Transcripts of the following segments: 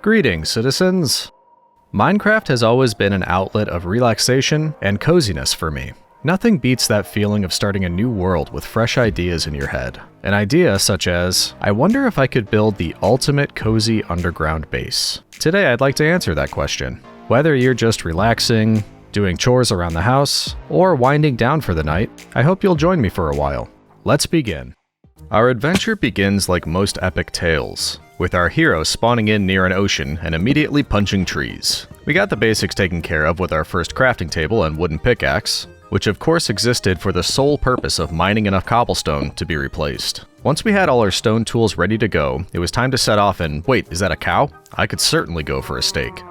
Greetings, citizens! Minecraft has always been an outlet of relaxation and coziness for me. Nothing beats that feeling of starting a new world with fresh ideas in your head. An idea such as, I wonder if I could build the ultimate cozy underground base. Today I'd like to answer that question. Whether you're just relaxing, doing chores around the house, or winding down for the night, I hope you'll join me for a while. Let's begin. Our adventure begins like most epic tales, with our hero spawning in near an ocean and immediately punching trees. We got the basics taken care of with our first crafting table and wooden pickaxe, which of course existed for the sole purpose of mining enough cobblestone to be replaced. Once we had all our stone tools ready to go, it was time to set off and wait, is that a cow? I could certainly go for a steak.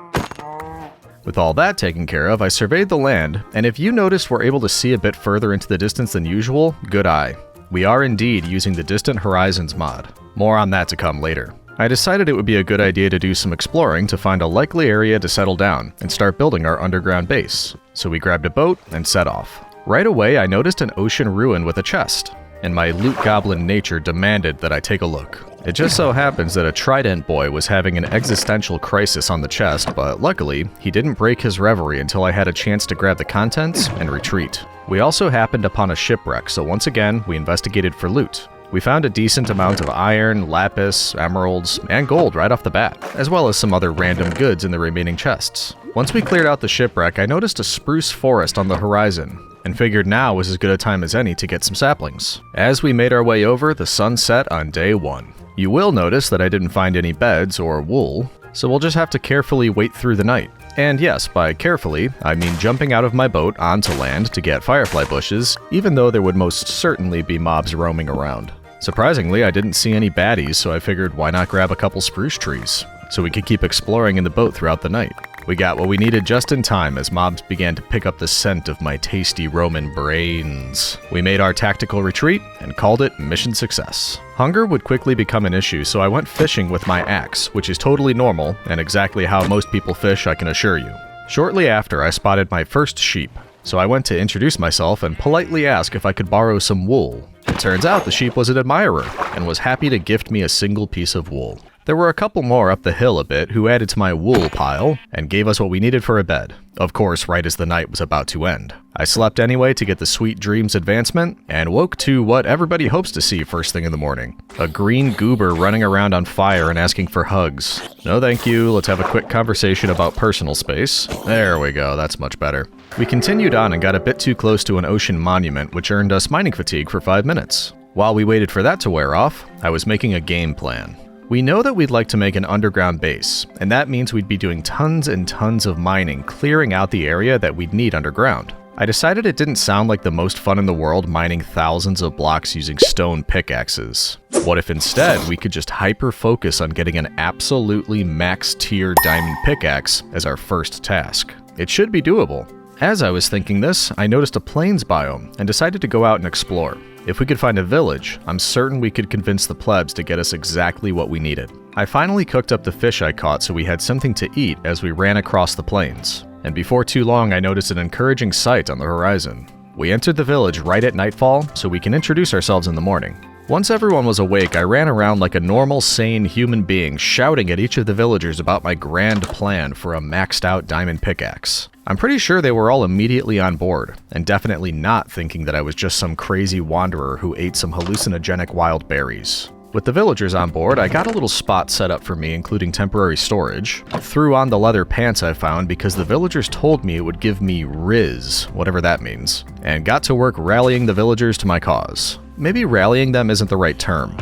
With all that taken care of, I surveyed the land, and if you noticed we're able to see a bit further into the distance than usual, good eye. We are indeed using the Distant Horizons mod. More on that to come later. I decided it would be a good idea to do some exploring to find a likely area to settle down and start building our underground base. So we grabbed a boat and set off. Right away, I noticed an ocean ruin with a chest, and my loot goblin nature demanded that I take a look. It just so happens that a Trident boy was having an existential crisis on the chest, but luckily, he didn't break his reverie until I had a chance to grab the contents and retreat. We also happened upon a shipwreck, so once again, we investigated for loot. We found a decent amount of iron, lapis, emeralds, and gold right off the bat, as well as some other random goods in the remaining chests. Once we cleared out the shipwreck, I noticed a spruce forest on the horizon, and figured now was as good a time as any to get some saplings. As we made our way over, the sun set on day 1. You will notice that I didn't find any beds or wool, so we'll just have to carefully wait through the night. And yes, by carefully, I mean jumping out of my boat onto land to get firefly bushes, even though there would most certainly be mobs roaming around. Surprisingly, I didn't see any baddies, so I figured why not grab a couple spruce trees, so we could keep exploring in the boat throughout the night. We got what we needed just in time as mobs began to pick up the scent of my tasty Roman brains. We made our tactical retreat and called it mission success. Hunger would quickly become an issue, so I went fishing with my axe, which is totally normal and exactly how most people fish, I can assure you. Shortly after, I spotted my first sheep, so I went to introduce myself and politely ask if I could borrow some wool. It turns out the sheep was an admirer and was happy to gift me a single piece of wool. There were a couple more up the hill a bit who added to my wool pile and gave us what we needed for a bed. Of course, right as the night was about to end. I slept anyway to get the sweet dreams advancement and woke to what everybody hopes to see first thing in the morning. A green goober running around on fire and asking for hugs. No thank you, let's have a quick conversation about personal space. There we go, that's much better. We continued on and got a bit too close to an ocean monument which earned us mining fatigue for 5 minutes. While we waited for that to wear off, I was making a game plan. We know that we'd like to make an underground base, and that means we'd be doing tons and tons of mining, clearing out the area that we'd need underground. I decided it didn't sound like the most fun in the world mining thousands of blocks using stone pickaxes. What if instead we could just hyper-focus on getting an absolutely max-tier diamond pickaxe as our first task? It should be doable. As I was thinking this, I noticed a plains biome and decided to go out and explore. If we could find a village, I'm certain we could convince the plebs to get us exactly what we needed. I finally cooked up the fish I caught so we had something to eat as we ran across the plains. And before too long, I noticed an encouraging sight on the horizon. We entered the village right at nightfall so we can introduce ourselves in the morning. Once everyone was awake, I ran around like a normal, sane human being, shouting at each of the villagers about my grand plan for a maxed out diamond pickaxe. I'm pretty sure they were all immediately on board, and definitely not thinking that I was just some crazy wanderer who ate some hallucinogenic wild berries. With the villagers on board, I got a little spot set up for me, including temporary storage. Threw on the leather pants I found because the villagers told me it would give me riz, whatever that means, and got to work rallying the villagers to my cause. Maybe rallying them isn't the right term.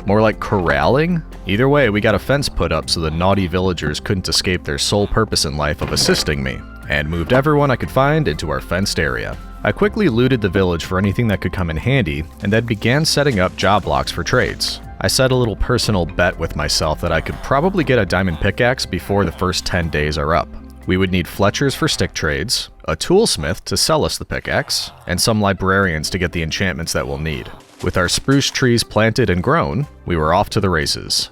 More like corralling? Either way, we got a fence put up so the naughty villagers couldn't escape their sole purpose in life of assisting me, and moved everyone I could find into our fenced area. I quickly looted the village for anything that could come in handy, and then began setting up job blocks for trades. I set a little personal bet with myself that I could probably get a diamond pickaxe before the first 10 days are up. We would need fletchers for stick trades, a toolsmith to sell us the pickaxe, and some librarians to get the enchantments that we'll need. With our spruce trees planted and grown, we were off to the races.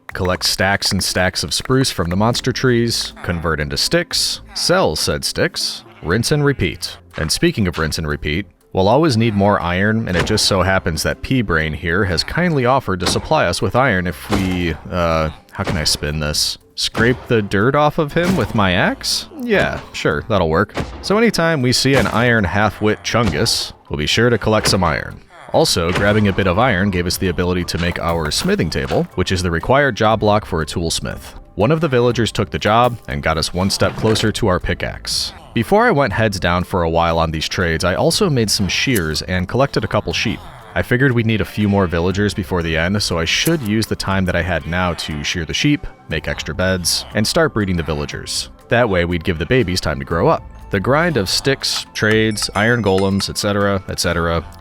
Collect stacks and stacks of spruce from the monster trees, convert into sticks, sell said sticks, rinse and repeat. And speaking of rinse and repeat, we'll always need more iron, and it just so happens that P-Brain here has kindly offered to supply us with iron if we, how can I spin this? Scrape the dirt off of him with my axe? Yeah, sure, that'll work. So anytime we see an iron half-wit Chungus, we'll be sure to collect some iron. Also, grabbing a bit of iron gave us the ability to make our smithing table, which is the required job block for a toolsmith. One of the villagers took the job and got us one step closer to our pickaxe. Before I went heads down for a while on these trades, I also made some shears and collected a couple sheep. I figured we'd need a few more villagers before the end, so I should use the time that I had now to shear the sheep, make extra beds, and start breeding the villagers. That way we'd give the babies time to grow up. The grind of sticks, trades, iron golems, etc.,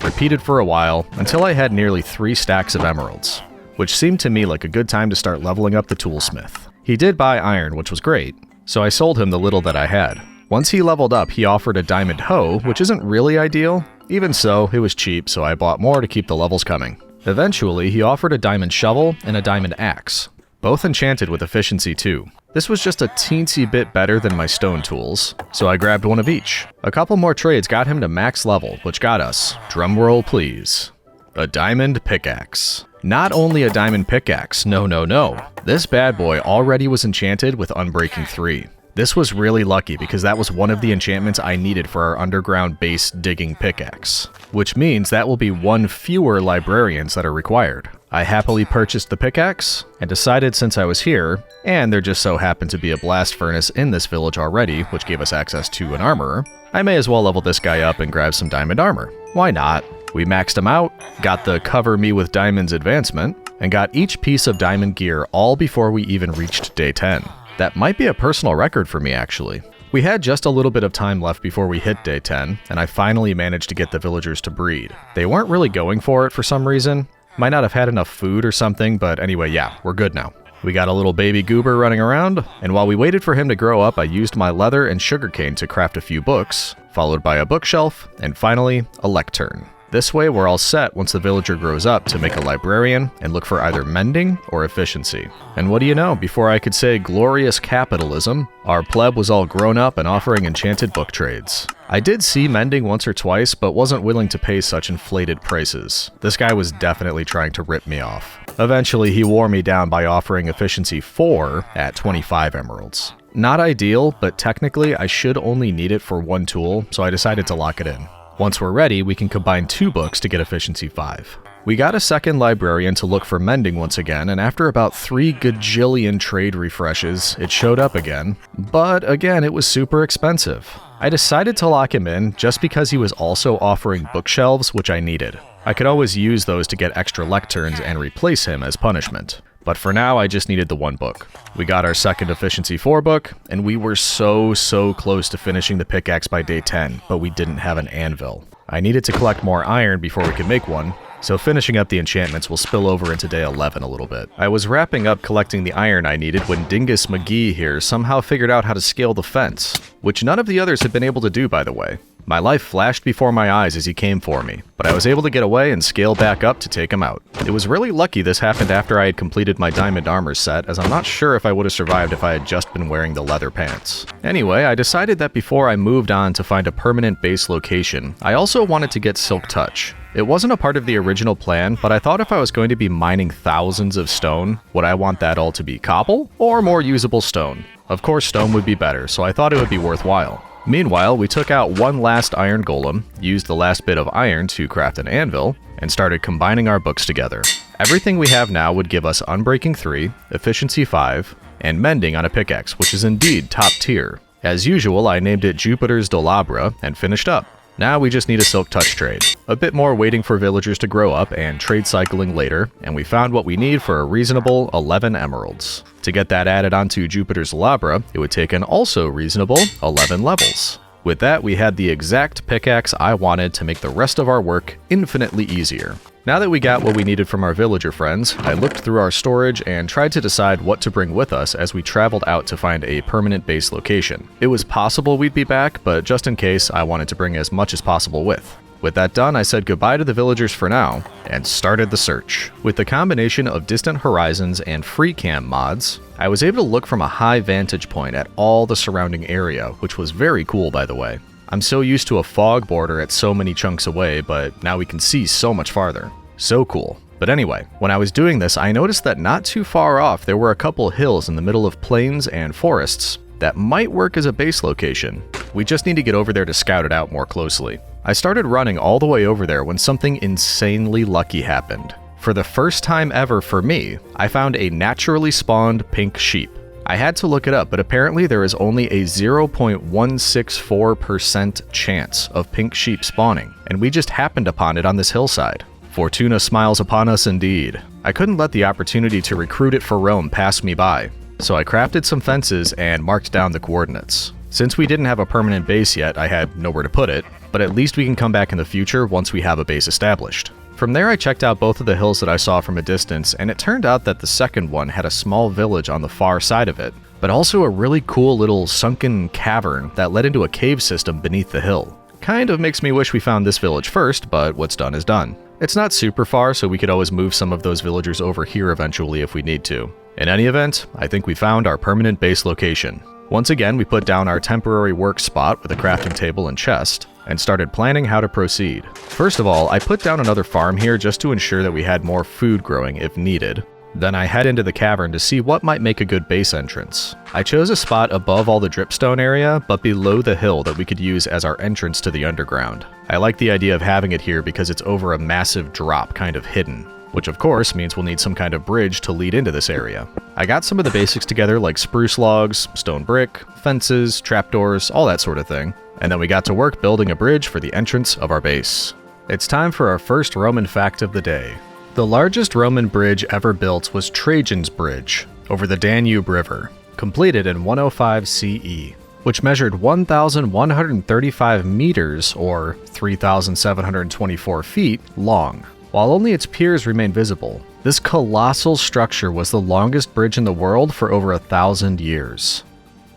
repeated for a while until I had nearly 3 stacks of emeralds, which seemed to me like a good time to start leveling up the toolsmith. He did buy iron, which was great, so I sold him the little that I had. Once he leveled up, he offered a diamond hoe, which isn't really ideal. Even so, it was cheap, so I bought more to keep the levels coming. Eventually, he offered a diamond shovel and a diamond axe, both enchanted with efficiency 2. This was just a teensy bit better than my stone tools, so I grabbed one of each. A couple more trades got him to max level, which got us, drumroll please, a diamond pickaxe. Not only a diamond pickaxe, no. This bad boy already was enchanted with Unbreaking 3. This was really lucky because that was one of the enchantments I needed for our underground base digging pickaxe, which means that will be 1 fewer librarians that are required. I happily purchased the pickaxe and decided since I was here, and there just so happened to be a blast furnace in this village already, which gave us access to an armorer, I may as well level this guy up and grab some diamond armor. Why not? We maxed him out, got the cover me with diamonds advancement, and got each piece of diamond gear all before we even reached day 10. That might be a personal record for me, actually. We had just a little bit of time left before we hit day 10, and I finally managed to get the villagers to breed. They weren't really going for it for some reason. Might not have had enough food or something, but anyway, yeah, we're good now. We got a little baby goober running around, and while we waited for him to grow up, I used my leather and sugarcane to craft a few books, followed by a bookshelf, and finally, a lectern. This way, we're all set once the villager grows up to make a librarian and look for either mending or efficiency. And what do you know, before I could say glorious capitalism, our pleb was all grown up and offering enchanted book trades. I did see mending once or twice, but wasn't willing to pay such inflated prices. This guy was definitely trying to rip me off. Eventually, he wore me down by offering efficiency 4 at 25 emeralds. Not ideal, but technically I should only need it for 1 tool, so I decided to lock it in. Once we're ready, we can combine 2 books to get efficiency 5. We got a second librarian to look for mending once again, and after about 3 gajillion trade refreshes, it showed up again. But again, it was super expensive. I decided to lock him in just because he was also offering bookshelves, which I needed. I could always use those to get extra lecterns and replace him as punishment. But for now, I just needed the 1 book. We got our second efficiency 4 book, and we were so close to finishing the pickaxe by day 10, but we didn't have an anvil. I needed to collect more iron before we could make one, so finishing up the enchantments will spill over into day 11 a little bit. I was wrapping up collecting the iron I needed when Dingus McGee here somehow figured out how to scale the fence, which none of the others had been able to do, by the way. My life flashed before my eyes as he came for me, but I was able to get away and scale back up to take him out. It was really lucky this happened after I had completed my diamond armor set, as I'm not sure if I would have survived if I had just been wearing the leather pants. Anyway, I decided that before I moved on to find a permanent base location, I also wanted to get Silk Touch. It wasn't a part of the original plan, but I thought if I was going to be mining thousands of stone, would I want that all to be cobble or more usable stone? Of course, stone would be better, so I thought it would be worthwhile. Meanwhile, we took out 1 last iron golem, used the last bit of iron to craft an anvil, and started combining our books together. Everything we have now would give us Unbreaking 3, Efficiency 5, and Mending on a pickaxe, which is indeed top tier. As usual, I named it Jupiter's Dolabra and finished up. Now we just need a Silk Touch trade. A bit more waiting for villagers to grow up and trade cycling later, and we found what we need for a reasonable 11 emeralds. To get that added onto Jupiter's Dolabra, it would take an also reasonable 11 levels. With that, we had the exact pickaxe I wanted to make the rest of our work infinitely easier. Now that we got what we needed from our villager friends, I looked through our storage and tried to decide what to bring with us as we traveled out to find a permanent base location. It was possible we'd be back, but just in case, I wanted to bring as much as possible with. With that done, I said goodbye to the villagers for now, and started the search. With the combination of Distant Horizons and FreeCam mods, I was able to look from a high vantage point at all the surrounding area, which was very cool by the way. I'm so used to a fog border at so many chunks away, but now we can see so much farther. So cool. But anyway, when I was doing this, I noticed that not too far off there were a couple hills in the middle of plains and forests that might work as a base location. We just need to get over there to scout it out more closely. I started running all the way over there when something insanely lucky happened. For the first time ever for me, I found a naturally spawned pink sheep. I had to look it up, but apparently there is only a 0.164% chance of pink sheep spawning, and we just happened upon it on this hillside. Fortuna smiles upon us indeed. I couldn't let the opportunity to recruit it for Rome pass me by, so I crafted some fences and marked down the coordinates. Since we didn't have a permanent base yet, I had nowhere to put it, but at least we can come back in the future once we have a base established. From there I checked out both of the hills that I saw from a distance, and it turned out that the second one had a small village on the far side of it, but also a really cool little sunken cavern that led into a cave system beneath the hill. Kind of makes me wish we found this village first, but what's done is done. It's not super far, so we could always move some of those villagers over here eventually if we need to. In any event, I think we found our permanent base location. Once again, we put down our temporary work spot with a crafting table and chest, and started planning how to proceed. First of all, I put down another farm here just to ensure that we had more food growing if needed. Then I head into the cavern to see what might make a good base entrance. I chose a spot above all the dripstone area, but below the hill that we could use as our entrance to the underground. I like the idea of having it here because it's over a massive drop, kind of hidden, which of course means we'll need some kind of bridge to lead into this area. I got some of the basics together like spruce logs, stone brick, fences, trapdoors, all that sort of thing, and then we got to work building a bridge for the entrance of our base. It's time for our first Roman fact of the day. The largest Roman bridge ever built was Trajan's Bridge over the Danube River, completed in 105 CE, which measured 1,135 meters or 3,724 feet long. While only its piers remain visible, this colossal structure was the longest bridge in the world for over 1,000 years.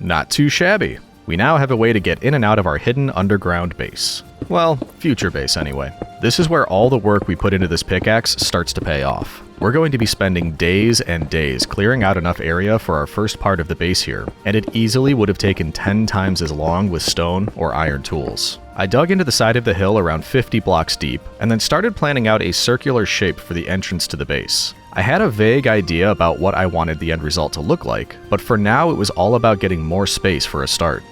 Not too shabby. We now have a way to get in and out of our hidden underground base. Well, future base anyway. This is where all the work we put into this pickaxe starts to pay off. We're going to be spending days and days clearing out enough area for our first part of the base here, and it easily would have taken 10 times as long with stone or iron tools. I dug into the side of the hill around 50 blocks deep, and then started planning out a circular shape for the entrance to the base. I had a vague idea about what I wanted the end result to look like, but for now it was all about getting more space for a start.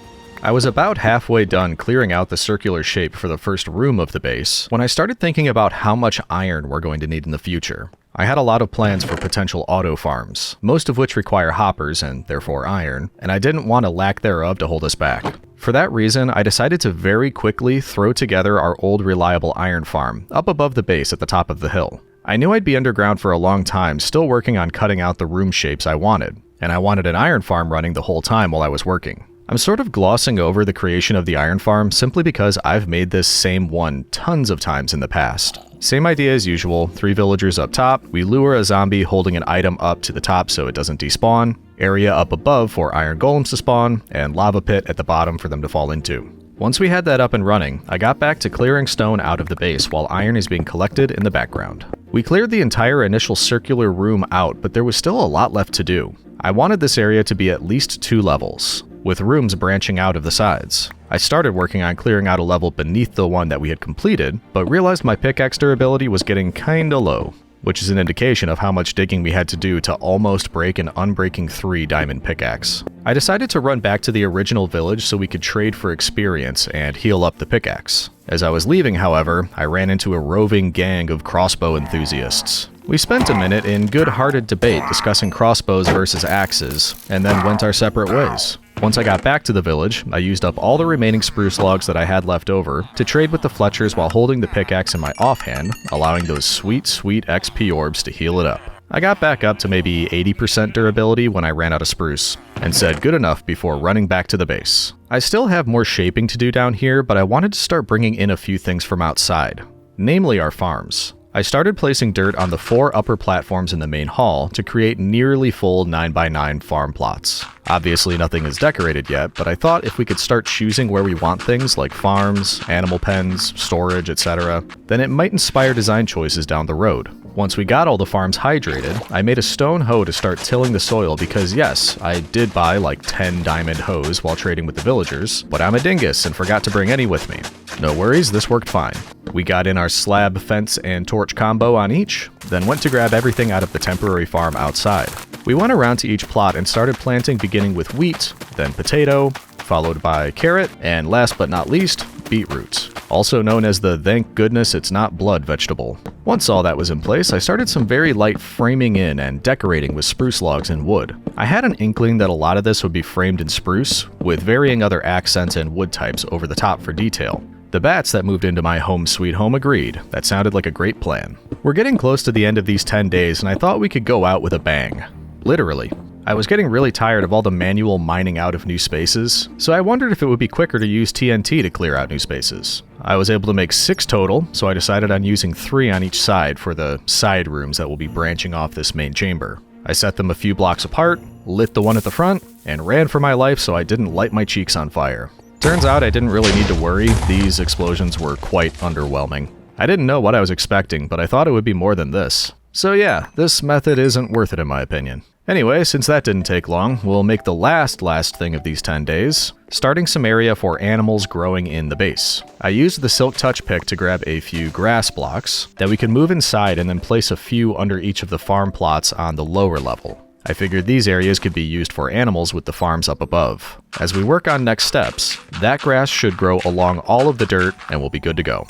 I was about halfway done clearing out the circular shape for the first room of the base when I started thinking about how much iron we're going to need in the future. I had a lot of plans for potential auto farms, most of which require hoppers and therefore iron, and I didn't want a lack thereof to hold us back. For that reason, I decided to very quickly throw together our old reliable iron farm up above the base at the top of the hill. I knew I'd be underground for a long time, still working on cutting out the room shapes I wanted, and I wanted an iron farm running the whole time while I was working. I'm sort of glossing over the creation of the iron farm simply because I've made this same one tons of times in the past. Same idea as usual, 3 villagers up top, we lure a zombie holding an item up to the top so it doesn't despawn, area up above for iron golems to spawn, and lava pit at the bottom for them to fall into. Once we had that up and running, I got back to clearing stone out of the base while iron is being collected in the background. We cleared the entire initial circular room out, but there was still a lot left to do. I wanted this area to be at least 2 levels, with rooms branching out of the sides. I started working on clearing out a level beneath the one that we had completed, but realized my pickaxe durability was getting kinda low, which is an indication of how much digging we had to do to almost break an unbreaking 3 diamond pickaxe. I decided to run back to the original village so we could trade for experience and heal up the pickaxe. As I was leaving, however, I ran into a roving gang of crossbow enthusiasts. We spent a minute in good-hearted debate discussing crossbows versus axes, and then went our separate ways. Once I got back to the village, I used up all the remaining spruce logs that I had left over to trade with the Fletchers while holding the pickaxe in my offhand, allowing those sweet, sweet XP orbs to heal it up. I got back up to maybe 80% durability when I ran out of spruce, and said good enough before running back to the base. I still have more shaping to do down here, but I wanted to start bringing in a few things from outside, namely our farms. I started placing dirt on the 4 upper platforms in the main hall to create nearly full 9x9 farm plots. Obviously nothing is decorated yet, but I thought if we could start choosing where we want things like farms, animal pens, storage, etc., then it might inspire design choices down the road. Once we got all the farms hydrated, I made a stone hoe to start tilling the soil because yes, I did buy like 10 diamond hoes while trading with the villagers, but I'm a dingus and forgot to bring any with me. No worries, this worked fine. We got in our slab, fence, and torch combo on each, then went to grab everything out of the temporary farm outside. We went around to each plot and started planting, beginning with wheat, then potato, followed by carrot, and last but not least, beetroot, also known as the thank goodness it's not blood vegetable. Once all that was in place, I started some very light framing in and decorating with spruce logs and wood. I had an inkling that a lot of this would be framed in spruce, with varying other accents and wood types over the top for detail. The bats that moved into my home sweet home agreed. That sounded like a great plan. We're getting close to the end of these 10 days, and I thought we could go out with a bang. Literally. I was getting really tired of all the manual mining out of new spaces, so I wondered if it would be quicker to use TNT to clear out new spaces. I was able to make 6 total, so I decided on using 3 on each side for the side rooms that will be branching off this main chamber. I set them a few blocks apart, lit the one at the front, and ran for my life so I didn't light my cheeks on fire. Turns out I didn't really need to worry, these explosions were quite underwhelming. I didn't know what I was expecting, but I thought it would be more than this. So yeah, this method isn't worth it in my opinion. Anyway, since that didn't take long, we'll make the last thing of these 10 days, starting some area for animals growing in the base. I used the Silk Touch pick to grab a few grass blocks that we can move inside and then place a few under each of the farm plots on the lower level. I figured these areas could be used for animals with the farms up above. As we work on next steps, that grass should grow along all of the dirt and we'll be good to go.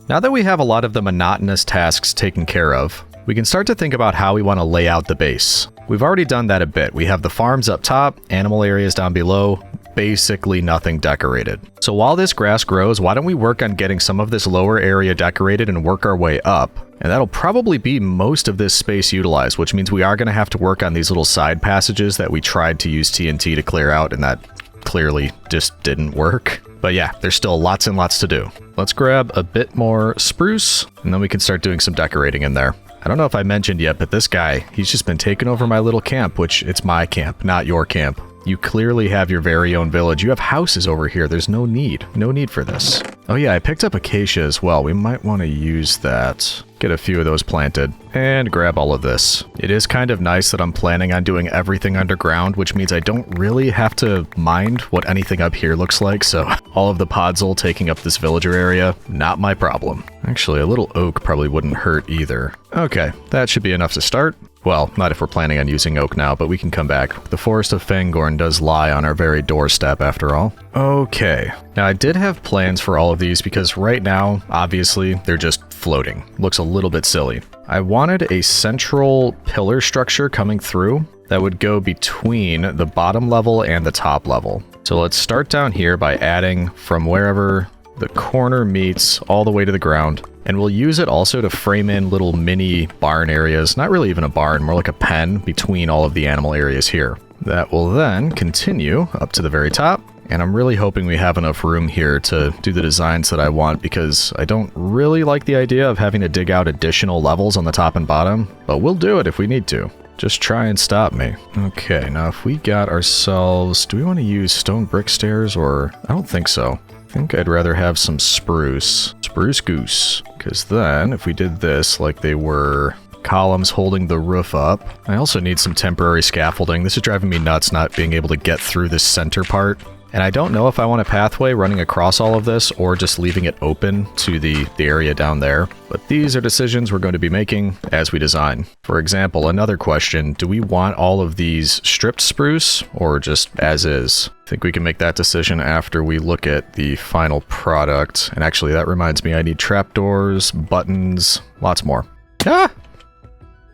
Now that we have a lot of the monotonous tasks taken care of, we can start to think about how we want to lay out the base. We've already done that a bit. We have the farms up top, animal areas down below, basically nothing decorated. So while this grass grows, why don't we work on getting some of this lower area decorated and work our way up? And that'll probably be most of this space utilized, which means we are going to have to work on these little side passages that we tried to use TNT to clear out, and that clearly just didn't work. But yeah, there's still lots and lots to do. Let's grab a bit more spruce, and then we can start doing some decorating in there. I don't know if I mentioned yet, but this guy, he's just been taking over my little camp, which it's my camp, not your camp. You clearly have your very own village. You have houses over here. There's no need for this. Oh yeah, I picked up acacia as well. We might want to use that. Get a few of those planted and grab all of this. It is kind of nice that I'm planning on doing everything underground, which means I don't really have to mind what anything up here looks like. So all of the podzol taking up this villager area, not my problem. Actually, a little oak probably wouldn't hurt either. Okay, that should be enough to start. Well, not if we're planning on using oak now, but we can come back. The Forest of Fangorn does lie on our very doorstep after all. Okay, now I did have plans for all of these because right now, obviously, they're just floating. Looks a little bit silly. I wanted a central pillar structure coming through that would go between the bottom level and the top level. So let's start down here by adding from wherever the corner meets all the way to the ground. And we'll use it also to frame in little mini barn areas, not really even a barn, more like a pen between all of the animal areas here. That will then continue up to the very top, and I'm really hoping we have enough room here to do the designs that I want because I don't really like the idea of having to dig out additional levels on the top and bottom, but we'll do it if we need to. Just try and stop me. Okay, now if we got ourselves, do we want to use stone brick stairs or, I don't think so. I think I'd rather have some spruce goose, because then if we did this like they were columns holding the roof up, I also need some temporary scaffolding. This is driving me nuts not being able to get through this center part. And I don't know if I want a pathway running across all of this or just leaving it open to the area down there. But these are decisions we're going to be making as we design. For example, another question, do we want all of these stripped spruce or just as is? I think we can make that decision after we look at the final product. And actually that reminds me, I need trapdoors, buttons, lots more. Ah!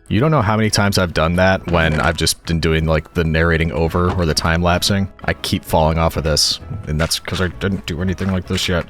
You don't know how many times I've done that when I've just been doing like the narrating over or the time lapsing. I keep falling off of this, and that's because I didn't do anything like this yet.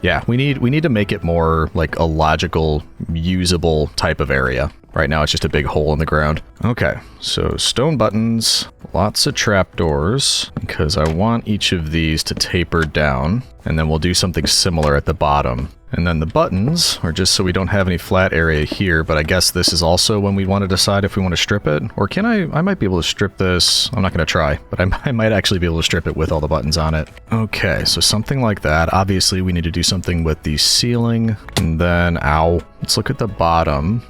Yeah, we need to make it more like a logical, usable type of area. Right now it's just a big hole in the ground. Okay, so stone buttons, lots of trapdoors, because I want each of these to taper down, and then we'll do something similar at the bottom. And then the buttons are just so we don't have any flat area here, but I guess this is also when we want to decide if we want to strip it. Or can I might be able to strip this. I'm not going to try, but I might actually be able to strip it with all the buttons on it. Okay, so something like that. Obviously, we need to do something with the ceiling. And then, ow, let's look at the bottom.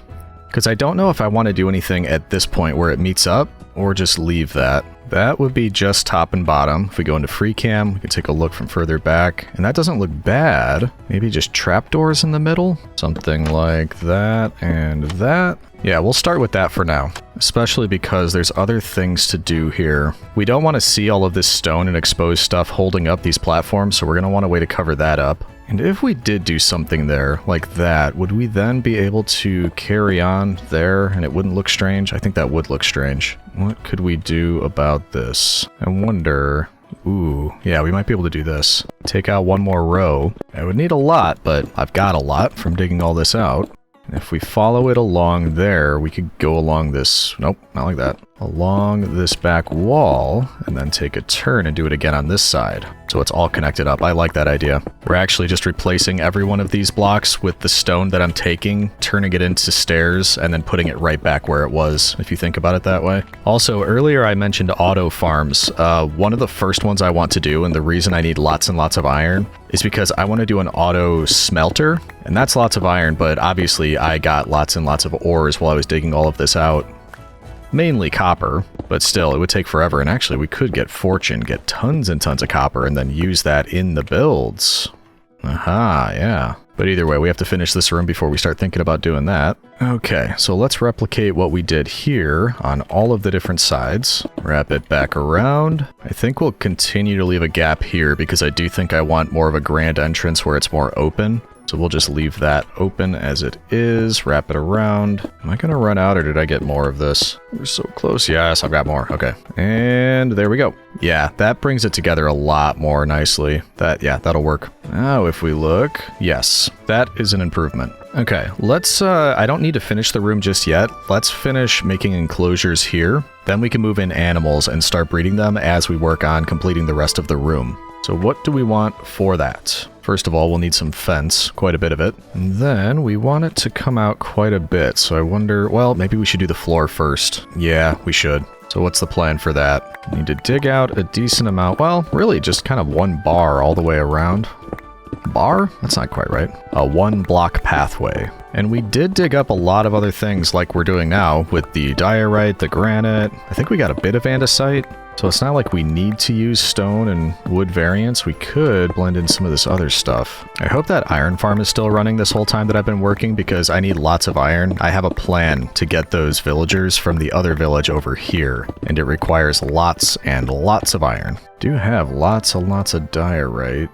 because I don't know if I want to do anything at this point where it meets up, or just leave that. That would be just top and bottom. If we go into free cam, we can take a look from further back, and that doesn't look bad. Maybe just trapdoors in the middle? Something like that and that. Yeah, we'll start with that for now, especially because there's other things to do here. We don't want to see all of this stone and exposed stuff holding up these platforms, so we're going to want a way to cover that up. And if we did do something there, like that, would we then be able to carry on there and it wouldn't look strange? I think that would look strange. What could we do about this? I wonder... Ooh, yeah, we might be able to do this. Take out one more row. I would need a lot, but I've got a lot from digging all this out. And if we follow it along there, we could go along this... Nope, not like that. Along this back wall, and then take a turn and do it again on this side. So it's all connected up. I like that idea. We're actually just replacing every one of these blocks with the stone that I'm taking, turning it into stairs, and then putting it right back where it was, if you think about it that way. Also, earlier I mentioned auto farms. One of the first ones I want to do, and the reason I need lots and lots of iron, is because I want to do an auto smelter, and that's lots of iron, but obviously I got lots and lots of ores while I was digging all of this out. Mainly copper, but still, it would take forever, and actually we could get fortune, get tons and tons of copper, and then use that in the builds. Aha, yeah. But either way, we have to finish this room before we start thinking about doing that. Okay, so let's replicate what we did here on all of the different sides. Wrap it back around. I think we'll continue to leave a gap here because I do think I want more of a grand entrance where it's more open. So we'll just leave that open as it is, wrap it around. Am I gonna run out or did I get more of this? We're so close. Yes, I've got more. Okay. And there we go. Yeah, that brings it together a lot more nicely. Yeah, that'll work. Now if we look, yes, that is an improvement. Okay, let's, I don't need to finish the room just yet. Let's finish making enclosures here. Then we can move in animals and start breeding them as we work on completing the rest of the room. So what do we want for that? First of all, we'll need some fence, quite a bit of it. And then we want it to come out quite a bit. So I wonder, well, maybe we should do the floor first. Yeah, we should. So what's the plan for that? We need to dig out a decent amount. Well, really just kind of one bar all the way around. Bar? That's not quite right. A one block pathway. And we did dig up a lot of other things like we're doing now with the diorite, the granite. I think we got a bit of andesite. So it's not like we need to use stone and wood variants. We could blend in some of this other stuff. I hope that iron farm is still running this whole time that I've been working because I need lots of iron. I have a plan to get those villagers from the other village over here, and it requires lots and lots of iron. Do have lots and lots of diorite.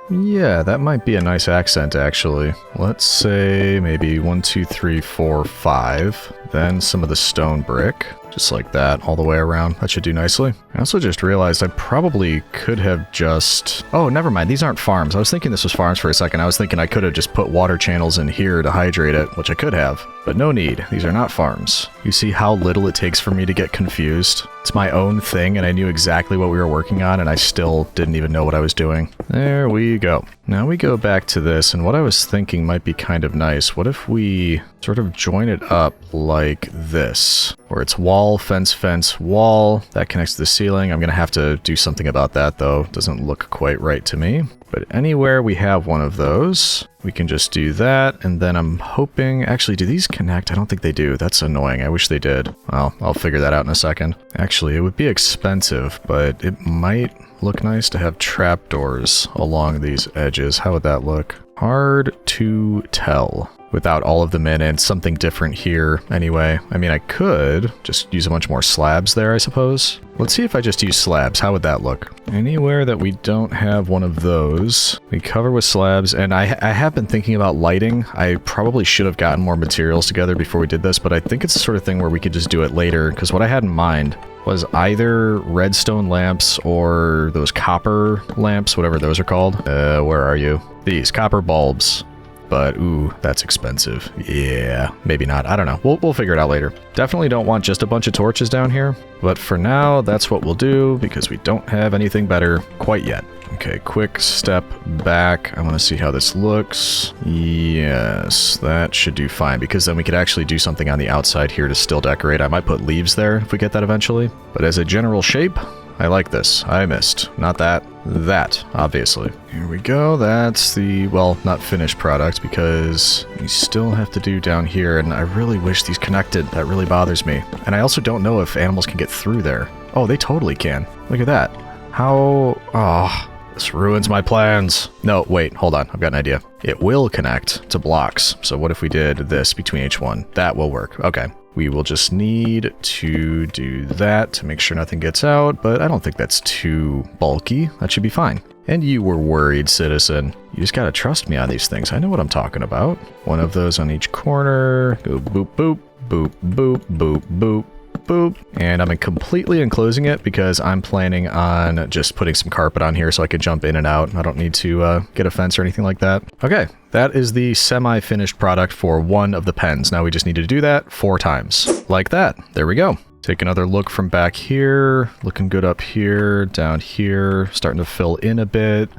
Yeah, that might be a nice accent actually. Let's say maybe 1, 2, 3, 4, 5. Then some of the stone brick. Just like that, all the way around. That should do nicely. I also just realized I probably could have just... Oh, never mind. These aren't farms. I was thinking this was farms for a second. I was thinking I could have just put water channels in here to hydrate it, which I could have. But no need. These are not farms. You see how little it takes for me to get confused? It's my own thing, and I knew exactly what we were working on, and I still didn't even know what I was doing. There we go. Now we go back to this, and what I was thinking might be kind of nice. What if we sort of join it up like this? Where it's wall, fence, fence, wall. That connects to the ceiling. I'm going to have to do something about that, though. Doesn't look quite right to me. But anywhere we have one of those, we can just do that. And then I'm hoping... Actually, do these connect? I don't think they do. That's annoying. I wish they did. Well, I'll figure that out in a second. Actually, it would be expensive, but it might look nice to have trapdoors along these edges. How would that look? Hard to tell without all of them in, and something different here anyway. I mean, I could just use a bunch more slabs there, I suppose. Let's see if I just use slabs. How would that look? Anywhere that we don't have one of those, we cover with slabs. And I have been thinking about lighting. I probably should have gotten more materials together before we did this, but I think it's the sort of thing where we could just do it later, because what I had in mind was either redstone lamps or those copper lamps, whatever those are called. Where are you? These copper bulbs. But, ooh, that's expensive. Yeah, maybe not. I don't know. We'll figure it out later. Definitely don't want just a bunch of torches down here. But for now, that's what we'll do, because we don't have anything better quite yet. Okay, quick step back. I want to see how this looks. Yes, that should do fine, because then we could actually do something on the outside here to still decorate. I might put leaves there if we get that eventually. But as a general shape, I like this. I missed. Not that. That, obviously. Here we go. That's the, well, not finished product because we still have to do down here, and I really wish these connected. That really bothers me. And I also don't know if animals can get through there. Oh, they totally can. Look at that. How... Oh, this ruins my plans. No, wait, hold on. I've got an idea. It will connect to blocks. So what if we did this between each one? That will work. Okay. We will just need to do that to make sure nothing gets out, but I don't think that's too bulky. That should be fine. And you were worried, citizen. You just gotta trust me on these things. I know what I'm talking about. One of those on each corner. Go boop, boop, boop, boop, boop, boop, boop. And I'm completely enclosing it because I'm planning on just putting some carpet on here so I can jump in and out. I don't need to get a fence or anything like that. Okay, that is the semi-finished product for one of the pens. Now we just need to do that 4 times. Like that. There we go. Take another look from back here. Looking good up here, down here. Starting to fill in a bit.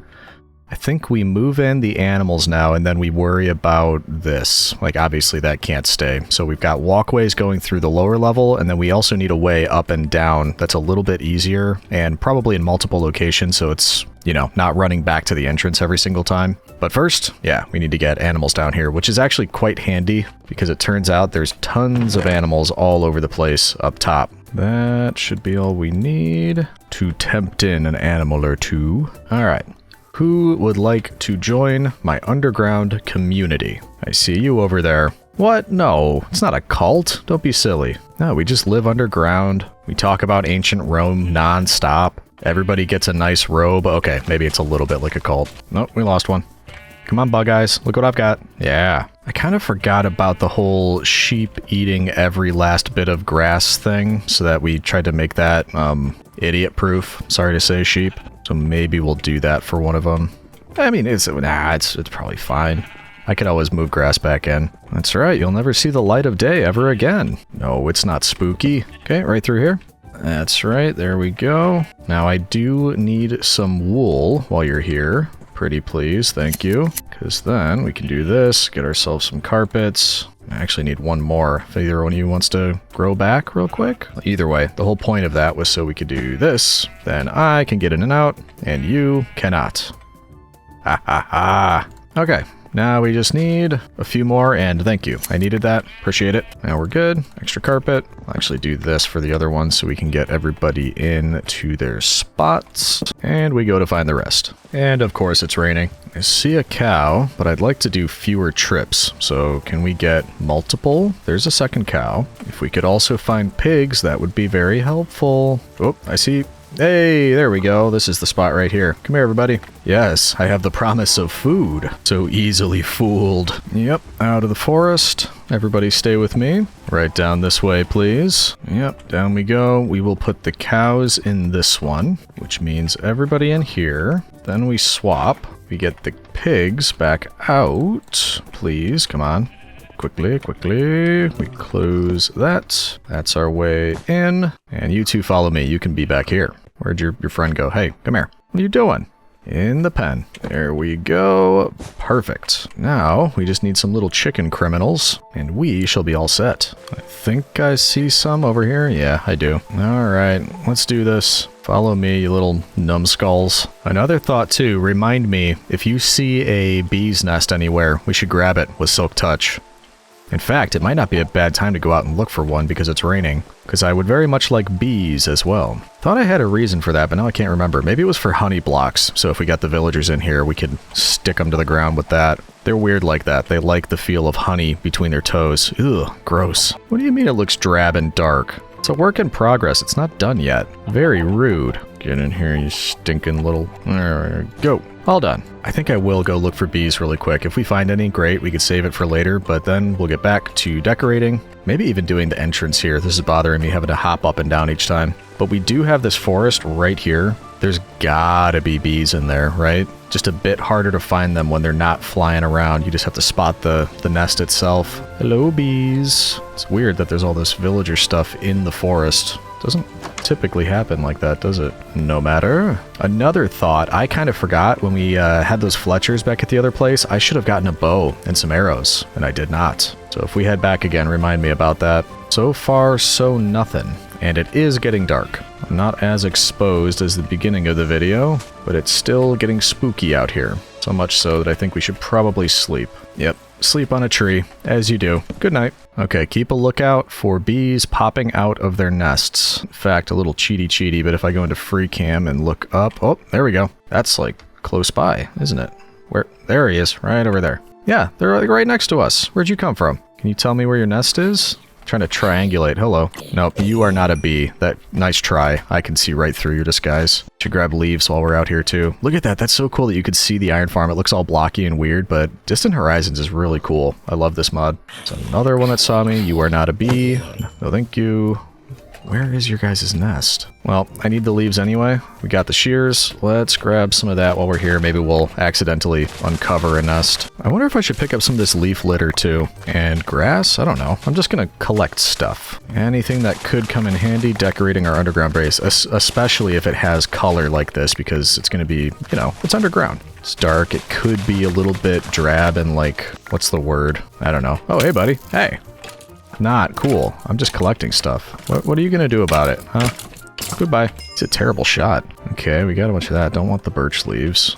I think we move in the animals now, and then we worry about this. Like, obviously that can't stay. So we've got walkways going through the lower level, and then we also need a way up and down that's a little bit easier, and probably in multiple locations, so it's, you know, not running back to the entrance every single time. But first, yeah, we need to get animals down here, which is actually quite handy, because it turns out there's tons of animals all over the place up top. That should be all we need to tempt in an animal or two. All right. Who would like to join my underground community? I see you over there. What? No, it's not a cult. Don't be silly. No, we just live underground. We talk about ancient Rome non-stop. Everybody gets a nice robe. Okay, maybe it's a little bit like a cult. Nope, we lost one. Come on, bug eyes. Look what I've got. Yeah. I kind of forgot about the whole sheep eating every last bit of grass thing, so that we tried to make that idiot-proof. Sorry to say, sheep. So maybe we'll do that for one of them. I mean, it's probably fine. I could always move grass back in. That's right, you'll never see the light of day ever again. No, it's not spooky. Okay, right through here. That's right, there we go. Now I do need some wool while you're here. Pretty please, thank you. Because then we can do this, get ourselves some carpets. I actually need one more if either one of you wants to grow back real quick. Either way, the whole point of that was so we could do this. Then I can get in and out, and you cannot. Ha ha ha. Okay, now we just need a few more, and thank you. I needed that. Appreciate it. Now we're good. Extra carpet. I'll actually do this for the other one so we can get everybody in to their spots. And we go to find the rest. And of course it's raining. I see a cow, but I'd like to do fewer trips. So can we get multiple? There's a second cow. If we could also find pigs, that would be very helpful. Oh, I see. Hey, there we go. This is the spot right here. Come here, everybody. Yes, I have the promise of food. So easily fooled. Yep, out of the forest. Everybody stay with me. Right down this way, please. Yep, down we go. We will put the cows in this one, which means everybody in here. Then we swap. We get the pigs back out. Please, come on. Quickly, quickly. We close that. That's our way in. And you two follow me. You can be back here. Where'd your friend go? Hey, come here. What are you doing? In the pen. There we go. Perfect. Now, we just need some little chicken criminals, and we shall be all set. I think I see some over here. Yeah, I do. All right, let's do this. Follow me, you little numbskulls. Another thought, too. Remind me, if you see a bee's nest anywhere, we should grab it with Silk Touch. In fact, it might not be a bad time to go out and look for one because it's raining, because I would very much like bees as well. Thought I had a reason for that, but now I can't remember. Maybe it was for honey blocks, so if we got the villagers in here, we could stick them to the ground with that. They're weird like that. They like the feel of honey between their toes. Ugh, gross. What do you mean it looks drab and dark? It's a work in progress. It's not done yet. Very rude. Get in here, you stinking little... There we go. All done. I think I will go look for bees really quick. If we find any, great. We could save it for later, but then we'll get back to decorating. Maybe even doing the entrance here. This is bothering me having to hop up and down each time. But we do have this forest right here. There's gotta be bees in there, right? Just a bit harder to find them when they're not flying around. You just have to spot the nest itself. Hello, bees. It's weird that there's all this villager stuff in the forest. Doesn't typically happen like that, does it? No matter. Another thought, I kind of forgot when we had those Fletchers back at the other place, I should have gotten a bow and some arrows, and I did not. So if we head back again, remind me about that. So far, so nothing. And it is getting dark. Not as exposed as the beginning of the video, but it's still getting spooky out here. So much so that I think we should probably sleep. Yep, sleep on a tree, as you do. Good night. Okay, keep a lookout for bees popping out of their nests. In fact, a little cheaty, but if I go into free cam and look up... Oh, there we go. That's like close by, isn't it? Where? There he is, right over there. Yeah, they're like right next to us. Where'd you come from? Can you tell me where your nest is? Trying to triangulate. Hello. Nope, you are not a bee. Nice try. I can see right through your disguise. Should grab leaves while we're out here too. Look at that. That's so cool that you could see the iron farm. It looks all blocky and weird, but Distant Horizons is really cool. I love this mod. It's another one that saw me. You are not a bee. No, thank you. Where is your guys' nest? Well, I need the leaves anyway. We got the shears. Let's grab some of that while we're here. Maybe we'll accidentally uncover a nest. I wonder if I should pick up some of this leaf litter too. And grass? I don't know. I'm just gonna collect stuff. Anything that could come in handy decorating our underground base, especially if it has color like this, because it's gonna be, you know, it's underground. It's dark. It could be a little bit drab and like, what's the word? I don't know. Oh, hey buddy. Hey. Not cool. I'm just collecting stuff. What are you gonna do about it, huh? Goodbye. It's a terrible shot. Okay, we got a bunch of that. Don't want the birch leaves.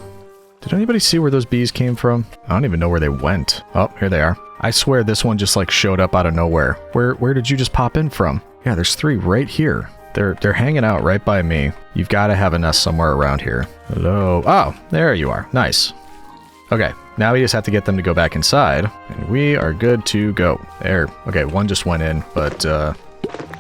Did anybody see where those bees came from? I don't even know where they went. Oh, here they are. I swear this one just like showed up out of nowhere. Where did you just pop in from? Yeah, there's 3 right here. They're hanging out right by me. You've got to have a nest somewhere around here. Hello. Oh, there you are. Nice. Okay, now we just have to get them to go back inside, and we are good to go. There. Okay, one just went in, but,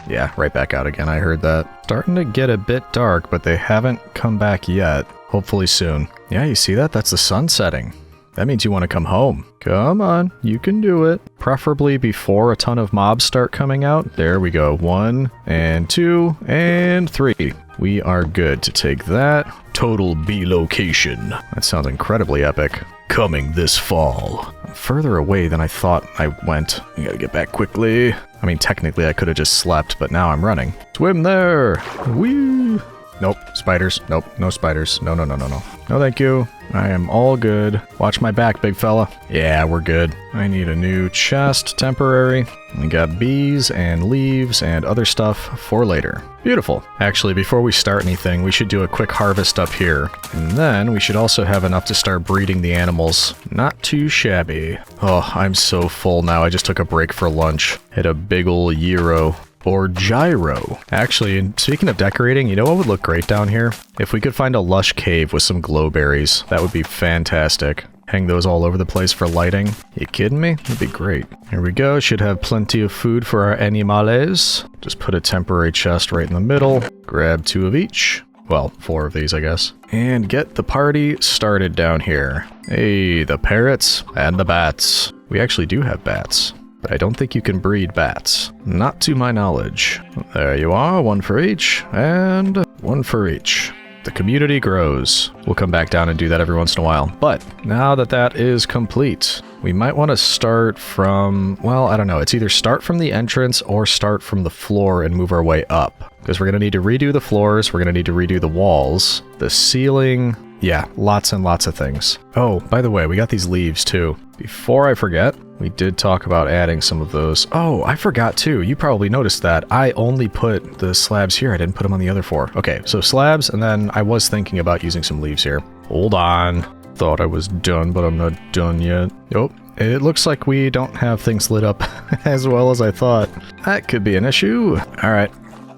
yeah, right back out again. I heard that. Starting to get a bit dark, but they haven't come back yet. Hopefully soon. Yeah, you see that? That's the sun setting. That means you want to come home. Come on, you can do it. Preferably before a ton of mobs start coming out. There we go. 1 and 2 and 3. We are good to take that. Total bee location. That sounds incredibly epic. Coming this fall. I'm further away than I thought I went. I gotta get back quickly. I mean, technically I could have just slept, but now I'm running. Swim there! Whee! Nope, spiders. Nope, no spiders. No. No, thank you. I am all good. Watch my back, big fella. Yeah, we're good. I need a new chest, temporary. We got bees and leaves and other stuff for later. Beautiful. Actually, before we start anything, we should do a quick harvest up here. And then we should also have enough to start breeding the animals. Not too shabby. Oh, I'm so full now. I just took a break for lunch. Had a big ol' gyro. Or gyro. Actually, speaking of decorating, you know what would look great down here? If we could find a lush cave with some glowberries. That would be fantastic. Hang those all over the place for lighting. You kidding me? That'd be great. Here we go. Should have plenty of food for our animales. Just put a temporary chest right in the middle. Grab 2 of each. Well, 4 of these, I guess. And get the party started down here. Hey, the parrots and the bats. We actually do have bats. But I don't think you can breed bats. Not to my knowledge. There you are, 1 for each, and 1 for each. The community grows. We'll come back down and do that every once in a while. But now that that is complete, we might want to start from, well, I don't know. It's either start from the entrance or start from the floor and move our way up. Because we're going to need to redo the floors, we're going to need to redo the walls, the ceiling. Yeah, lots and lots of things. Oh, by the way, we got these leaves too. Before I forget, we did talk about adding some of those. Oh, I forgot too. You probably noticed that. I only put the slabs here. I didn't put them on the other 4. Okay, so slabs, and then I was thinking about using some leaves here. Hold on. Thought I was done, but I'm not done yet. Nope. It looks like we don't have things lit up as well as I thought. That could be an issue. All right.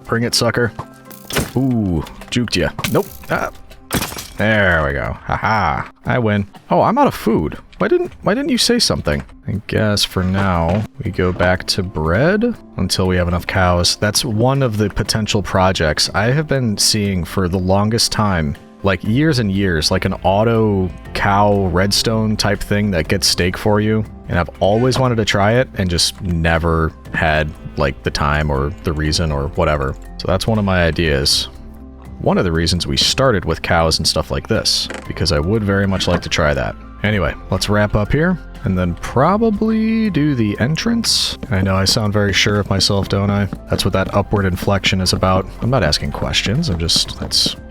Bring it, sucker. Ooh, juked ya. Nope. Ah. There we go. Haha. I win. Oh, I'm out of food. Why didn't you say something? I guess for now, we go back to bread until we have enough cows. That's one of the potential projects I have been seeing for the longest time. Like years and years, like an auto cow redstone type thing that gets steak for you. And I've always wanted to try it and just never had like the time or the reason or whatever. So that's one of my ideas. One of the reasons we started with cows and stuff like this, because I would very much like to try that. Anyway, let's wrap up here, and then probably do the entrance. I know I sound very sure of myself, don't I? That's what that upward inflection is about. I'm not asking questions,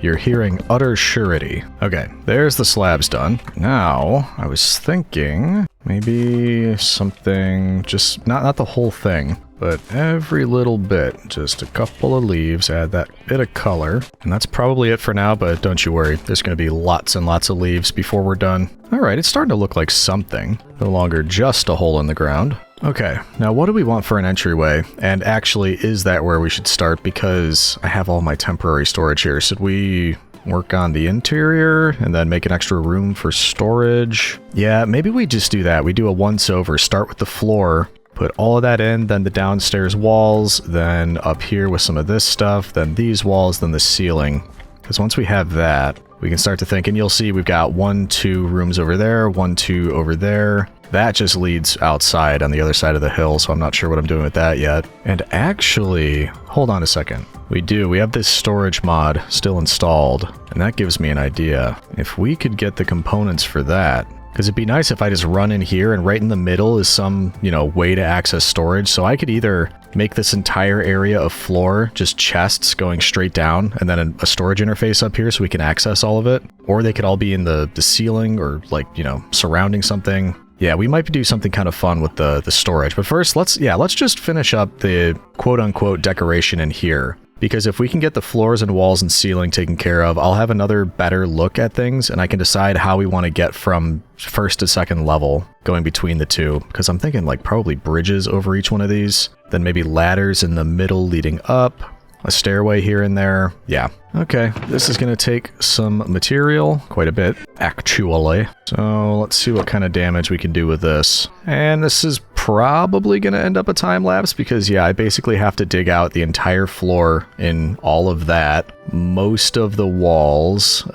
you're hearing utter surety. Okay, there's the slabs done. Now, I was thinking maybe something, just not the whole thing. but every little bit. Just a couple of leaves, add that bit of color. And that's probably it for now, but don't you worry. There's going to be lots and lots of leaves before we're done. All right, it's starting to look like something. No longer just a hole in the ground. Okay, now what do we want for an entryway? And actually, is that where we should start? Because I have all my temporary storage here. Should we work on the interior and then make an extra room for storage? Yeah, maybe we just do that. We do a once over, start with the floor, put all of that in, then the downstairs walls, then up here with some of this stuff, then these walls, then the ceiling. Because once we have that, we can start to think, and you'll see we've got 1, 2 rooms over there, 1, 2 over there. That just leads outside on the other side of the hill, so I'm not sure what I'm doing with that yet. And actually, hold on a second. We have this storage mod still installed, and that gives me an idea. If we could get the components for that, because it'd be nice if I just run in here and right in the middle is some, way to access storage. So I could either make this entire area of floor just chests going straight down and then a storage interface up here so we can access all of it. Or they could all be in the ceiling or surrounding something. Yeah, we might do something kind of fun with the storage. But first, let's just finish up the quote-unquote decoration in here. Because if we can get the floors and walls and ceiling taken care of, I'll have another better look at things, and I can decide how we want to get from first to second level going between the two. Because I'm thinking probably bridges over each one of these, then maybe ladders in the middle leading up, a stairway here and there. Yeah. Okay, this is going to take some material, quite a bit, actually. So let's see what kind of damage we can do with this. And this is probably going to end up a time lapse because, yeah, I basically have to dig out the entire floor in all of that. Most of the walls,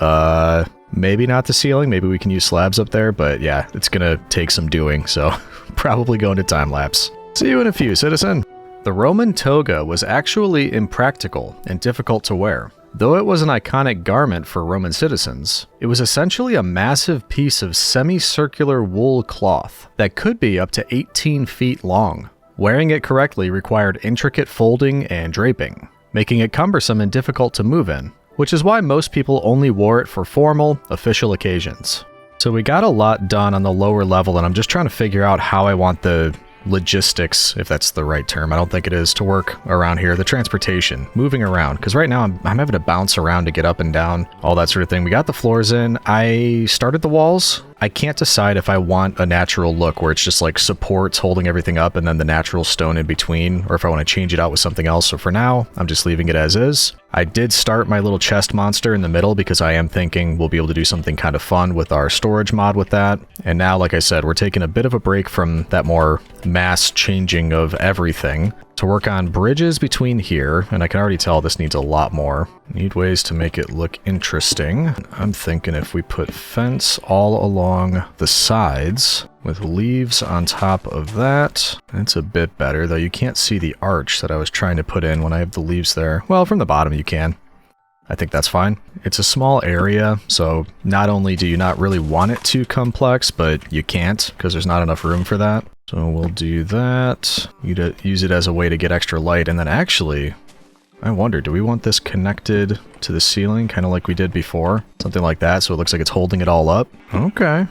maybe not the ceiling, maybe we can use slabs up there, but yeah, it's going to take some doing, so probably going to time lapse. See you in a few, citizen. The Roman toga was actually impractical and difficult to wear. Though it was an iconic garment for Roman citizens, it was essentially a massive piece of semicircular wool cloth that could be up to 18 feet long. Wearing it correctly required intricate folding and draping, making it cumbersome and difficult to move in, which is why most people only wore it for formal, official occasions. So we got a lot done on the lower level, and I'm just trying to figure out how I want the logistics, if that's the right term, I don't think it is, to work around here. The transportation, moving around, because right now I'm having to bounce around to get up and down, all that sort of thing. We got the floors in. I started the walls. I can't decide if I want a natural look where it's just supports holding everything up and then the natural stone in between, or if I want to change it out with something else. So for now, I'm just leaving it as is. I did start my little chest monster in the middle because I am thinking we'll be able to do something kind of fun with our storage mod with that. And now, like I said, we're taking a bit of a break from that more mass changing of everything to work on bridges between here, and I can already tell this needs a lot more. Need ways to make it look interesting. I'm thinking if we put fence all along the sides with leaves on top of that, it's a bit better, though you can't see the arch that I was trying to put in when I have the leaves there. Well, from the bottom you can. I think that's fine. It's a small area, so not only do you not really want it too complex, but you can't because there's not enough room for that. So we'll do that. Use it as a way to get extra light, and then actually, I wonder, do we want this connected to the ceiling, kind of like we did before? Something like that, so it looks like it's holding it all up. Okay.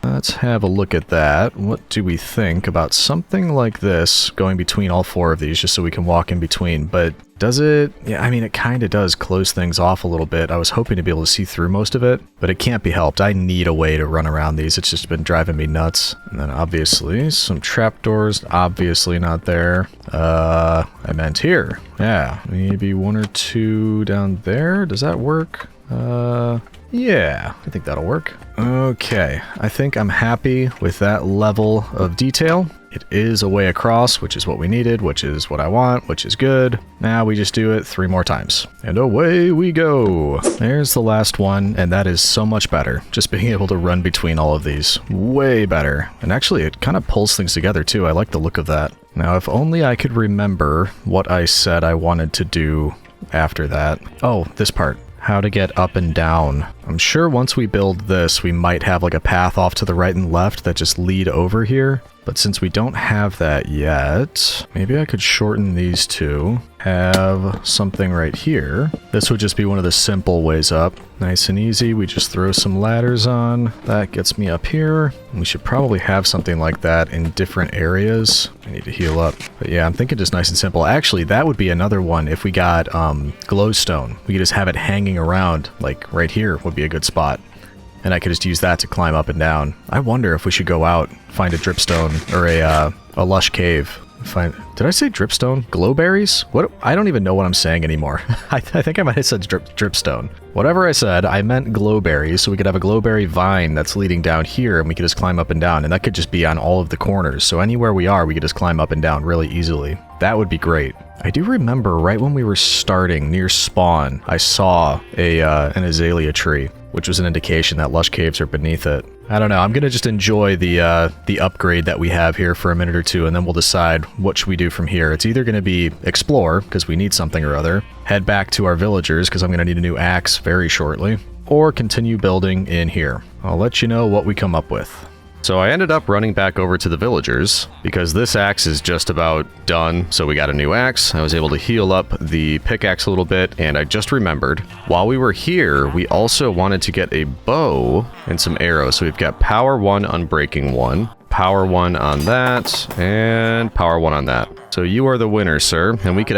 Let's have a look at that. What do we think about something like this going between all 4 of these, just so we can walk in between? But does it? Yeah, I mean, it kind of does close things off a little bit. I was hoping to be able to see through most of it, but it can't be helped. I need a way to run around these. It's just been driving me nuts. And then obviously some trapdoors, obviously not there. I meant here. Yeah, maybe 1 or 2 down there. Does that work? Yeah, I think that'll work. Okay, I think I'm happy with that level of detail. It is a way across, which is what we needed, which is what I want, which is good. Now we just do it 3 more times. And away we go. There's the last one, and that is so much better. Just being able to run between all of these. Way better. And actually, it kind of pulls things together too. I like the look of that. Now, if only I could remember what I said I wanted to do after that. Oh, this part. How to get up and down I'm sure once we build this, we might have like a path off to the right and left that just lead over here. But since we don't have that yet, maybe I could shorten these two, have something right here. This would just be one of the simple ways up. Nice and easy. We just throw some ladders on. That gets me up here. We should probably have something like that in different areas. I need to heal up. But yeah, I'm thinking just nice and simple. Actually, that would be another one if we got glowstone. We could just have it hanging around, like right here would be a good spot. And I could just use that to climb up and down. I wonder if we should go out, find a dripstone, or a lush cave. Did I say dripstone? Glowberries? What? I don't even know what I'm saying anymore. I think I might have said dripstone. Whatever I said, I meant glowberries, so we could have a glowberry vine that's leading down here, and we could just climb up and down, and that could just be on all of the corners. So anywhere we are, we could just climb up and down really easily. That would be great. I do remember right when we were starting near spawn, I saw an azalea tree, which was an indication that lush caves are beneath it. I don't know, I'm gonna just enjoy the upgrade that we have here for a minute or two, and then we'll decide what should we do from here. It's either gonna be explore, because we need something or other, head back to our villagers, because I'm gonna need a new axe very shortly, or continue building in here. I'll let you know what we come up with. So I ended up running back over to the villagers because this axe is just about done, so we got a new axe. I was able to heal up the pickaxe a little bit, and I just remembered, while we were here, we also wanted to get a bow and some arrows. So we've got power 1 unbreaking 1, power 1 on that, and power 1 on that. So you are the winner, sir. And we could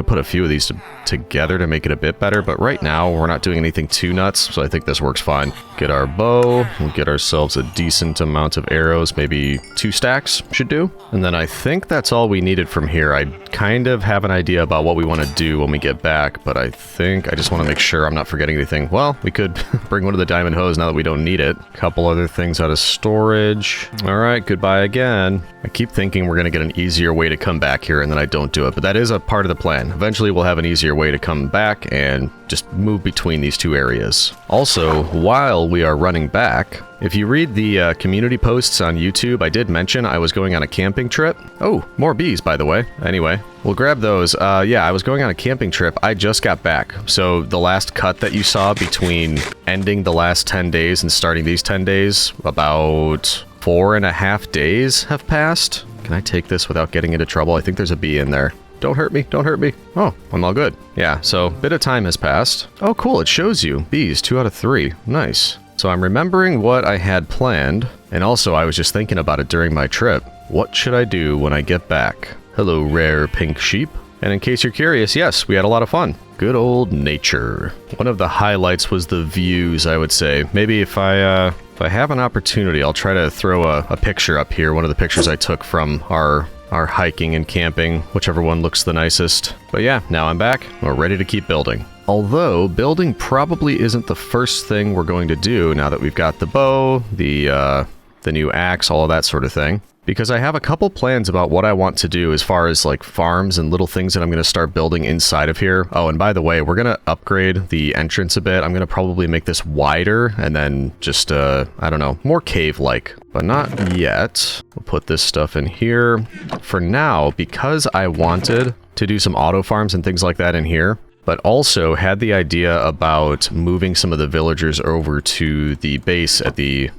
put a few of these together to make it a bit better, but right now we're not doing anything too nuts, so I think this works fine. Get our bow, we'll get ourselves a decent amount of arrows, maybe 2 stacks should do. And then I think that's all we needed from here. I kind of have an idea about what we want to do when we get back, but I think I just want to make sure I'm not forgetting anything. Well, we could bring one of the diamond hoes now that we don't need it. A couple other things out of storage. All right, goodbye again. I keep thinking we're going to get an easier way to come back here, and then I don't do it, but that is a part of the plan. Eventually we'll have an easier way to come back and just move between these two areas. Also, while we are running back, if you read the community posts on YouTube, I did mention I was going on a camping trip. Oh, more bees, by the way. Anyway, we'll grab those. Yeah, I was going on a camping trip. I just got back. So the last cut that you saw between ending the last 10 days and starting these 10 days, about 4.5 days have passed. Can I take this without getting into trouble? I think there's a bee in there. Don't hurt me, don't hurt me. Oh, I'm all good. Yeah, so a bit of time has passed. Oh, cool, it shows you. Bees, 2 out of 3. Nice. So I'm remembering what I had planned, and also I was just thinking about it during my trip. What should I do when I get back? Hello, rare pink sheep. And in case you're curious, yes, we had a lot of fun. Good old nature. One of the highlights was the views, I would say. Maybe if I have an opportunity, I'll try to throw a picture up here, one of the pictures I took from our hiking and camping, whichever one looks the nicest. But yeah, now I'm back, we're ready to keep building. Although, building probably isn't the first thing we're going to do now that we've got the bow, the new axe, all of that sort of thing. Because I have a couple plans about what I want to do as far as like farms and little things that I'm going to start building inside of here. Oh, and by the way, we're going to upgrade the entrance a bit. I'm going to probably make this wider and then just, I don't know, more cave-like. But not yet. We'll put this stuff in here. For now, because I wanted to do some auto farms and things like that in here, but also had the idea about moving some of the villagers over to the base at the,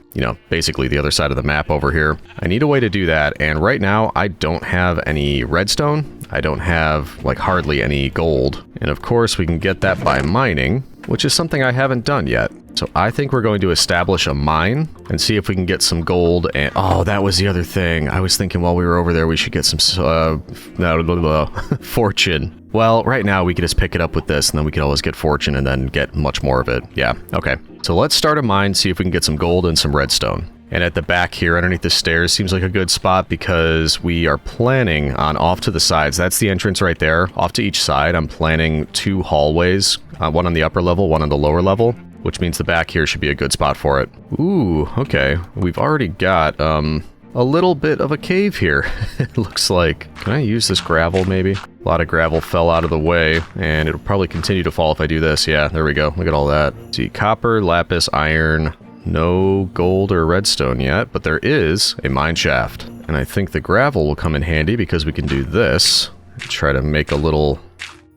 basically the other side of the map over here. I need a way to do that, and right now I don't have any redstone. I don't have, like, hardly any gold. And of course we can get that by mining, which is something I haven't done yet. So I think we're going to establish a mine and see if we can get some gold. And oh, that was the other thing. I was thinking while we were over there we should get some fortune. Well, right now we could just pick it up with this, and then we could always get fortune and then get much more of it. Yeah, okay. So let's start a mine, see if we can get some gold and some redstone. And at the back here, underneath the stairs, seems like a good spot because we are planning on off to the sides. That's the entrance right there. Off to each side, I'm planning 2 hallways, one on the upper level, one on the lower level, which means the back here should be a good spot for it. Ooh, okay. We've already got a little bit of a cave here, it looks like. Can I use this gravel, maybe? A lot of gravel fell out of the way, and it'll probably continue to fall if I do this. Yeah, there we go. Look at all that. See, copper, lapis, iron. No gold or redstone yet, but there is a mine shaft. And I think the gravel will come in handy because we can do this. Try to make a little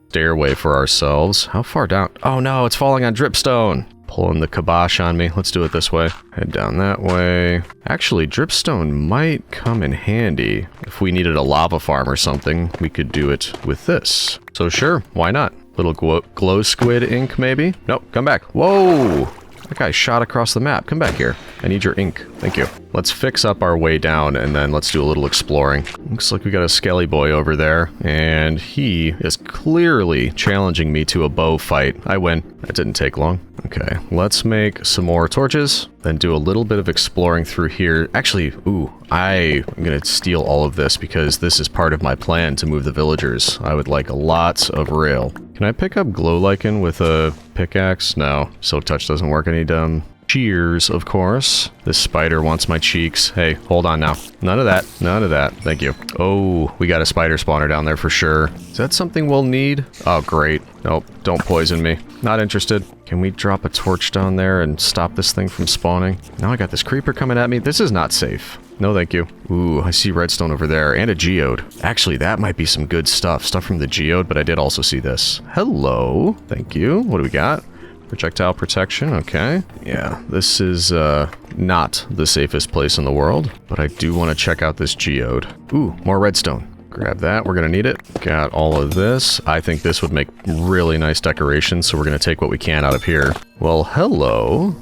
stairway for ourselves. How far down? Oh no, it's falling on dripstone. pulling the kibosh on me. Let's do it this way. Head down that way. Actually, dripstone might come in handy. If we needed a lava farm or something, we could do it with this. So sure, why not? Little glow squid ink, maybe? Nope, come back. Whoa! That guy shot across the map. Come back here. I need your ink. Thank you. Let's fix up our way down, and then let's do a little exploring. Looks like we got a skelly boy over there, and he is clearly challenging me to a bow fight. I win. That didn't take long. Okay, let's make some more torches, then do a little bit of exploring through here. Actually, ooh, I'm gonna steal all of this because this is part of my plan to move the villagers. I would like lots of rail. Can I pick up glow lichen with a pickaxe? No, silk touch doesn't work any dumb. Cheers, of course. This spider wants my cheeks. Hey, hold on now. None of that. None of that. Thank you. Oh, we got a spider spawner down there for sure. Is that something we'll need? Oh, great. Nope, don't poison me. Not interested. Can we drop a torch down there and stop this thing from spawning? Now I got this creeper coming at me. This is not safe. No, thank you. Ooh, I see redstone over there and a geode. Actually, that might be some good stuff. Stuff from the geode, but I did also see this. Hello. Thank you. What do we got? Projectile protection, okay. Yeah, this is not the safest place in the world, but I do want to check out this geode. Ooh, more redstone. Grab that, we're gonna need it. Got all of this. I think this would make really nice decoration, so we're gonna take what we can out of here. Well, hello.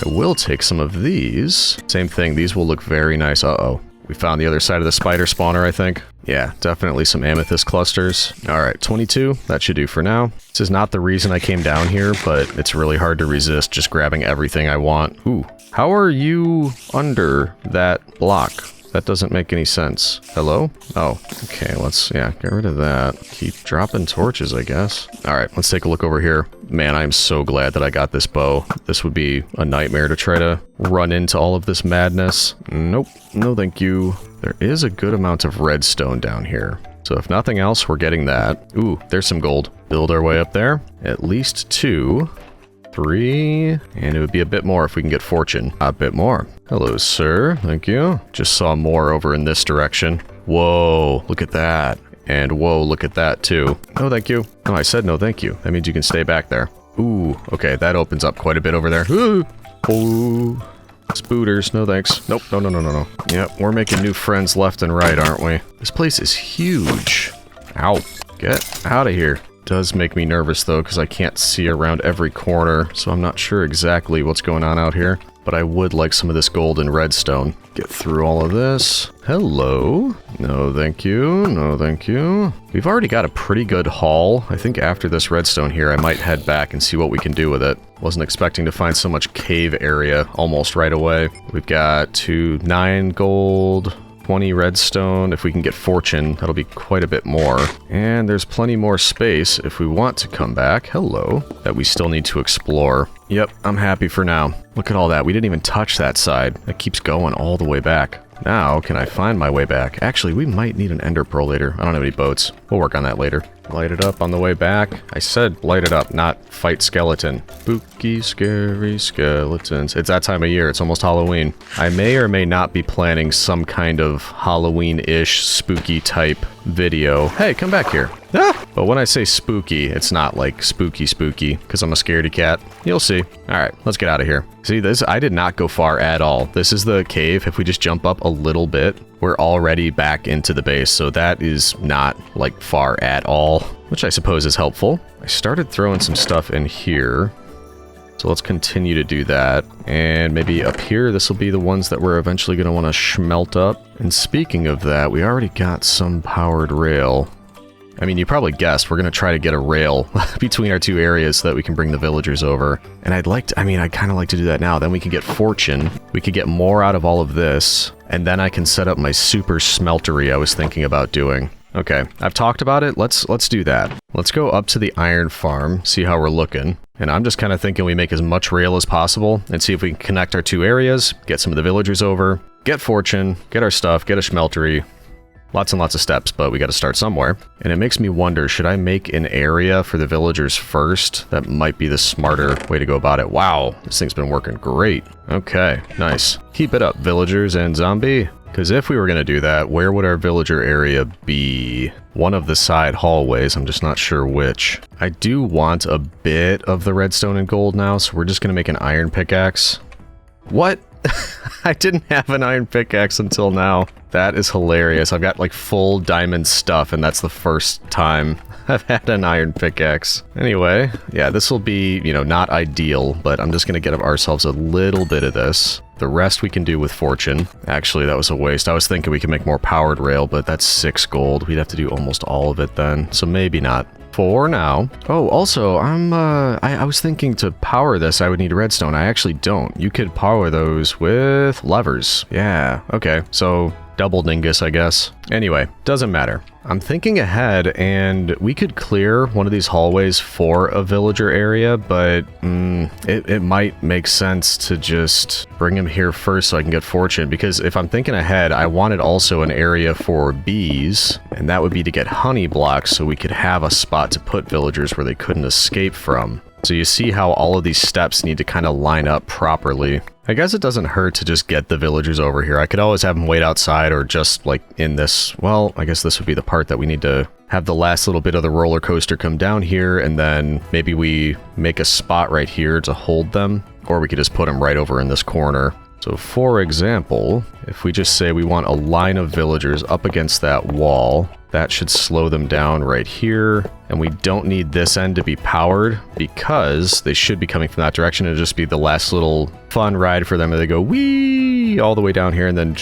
I will take some of these. Same thing, these will look very nice. Uh-oh. We found the other side of the spider spawner, I think. Yeah, definitely some amethyst clusters. Alright, 22. That should do for now. This is not the reason I came down here, but it's really hard to resist just grabbing everything I want. Ooh. How are you under that block? That doesn't make any sense. Hello? Oh, okay, let's, yeah, get rid of that. Keep dropping torches, I guess. Alright, let's take a look over here. Man, I'm so glad that I got this bow. This would be a nightmare to try to run into all of this madness. Nope, no thank you. There is a good amount of redstone down here. So if nothing else, we're getting that. Ooh, there's some gold. Build our way up there. At least 2. 3, and it would be a bit more if we can get fortune. A bit more. Hello, sir. Thank you. Just saw more over in this direction. Whoa, look at that. And whoa, look at that too. No, thank you. No, I said no, thank you. That means you can stay back there. Ooh, okay, that opens up quite a bit over there. Ooh. Ooh. Spooters, no thanks. Nope, no, no, no, no, no. Yep, we're making new friends left and right, aren't we? This place is huge. Ow. Get out of here. Does make me nervous though, because I can't see around every corner, so I'm not sure exactly what's going on out here. But I would like some of this gold and redstone. Get through all of this. Hello? No, thank you. No, thank you. We've already got a pretty good haul. I think after this redstone here, I might head back and see what we can do with it. Wasn't expecting to find so much cave area almost right away. We've got 9 gold, 20 redstone. If we can get fortune, that'll be quite a bit more. And there's plenty more space if we want to come back. Hello. That we still need to explore. Yep, I'm happy for now. Look at all that. We didn't even touch that side. That keeps going all the way back. Now, can I find my way back? Actually, we might need an ender pearl later. I don't have any boats. We'll work on that later. Light it up on the way back. I said light it up, not fight skeleton. Spooky, scary skeletons. It's that time of year. It's almost Halloween. I may or may not be planning some kind of Halloween-ish spooky type video. Hey, come back here. Ah! But when I say spooky, it's not like spooky, because I'm a scaredy cat. You'll see. Alright, let's get out of here. See, this, I did not go far at all. This is the cave. If we just jump up a little bit, we're already back into the base, so that is not, like, far at all, which I suppose is helpful. I started throwing some stuff in here, so let's continue to do that. And maybe up here, this will be the ones that we're eventually going to want to smelt up. And speaking of that, we already got some powered rail. I mean, you probably guessed, we're going to try to get a rail between our two areas so that we can bring the villagers over. And I'd like to, I mean, I'd kind of like to do that now. Then we can get fortune. We could get more out of all of this. And then I can set up my super smeltery I was thinking about doing. Okay, I've talked about it. Let's do that. Let's go up to the iron farm, see how we're looking. And I'm just kind of thinking we make as much rail as possible and see if we can connect our two areas, get some of the villagers over, get fortune, get our stuff, get a smeltery. Lots and lots of steps, but we got to start somewhere. And it makes me wonder, should I make an area for the villagers first? That might be the smarter way to go about it. Wow, this thing's been working great. Okay, nice. Keep it up, villagers and zombie. Because if we were going to do that, where would our villager area be? One of the side hallways, I'm just not sure which. I do want a bit of the redstone and gold now, so we're just going to make an iron pickaxe. What? I didn't have an iron pickaxe until now. That is hilarious. I've got like full diamond stuff, and that's the first time I've had an iron pickaxe. Anyway, yeah, this will be, you know, not ideal, but I'm just going to get ourselves a little bit of this. The rest we can do with fortune. Actually, that was a waste. I was thinking we could make more powered rail, but that's 6 gold. We'd have to do almost all of it then, so maybe not. For now. Oh, also, I was thinking to power this, I would need redstone. I actually don't. You could power those with levers. Yeah, okay. So, double dingus, I guess. Anyway, doesn't matter. I'm thinking ahead, and we could clear one of these hallways for a villager area, but it might make sense to just bring him here first so I can get fortune, because if I'm thinking ahead, I wanted also an area for bees, and that would be to get honey blocks so we could have a spot to put villagers where they couldn't escape from. So you see how all of these steps need to kind of line up properly. I guess it doesn't hurt to just get the villagers over here. I could always have them wait outside or just like in this, well, I guess this would be the part that we need to have the last little bit of the roller coaster come down here, and then maybe we make a spot right here to hold them, or we could just put them right over in this corner. So for example, if we just say we want a line of villagers up against that wall, that should slow them down right here. And we don't need this end to be powered because they should be coming from that direction. It'll just be the last little fun ride for them. And they go whee all the way down here and then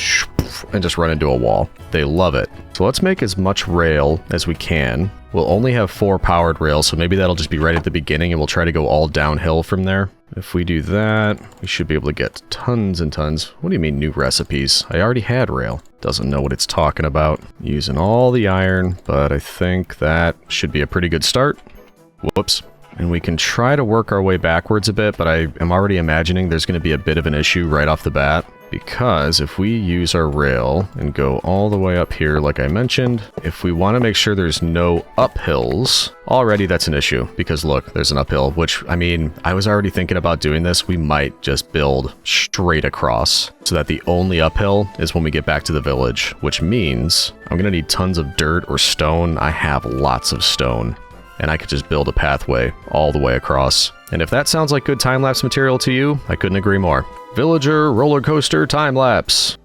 and just run into a wall. They love it. So let's make as much rail as we can. We'll only have 4 powered rails, so maybe that'll just be right at the beginning and we'll try to go all downhill from there. If we do that, we should be able to get tons and tons. What do you mean new recipes? I already had rail. Doesn't know what it's talking about. Using all the iron, but I think that should be a pretty good start. Whoops. And we can try to work our way backwards a bit, but I am already imagining there's going to be a bit of an issue right off the bat. Because if we use our rail and go all the way up here, like I mentioned, if we want to make sure there's no uphills, already that's an issue. Because look, there's an uphill, which, I mean, I was already thinking about doing this. We might just build straight across so that the only uphill is when we get back to the village, which means I'm going to need tons of dirt or stone. I have lots of stone. And I could just build a pathway all the way across. And if that sounds like good time-lapse material to you, I couldn't agree more. Villager roller coaster time-lapse.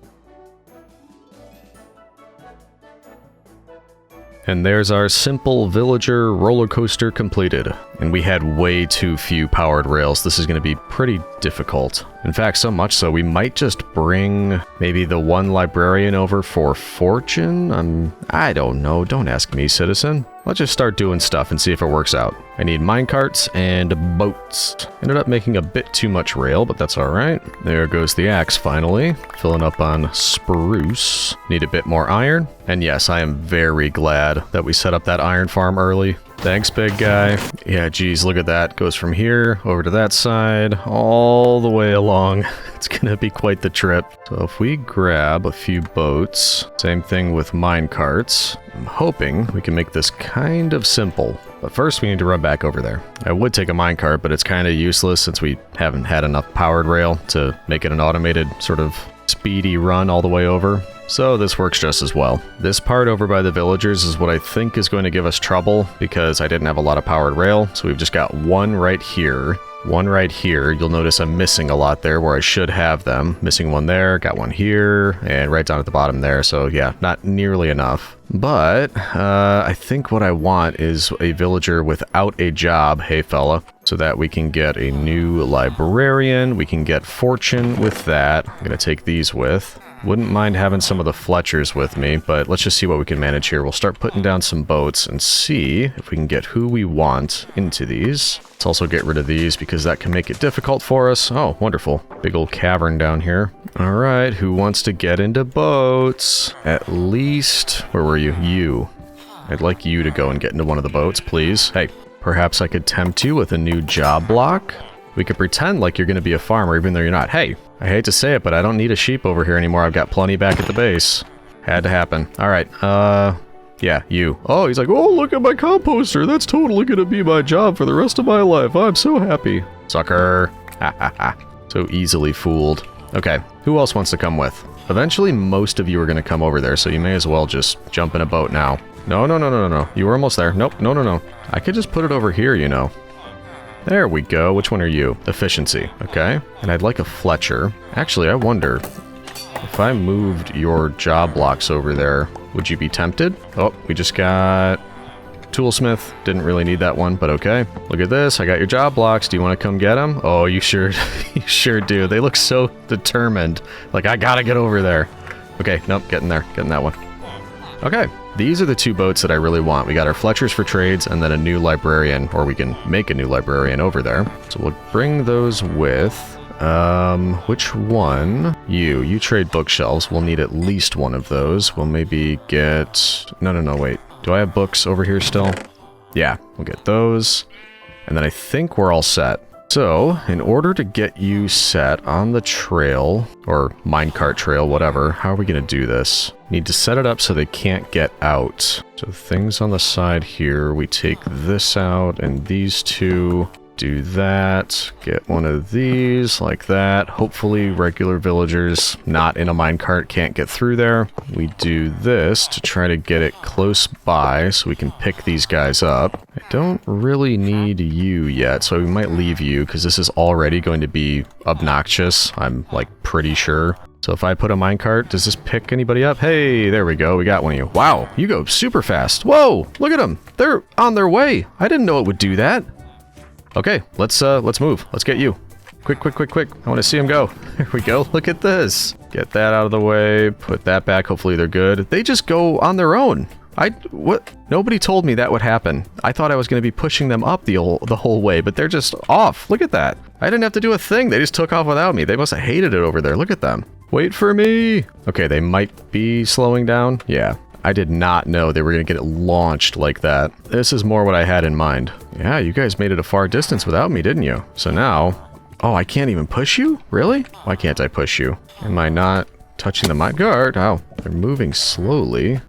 And there's our simple villager roller coaster completed. And we had way too few powered rails. This is going to be pretty difficult. In fact, so much so we might just bring maybe the one librarian over for fortune? I don't know. Don't ask me, citizen. Let's just start doing stuff and see if it works out. I need minecarts and boats. Ended up making a bit too much rail, but that's all right. There goes the axe finally. Filling up on spruce. Need a bit more iron. And yes, I am very glad that we set up that iron farm early. Thanks, big guy. Yeah, geez, look at that. Goes from here over to that side, all the way along. It's gonna be quite the trip. So if we grab a few boats, same thing with minecarts, I'm hoping we can make this kind of simple. But first we need to run back over there. I would take a minecart, but it's kind of useless since we haven't had enough powered rail to make it an automated sort of speedy run all the way over. So this works just as well. This part over by the villagers is what I think is going to give us trouble because I didn't have a lot of powered rail. So we've just got one right here, one right here. You'll notice I'm missing a lot there where I should have them. Missing one there, got one here, and right down at the bottom there. So yeah, not nearly enough. But I think what I want is a villager without a job, hey fella, so that we can get a new librarian. We can get fortune with that. I'm gonna take these with. Wouldn't mind having some of the Fletchers with me, but let's just see what we can manage here. We'll start putting down some boats and see if we can get who we want into these. Let's also get rid of these because that can make it difficult for us. Oh, wonderful. Big old cavern down here. All right, who wants to get into boats? At least, where were you? You. I'd like you to go and get into one of the boats, please. Hey, perhaps I could tempt you with a new job block? We could pretend like you're going to be a farmer even though you're not. Hey, I hate to say it, but I don't need a sheep over here anymore. I've got plenty back at the base. Had to happen. All right, yeah, you. Oh, he's like, oh, look at my composter. That's totally going to be my job for the rest of my life. I'm so happy. Sucker. Ha ha ha. So easily fooled. Okay, who else wants to come with? Eventually, most of you are going to come over there, so you may as well just jump in a boat now. No, no, no, no, no, no. You were almost there. Nope, no, no, no. I could just put it over here, you know. There we go. Which one are you? Efficiency. Okay. And I'd like a Fletcher. Actually, I wonder, if I moved your job blocks over there, would you be tempted? Oh, we just got Toolsmith. Didn't really need that one, but okay. Look at this. I got your job blocks. Do you want to come get them? Oh, you sure, you sure do. They look so determined. Like, I gotta get over there. Okay, nope, getting there. Getting that one. Okay. These are the two boats that I really want. We got our Fletchers for trades and then a new librarian, or we can make a new librarian over there. So we'll bring those with, which one? You trade bookshelves. We'll need at least one of those. We'll maybe get, no, wait. Do I have books over here still? Yeah, we'll get those. And then I think we're all set. So, in order to get you set on the trail, or minecart trail, whatever, how are we going to do this? Need to set it up so they can't get out. So things on the side here, we take this out, and these two, do that, get one of these, like that. Hopefully regular villagers not in a minecart can't get through there. We do this to try to get it close by so we can pick these guys up. I don't really need you yet, so we might leave you because this is already going to be obnoxious, I'm like pretty sure. So if I put a minecart, does this pick anybody up? Hey, there we go, we got one of you. Wow, you go super fast. Whoa, look at them, they're on their way. I didn't know it would do that. Okay, let's move. Let's get you. Quick, quick, quick, quick. I want to see him go. Here we go. Look at this. Get that out of the way. Put that back. Hopefully they're good. They just go on their own. What? Nobody told me that would happen. I thought I was going to be pushing them up the whole way, but they're just off. Look at that. I didn't have to do a thing. They just took off without me. They must have hated it over there. Look at them. Wait for me. Okay, they might be slowing down. Yeah. I did not know they were going to get it launched like that. This is more what I had in mind. Yeah, you guys made it a far distance without me, didn't you? So now... Oh, I can't even push you? Really? Why can't I push you? Am I not touching the minecart? Oh, they're moving slowly.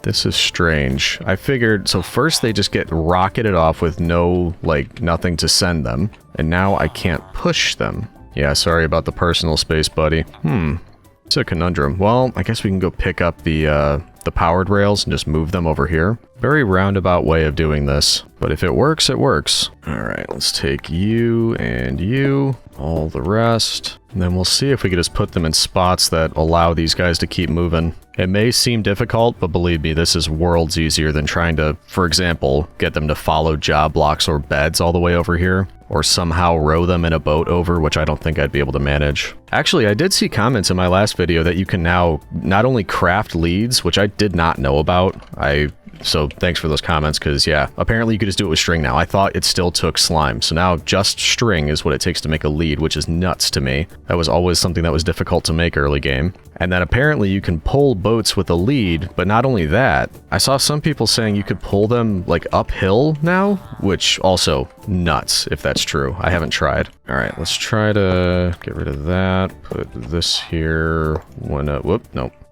This is strange. I figured... So first they just get rocketed off with no, like, nothing to send them. And now I can't push them. Yeah, sorry about the personal space, buddy. It's a conundrum. Well, I guess we can go pick up the powered rails and just move them over here. Very roundabout way of doing this, but if it works, it works. All right, let's take you and you, all the rest, and then we'll see if we can just put them in spots that allow these guys to keep moving. It may seem difficult, but believe me, this is worlds easier than trying to, for example, get them to follow job blocks or beds all the way over here, or somehow row them in a boat over, which I don't think I'd be able to manage. Actually, I did see comments in my last video that you can now not only craft leads, which I did not know about. So thanks for those comments, because yeah, apparently you could just do it with string now. I thought it still took slime, so now just string is what it takes to make a lead, which is nuts to me. That was always something that was difficult to make early game. And then apparently you can pull boats with a lead, but not only that, I saw some people saying you could pull them like uphill now, which also nuts if that's true. I haven't tried. All right, let's try to get rid of that. Put this here.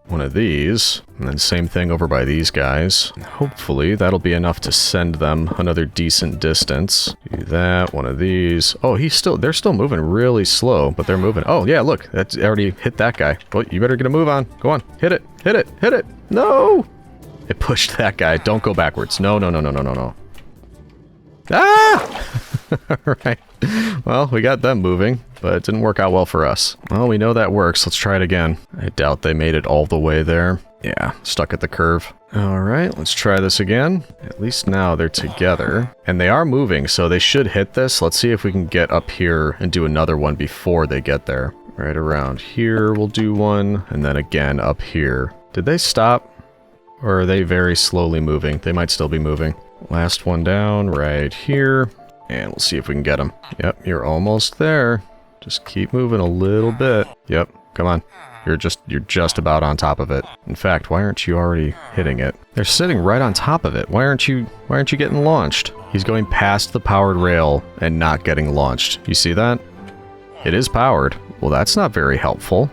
One of these, and then same thing over by these guys. Hopefully that'll be enough to send them another decent distance. Do that, one of these. Oh, they're still moving really slow, but they're moving. Oh yeah, look, that's already hit that guy. Well, you better get a move on. Go on, hit it, hit it, hit it. No! It pushed that guy. Don't go backwards. No, no, no, no, no, no, no. Ah! Alright. Well, we got them moving, but it didn't work out well for us. Well, we know that works. Let's try it again. I doubt they made it all the way there. Yeah, stuck at the curve. Alright, let's try this again. At least now they're together. And they are moving, so they should hit this. Let's see if we can get up here and do another one before they get there. Right around here we'll do one, and then again up here. Did they stop? Or are they very slowly moving? They might still be moving. Last one down right here. And we'll see if we can get them. Yep, you're almost there. Just keep moving a little bit. Yep, come on. You're just about on top of it. In fact, why aren't you already hitting it? They're sitting right on top of it. Why aren't you getting launched? He's going past the powered rail and not getting launched. You see that? It is powered. Well, that's not very helpful.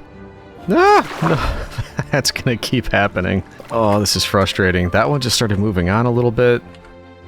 Ah! No, that's gonna keep happening. Oh, this is frustrating. That one just started moving on a little bit.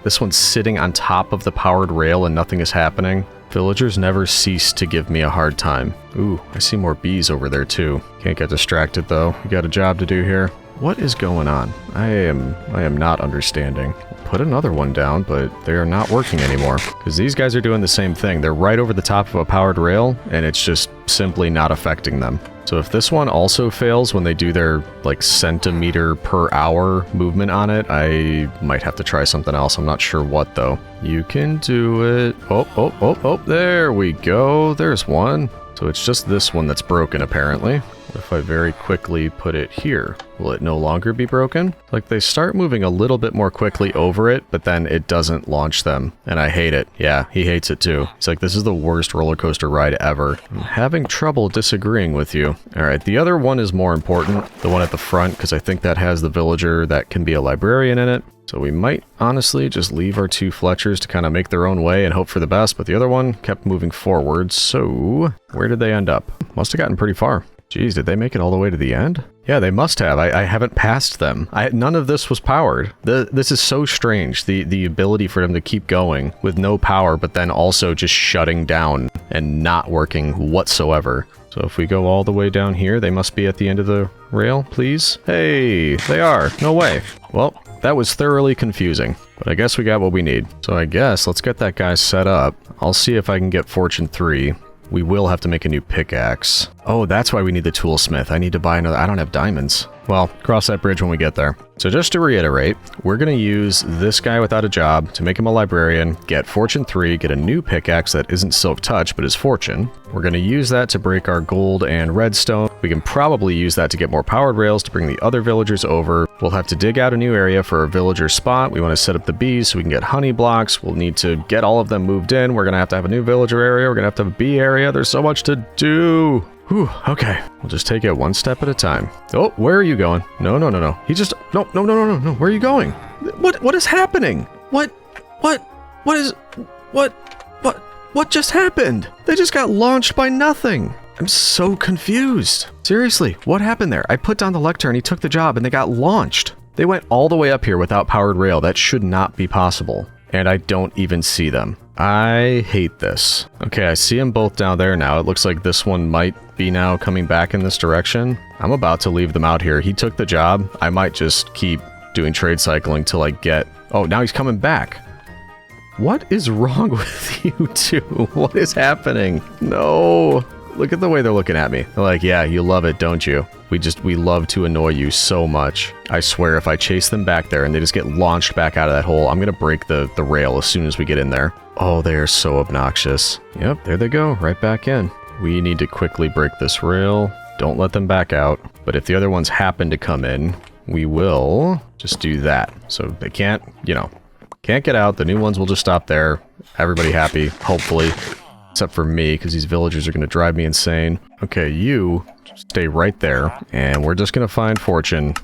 This one's sitting on top of the powered rail and nothing is happening. Villagers never cease to give me a hard time. Ooh, I see more bees over there too. Can't get distracted though. We got a job to do here. What is going on? I am not understanding. Put another one down, but they are not working anymore. Because these guys are doing the same thing. They're right over the top of a powered rail, and it's just simply not affecting them. So if this one also fails when they do their, like, centimeter per hour movement on it, I might have to try something else. I'm not sure what, though. You can do it. Oh, there we go. There's one. So it's just this one that's broken, apparently. What if I very quickly put it here? Will it no longer be broken? Like, they start moving a little bit more quickly over it, but then it doesn't launch them. And I hate it. Yeah, he hates it too. He's like, this is the worst roller coaster ride ever. I'm having trouble disagreeing with you. All right, the other one is more important. The one at the front, because I think that has the villager that can be a librarian in it. So we might honestly just leave our two Fletchers to kind of make their own way and hope for the best, but the other one kept moving forward. So where did they end up? Must have gotten pretty far. Geez, did they make it all the way to the end? Yeah, they must have. I haven't passed them. None of this was powered. This is so strange, the ability for them to keep going with no power, but then also just shutting down and not working whatsoever. So if we go all the way down here, they must be at the end of the rail, please. Hey, they are. No way. Well, that was thoroughly confusing, but I guess we got what we need. So I guess let's get that guy set up. I'll see if I can get Fortune 3. We will have to make a new pickaxe. Oh, that's why we need the toolsmith. I need to buy another. I don't have diamonds. Well, cross that bridge when we get there. So just to reiterate, we're going to use this guy without a job to make him a librarian, get Fortune 3, get a new pickaxe that isn't Silk Touch, but is Fortune. We're going to use that to break our gold and redstone. We can probably use that to get more powered rails to bring the other villagers over. We'll have to dig out a new area for a villager spot. We want to set up the bees so we can get honey blocks. We'll need to get all of them moved in. We're going to have a new villager area. We're going to have a bee area. There's so much to do. Whew, okay. We'll just take it one step at a time. Oh, where are you going? No. He just... No. Where are you going? What is happening? What just happened? They just got launched by nothing. I'm so confused. Seriously, what happened there? I put down the lectern, he took the job, and they got launched. They went all the way up here without powered rail. That should not be possible. And I don't even see them. I hate this. Okay, I see them both down there now. It looks like this one might be now coming back in this direction. I'm about to leave them out here. He took the job. I might just keep doing trade cycling till I get... Oh, now he's coming back. What is wrong with you two? What is happening? No. Look at the way they're looking at me. They're like, yeah, you love it, don't you? We love to annoy you so much. I swear, if I chase them back there and they just get launched back out of that hole, I'm gonna break the rail as soon as we get in there. Oh, they are so obnoxious. Yep, there they go, right back in. We need to quickly break this rail. Don't let them back out. But if the other ones happen to come in, we will just do that. So they can't, can't get out. The new ones will just stop there. Everybody happy, hopefully. Except for me, because these villagers are going to drive me insane. Okay, you stay right there, and we're just going to find Fortune,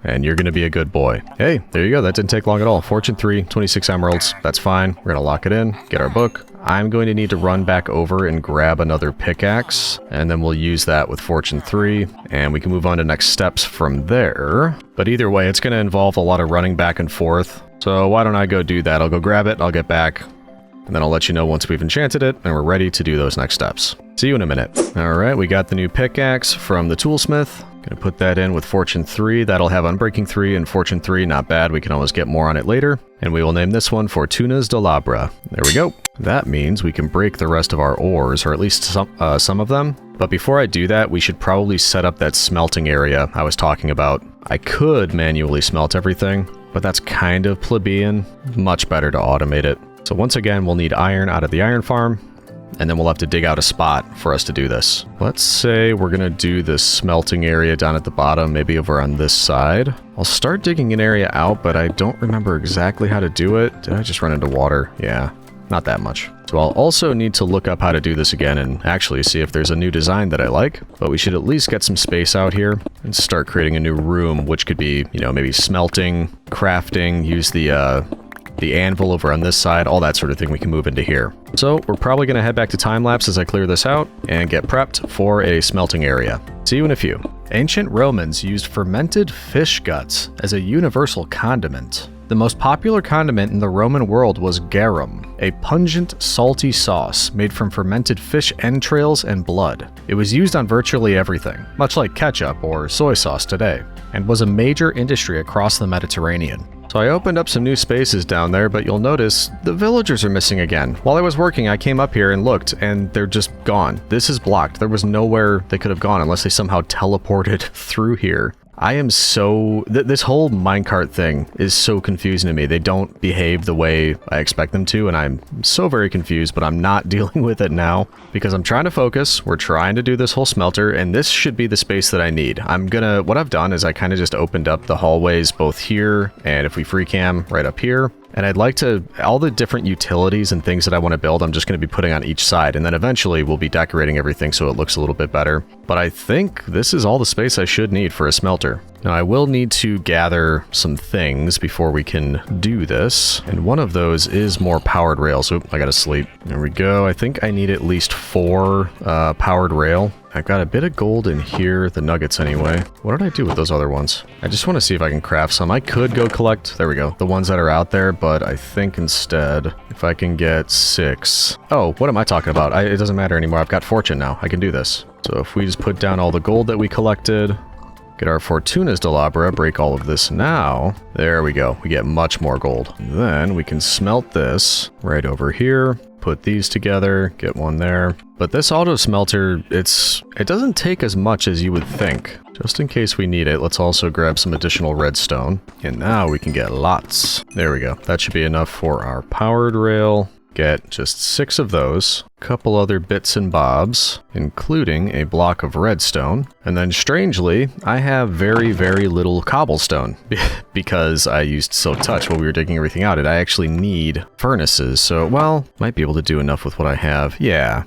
and you're going to be a good boy. Hey, there you go. That didn't take long at all. Fortune 3, 26 emeralds. That's fine. We're going to lock it in, get our book. I'm going to need to run back over and grab another pickaxe, and then we'll use that with Fortune 3, and we can move on to next steps from there. But either way, it's going to involve a lot of running back and forth, so why don't I go do that? I'll go grab it, I'll get back, and then I'll let you know once we've enchanted it and we're ready to do those next steps. See you in a minute. All right, we got the new pickaxe from the toolsmith. Gonna put that in with Fortune 3. That'll have Unbreaking 3 and Fortune 3. Not bad. We can always get more on it later. And we will name this one Fortuna's de Labra. There we go. That means we can break the rest of our ores, or at least some of them. But before I do that, we should probably set up that smelting area I was talking about. I could manually smelt everything, but that's kind of plebeian. Much better to automate it. So once again, we'll need iron out of the iron farm, and then we'll have to dig out a spot for us to do this. Let's say we're gonna do this smelting area down at the bottom, maybe over on this side. I'll start digging an area out, but I don't remember exactly how to do it. Did I just run into water? Yeah, not that much. So I'll also need to look up how to do this again and actually see if there's a new design that I like, but we should at least get some space out here and start creating a new room, which could be, maybe smelting, crafting, use the anvil over on this side, all that sort of thing we can move into here. So we're probably going to head back to time-lapse as I clear this out and get prepped for a smelting area. See you in a few. Ancient Romans used fermented fish guts as a universal condiment. The most popular condiment in the Roman world was garum, a pungent, salty sauce made from fermented fish entrails and blood. It was used on virtually everything, much like ketchup or soy sauce today, and was a major industry across the Mediterranean. So I opened up some new spaces down there, but you'll notice the villagers are missing again. While I was working, I came up here and looked, and they're just gone. This is blocked. There was nowhere they could have gone unless they somehow teleported through here. I am so... this whole minecart thing is so confusing to me. They don't behave the way I expect them to, and I'm so very confused, but I'm not dealing with it now because I'm trying to focus. We're trying to do this whole smelter, and this should be the space that I need. What I've done is I kind of just opened up the hallways both here, and if we free cam, right up here. And I'd like to, all the different utilities and things that I want to build, I'm just going to be putting on each side. And then eventually we'll be decorating everything so it looks a little bit better. But I think this is all the space I should need for a smelter. Now I will need to gather some things before we can do this. And one of those is more powered rails. Oop, I gotta sleep. There we go. I think I need at least 4 powered rail. I've got a bit of gold in here, the nuggets anyway. What did I do with those other ones? I just want to see if I can craft some. I could go collect, there we go, the ones that are out there, but I think instead, if I can get 6. Oh, what am I talking about? It doesn't matter anymore. I've got fortune now. I can do this. So if we just put down all the gold that we collected, get our Fortuna's Delabra, break all of this now. There we go. We get much more gold. Then we can smelt this right over here. Put these together, get one there. But this auto smelter, it doesn't take as much as you would think. Just in case we need it, let's also grab some additional redstone. And now we can get lots. There we go. That should be enough for our powered rail. Get just 6 of those, a couple other bits and bobs, including a block of redstone. And then strangely, I have very, very little cobblestone because I used Silk Touch while we were digging everything out. And I actually need furnaces, so, well, might be able to do enough with what I have. Yeah,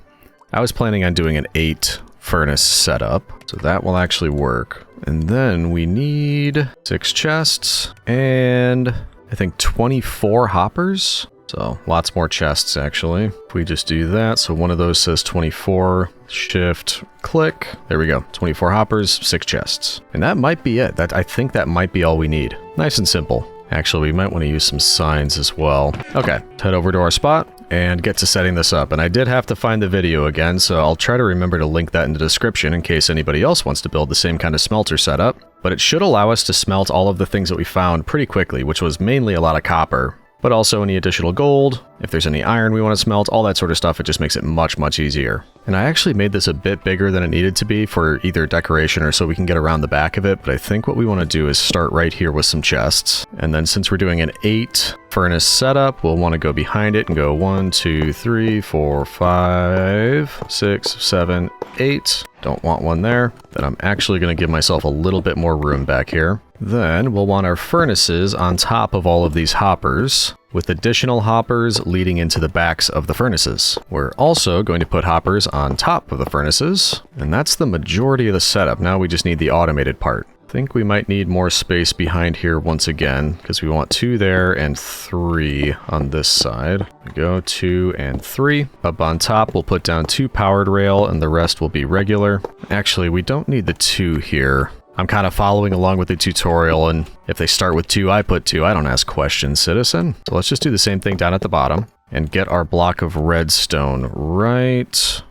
I was planning on doing an 8 furnace setup, so that will actually work. And then we need 6 chests and I think 24 hoppers. So lots more chests actually. If we just do that, so one of those says 24, shift, click, there we go. 24 hoppers, 6 chests. And that might be it. I think that might be all we need. Nice and simple. Actually, we might want to use some signs as well. Okay, head over to our spot and get to setting this up. And I did have to find the video again, so I'll try to remember to link that in the description in case anybody else wants to build the same kind of smelter setup. But it should allow us to smelt all of the things that we found pretty quickly, which was mainly a lot of copper. But also any additional gold, if there's any iron we want to smelt, all that sort of stuff, it just makes it much, much easier. And I actually made this a bit bigger than it needed to be for either decoration or so we can get around the back of it, but I think what we want to do is start right here with some chests. And then since we're doing an 8 furnace setup, we'll want to go behind it and go 1, 2, 3, 4, 5, 6, 7, 8. Don't want one there. Then I'm actually going to give myself a little bit more room back here. Then we'll want our furnaces on top of all of these hoppers, with additional hoppers leading into the backs of the furnaces. We're also going to put hoppers on top of the furnaces, and that's the majority of the setup. Now we just need the automated part. I think we might need more space behind here once again, because we want 2 there and 3 on this side. There we go, 2 and 3. Up on top, we'll put down 2 powered rail, and the rest will be regular. Actually, we don't need the 2 here. I'm kind of following along with the tutorial, and if they start with 2, I put 2. I don't ask questions, citizen. So let's just do the same thing down at the bottom and get our block of redstone right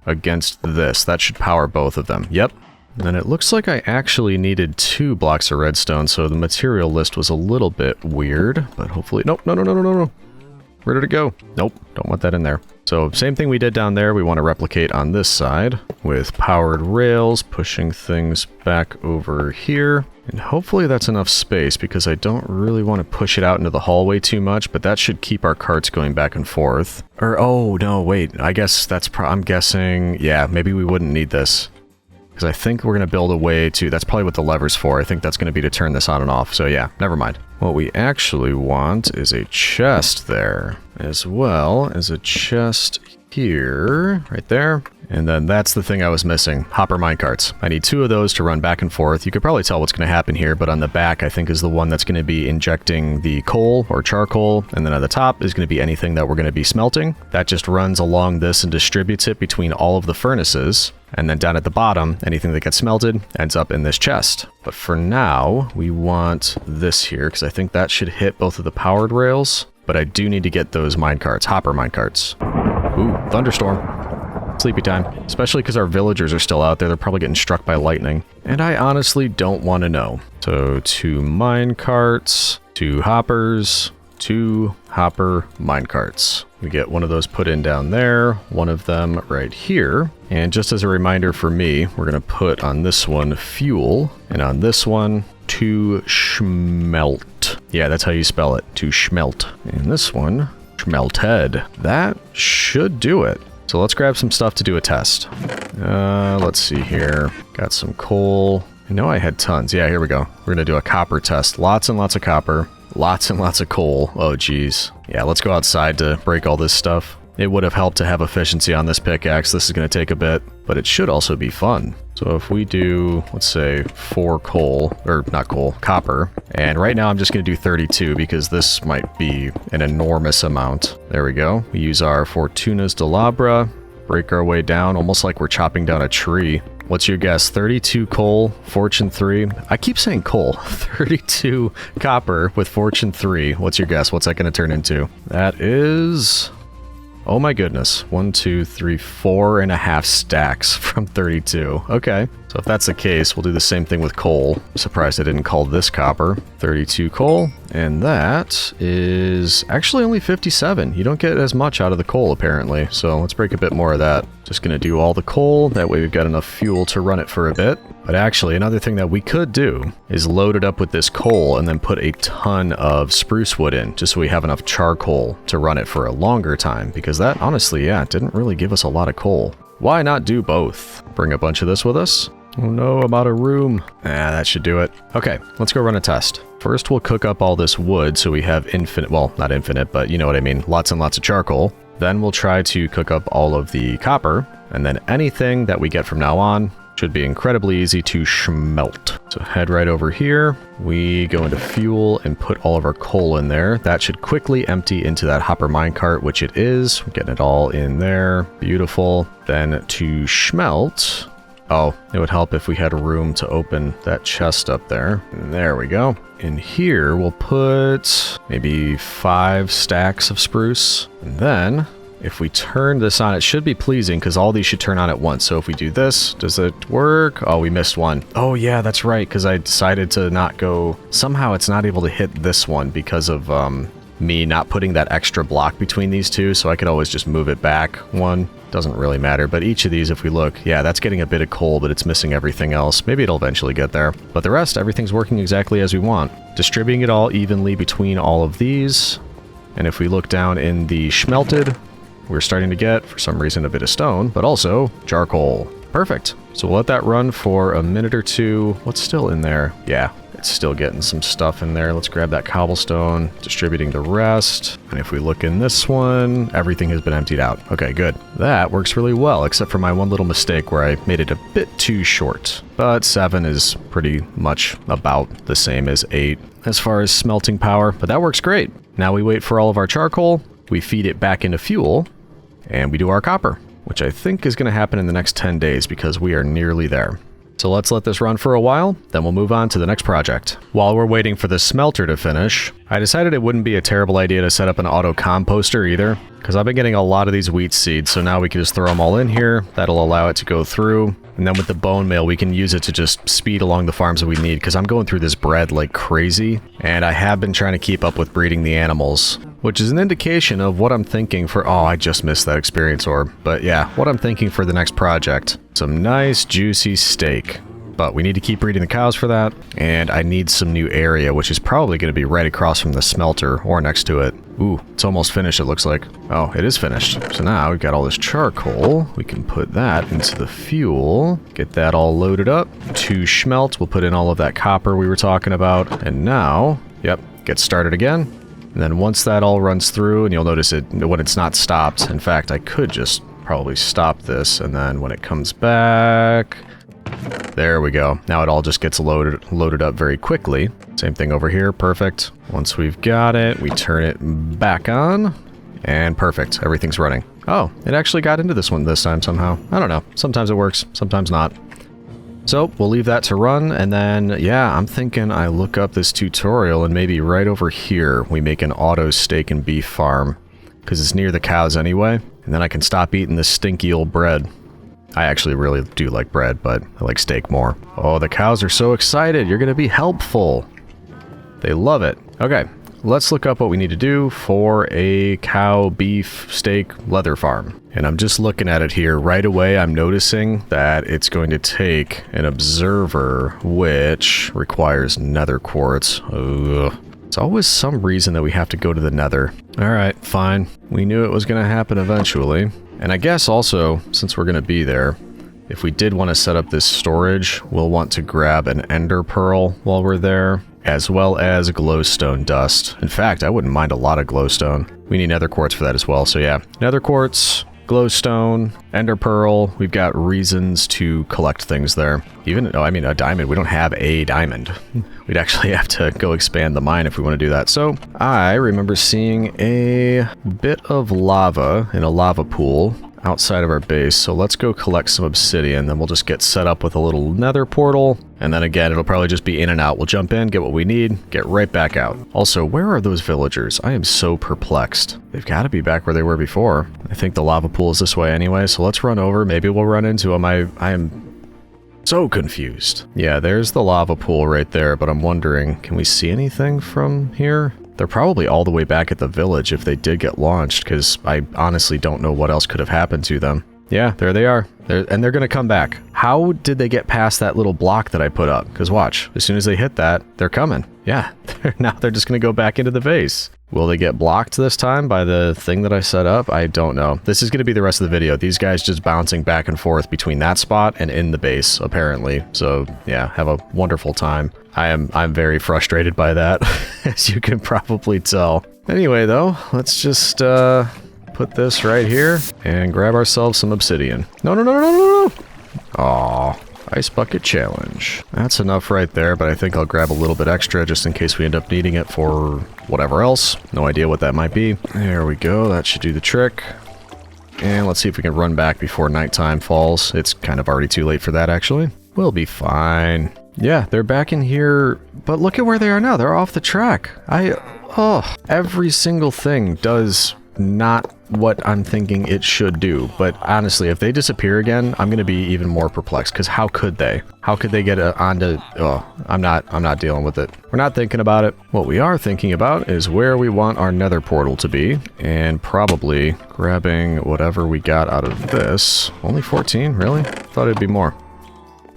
against this. That should power both of them. Yep. And then it looks like I actually needed 2 blocks of redstone, so the material list was a little bit weird, but hopefully... Nope, no. Where did it go? Nope, don't want that in there. So same thing we did down there, we want to replicate on this side with powered rails, pushing things back over here. And hopefully that's enough space because I don't really want to push it out into the hallway too much, but that should keep our carts going back and forth. Or, oh, no, wait, I guess that's I'm guessing, yeah, maybe we wouldn't need this. Because I think we're going to build a way to, that's probably what the lever's for. I think that's going to be to turn this on and off. So yeah, never mind. What we actually want is a chest there, as well as a chest here, right there, And then that's the thing I was missing, hopper minecarts. I need 2 of those to run back and forth. You could probably tell what's going to happen here, but on the back I think is the one that's going to be injecting the coal or charcoal, and then at the top is going to be anything that we're going to be smelting. That just runs along this and distributes it between all of the furnaces. And then down at the bottom, anything that gets smelted ends up in this chest. But for now, we want this here, because I think that should hit both of the powered rails. But I do need to get those minecarts, hopper minecarts. Ooh, thunderstorm. Sleepy time. Especially because our villagers are still out there. They're probably getting struck by lightning. And I honestly don't want to know. So 2 minecarts, 2 hoppers, 2 hopper minecarts. We get one of those put in down there, one of them right here. And just as a reminder for me, we're going to put on this one fuel, and on this one, to schmelt. Yeah, that's how you spell it, to schmelt. And this one, schmelted. That should do it. So let's grab some stuff to do a test. Let's see here. Got some coal. I know I had tons. Yeah, here we go. We're going to do a copper test. Lots and lots of copper. Lots and lots of coal. Oh, geez. Yeah, let's go outside to break all this stuff. It would have helped to have efficiency on this pickaxe. This is going to take a bit, but it should also be fun. So if we do, let's say, 4 coal, or not coal, copper. And right now I'm just going to do 32 because this might be an enormous amount. There we go. We use our Fortuna's de Labra, break our way down, almost like we're chopping down a tree. What's your guess? 32 coal, fortune 3. I keep saying coal. 32 copper with fortune 3. What's your guess? What's that going to turn into? That is... oh my goodness. 1, 2, 3, 4.5 stacks from 32. Okay. So if that's the case, we'll do the same thing with coal. I'm surprised I didn't call this copper. 32 coal. And that is actually only 57. You don't get as much out of the coal, apparently. So let's break a bit more of that. Just going to do all the coal. That way we've got enough fuel to run it for a bit. But actually, another thing that we could do is load it up with this coal and then put a ton of spruce wood in, just so we have enough charcoal to run it for a longer time. Because that, honestly, yeah, didn't really give us a lot of coal. Why not do both? Bring a bunch of this with us. Oh no, I'm out of room. That should do it. Okay, let's go run a test. First, we'll cook up all this wood so we have infinite, well, not infinite, but you know what I mean, lots and lots of charcoal. Then we'll try to cook up all of the copper, and then anything that we get from now on should be incredibly easy to schmelt. So head right over here. We go into fuel and put all of our coal in there. That should quickly empty into that hopper minecart, which it is. We're getting it all in there. Beautiful. Then to schmelt... oh, it would help if we had room to open that chest up there. There we go. In here, we'll put maybe 5 stacks of spruce. And then, if we turn this on, it should be pleasing because all these should turn on at once. So if we do this, does it work? Oh, we missed one. Oh yeah, that's right, because I decided to not go... somehow it's not able to hit this one because of me not putting that extra block between these two, so I could always just move it back one. Doesn't really matter, but each of these, if we look, yeah, that's getting a bit of coal, but it's missing everything else. Maybe it'll eventually get there. But the rest, everything's working exactly as we want. Distributing it all evenly between all of these. And if we look down in the schmelted, we're starting to get, for some reason, a bit of stone, but also charcoal. Perfect. So we'll let that run for a minute or two. What's still in there? Yeah, it's still getting some stuff in there. Let's grab that cobblestone, distributing the rest. And if we look in this one, everything has been emptied out. Okay, good. That works really well, except for my one little mistake where I made it a bit too short. But 7 is pretty much about the same as 8 as far as smelting power, but that works great. Now we wait for all of our charcoal, we feed it back into fuel, and we do our copper, which I think is going to happen in the next 10 days because we are nearly there. So let's let this run for a while, then we'll move on to the next project. While we're waiting for the smelter to finish, I decided it wouldn't be a terrible idea to set up an auto composter either, because I've been getting a lot of these wheat seeds, so now we can just throw them all in here. That'll allow it to go through. And then with the bone meal, we can use it to just speed along the farms that we need, because I'm going through this bread like crazy, and I have been trying to keep up with breeding the animals, which is an indication of what I'm thinking for... oh, I just missed that experience orb. But yeah, what I'm thinking for the next project. Some nice juicy steak. But we need to keep breeding the cows for that, and I need some new area, which is probably going to be right across from the smelter or next to it. Ooh, it's almost finished, it looks like. Oh, it is finished. So now we've got all this charcoal. We can put that into the fuel, get that all loaded up. To schmelt, we'll put in all of that copper we were talking about. And now, yep, get started again. And then once that all runs through, and you'll notice it when it's not stopped. In fact, I could just probably stop this, and then when it comes back... There we go. Now it all just gets loaded up very quickly. Same thing over here. Perfect. Once we've got it, we turn it back on. And perfect. Everything's running. Oh, it actually got into this one this time somehow. I don't know. Sometimes it works, sometimes not. So we'll leave that to run, and then, yeah, I'm thinking I look up this tutorial, and maybe right over here we make an auto steak and beef farm, because it's near the cows anyway, and then I can stop eating this stinky old bread. I actually really do like bread, but I like steak more. Oh, the cows are so excited. You're going to be helpful. They love it. Okay, let's look up what we need to do for a cow, beef, steak, leather farm. And I'm just looking at it here. Right away, I'm noticing that it's going to take an observer, which requires nether quartz. Ugh. It's always some reason that we have to go to the nether. All right, fine. We knew it was going to happen eventually. And I guess also, since we're going to be there, if we did want to set up this storage, we'll want to grab an ender pearl while we're there, as well as glowstone dust. In fact, I wouldn't mind a lot of glowstone. We need nether quartz for that as well, so yeah. Nether quartz, glowstone, ender pearl. We've got reasons to collect things there. Even, oh, I mean, a diamond. We don't have a diamond. We'd actually have to go expand the mine if we want to do that. So I remember seeing a bit of lava in a lava pool outside of our base. So let's go collect some obsidian. Then we'll just get set up with a little nether portal. And then again, it'll probably just be in and out. We'll jump in, get what we need, get right back out. Also, where are those villagers? I am so perplexed. They've got to be back where they were before. I think the lava pool is this way anyway. So let's run over. Maybe we'll run into them. I am so confused. Yeah, there's the lava pool right there, but I'm wondering, can we see anything from here? They're probably all the way back at the village if they did get launched, because I honestly don't know what else could have happened to them. Yeah, there they are. And they're going to come back. How did they get past that little block that I put up? Because watch, as soon as they hit that, they're coming. Yeah, now they're just going to go back into the vase. Will they get blocked this time by the thing that I set up? I don't know. This is going to be the rest of the video. These guys just bouncing back and forth between that spot and in the base, apparently. So yeah, have a wonderful time. I'm very frustrated by that, as you can probably tell. Anyway, though, let's just put this right here and grab ourselves some obsidian. No, no, no, no, no, no! Aw. Ice bucket challenge. That's enough right there, but I think I'll grab a little bit extra just in case we end up needing it for whatever else. No idea what that might be. There we go. That should do the trick. And let's see if we can run back before nighttime falls. It's kind of already too late for that, actually. We'll be fine. Yeah, they're back in here, but look at where they are now. They're off the track. Every single thing does not what I'm thinking it should do. But honestly, if they disappear again, I'm going to be even more perplexed, because how could they? How could they get onto... Oh, I'm not dealing with it. We're not thinking about it. What we are thinking about is where we want our nether portal to be, and probably grabbing whatever we got out of this. Only 14? Really? Thought it'd be more.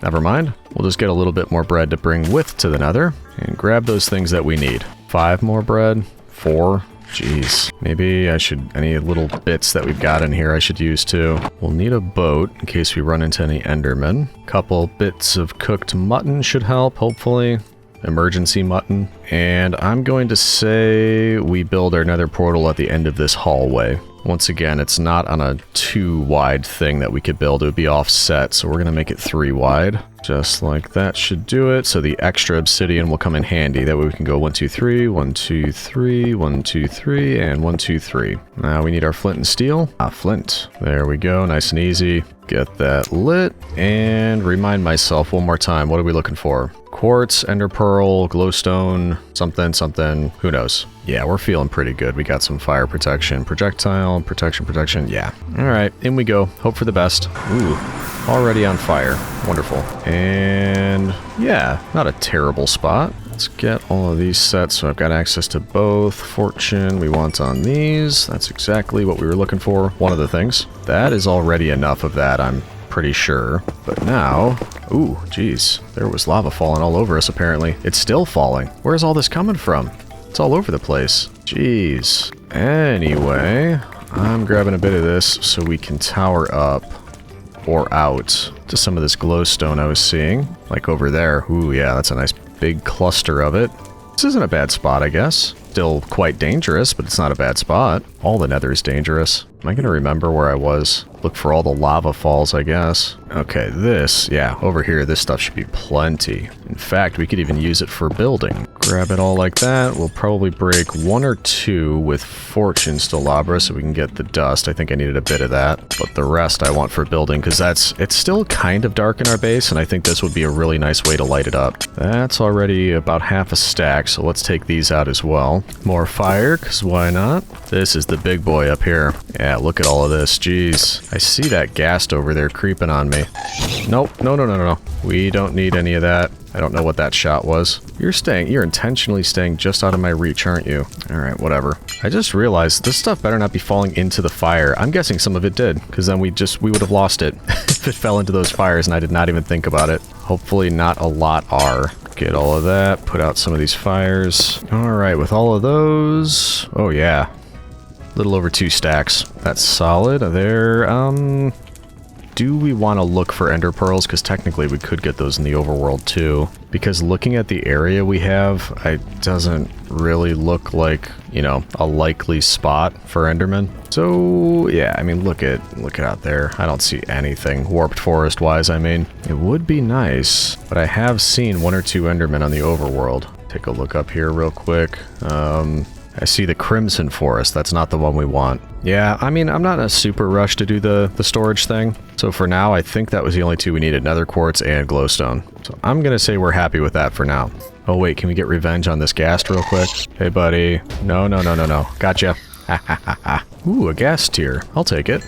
Never mind. We'll just get a little bit more bread to bring with to the nether, and grab those things that we need. 5 more bread. 4. Jeez. Maybe I should... Any little bits that we've got in here I should use too. We'll need a boat in case we run into any endermen. Couple bits of cooked mutton should help, hopefully. Emergency mutton. And I'm going to say we build our nether portal at the end of this hallway. Once again, it's not on a 2 wide thing that we could build. It would be offset, so we're going to make it 3 wide. Just like that should do it. So the extra obsidian will come in handy. That way we can go 1, 2, 3, 1, 2, 3, 1, 2, 3, and 1, 2, 3. Now we need our flint and steel. Flint. There we go. Nice and easy. Get that lit. And remind myself one more time. What are we looking for? Quartz, ender pearl, glowstone, something, who knows? Yeah, we're feeling pretty good. We got some fire protection, projectile, protection. Yeah. All right, in we go. Hope for the best. Ooh, already on fire. Wonderful. And yeah, not a terrible spot. Let's get all of these set so I've got access to both. Fortune we want on these. That's exactly what we were looking for. One of the things. That is already enough of that, I'm pretty sure. But now... Ooh, geez. There was lava falling all over us, apparently. It's still falling. Where's all this coming from? It's all over the place. Jeez. Anyway, I'm grabbing a bit of this so we can tower up or out to some of this glowstone I was seeing. Like over there. Ooh, yeah, that's a nice big cluster of it. This isn't a bad spot, I guess. Still quite dangerous, but it's not a bad spot. All the nether is dangerous. Am I going to remember where I was? Look for all the lava falls, I guess. Okay, yeah, over here, this stuff should be plenty. In fact, we could even use it for building. Grab it all like that. We'll probably break 1 or 2 with Fortune Stalabra so we can get the dust. I think I needed a bit of that. But the rest I want for building, because it's still kind of dark in our base, and I think this would be a really nice way to light it up. That's already about half a stack, so let's take these out as well. More fire, because why not? This is the big boy up here. Yeah, look at all of this. Jeez. I see that ghast over there creeping on me. Nope. No. We don't need any of that. I don't know what that shot was. You're intentionally staying just out of my reach, aren't you? Alright, whatever. I just realized this stuff better not be falling into the fire. I'm guessing some of it did, because then we would have lost it if it fell into those fires and I did not even think about it. Hopefully not a lot are. Get all of that, put out some of these fires. Alright, with all of those... Oh yeah. Little over 2 stacks. That's solid. There, do we want to look for ender pearls? Because technically we could get those in the overworld too. Because looking at the area we have, it doesn't really look like, you know, a likely spot for endermen. So yeah, I mean, look out there. I don't see anything warped forest wise. I mean, it would be nice, but I have seen 1 or 2 endermen on the overworld. Take a look up here real quick. I see the Crimson Forest. That's not the one we want. Yeah, I mean, I'm not in a super rush to do the storage thing. So for now, I think that was the only 2 we needed. Nether Quartz and Glowstone. So I'm going to say we're happy with that for now. Oh wait, can we get revenge on this ghast real quick? Hey buddy. No. Gotcha. Ha ha ha ha. Ooh, a ghast tier. I'll take it.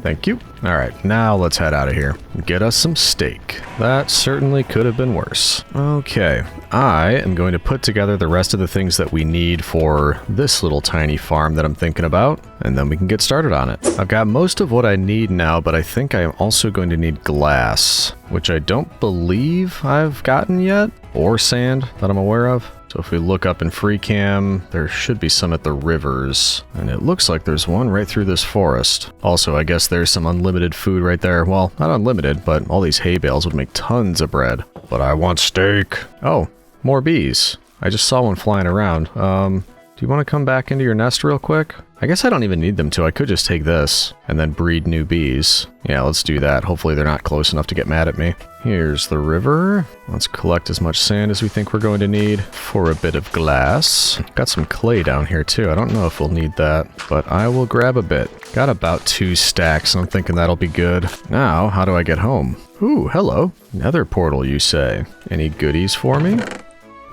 Thank you. Alright, now let's head out of here. Get us some steak. That certainly could have been worse. Okay, I am going to put together the rest of the things that we need for this little tiny farm that I'm thinking about, and then we can get started on it. I've got most of what I need now, but I think I am also going to need glass, which I don't believe I've gotten yet, or sand that I'm aware of. So if we look up in FreeCam, there should be some at the rivers. And it looks like there's one right through this forest. Also, I guess there's some unlimited food right there. Well, not unlimited, but all these hay bales would make tons of bread. But I want steak. Oh, more bees. I just saw one flying around. Do you want to come back into your nest real quick? I guess I don't even need them to. I could just take this and then breed new bees. Yeah, let's do that. Hopefully they're not close enough to get mad at me. Here's the river. Let's collect as much sand as we think we're going to need for a bit of glass. Got some clay down here too. I don't know if we'll need that, but I will grab a bit. Got about 2 stacks, and I'm thinking that'll be good. Now, how do I get home? Ooh, hello. Nether portal, you say. Any goodies for me?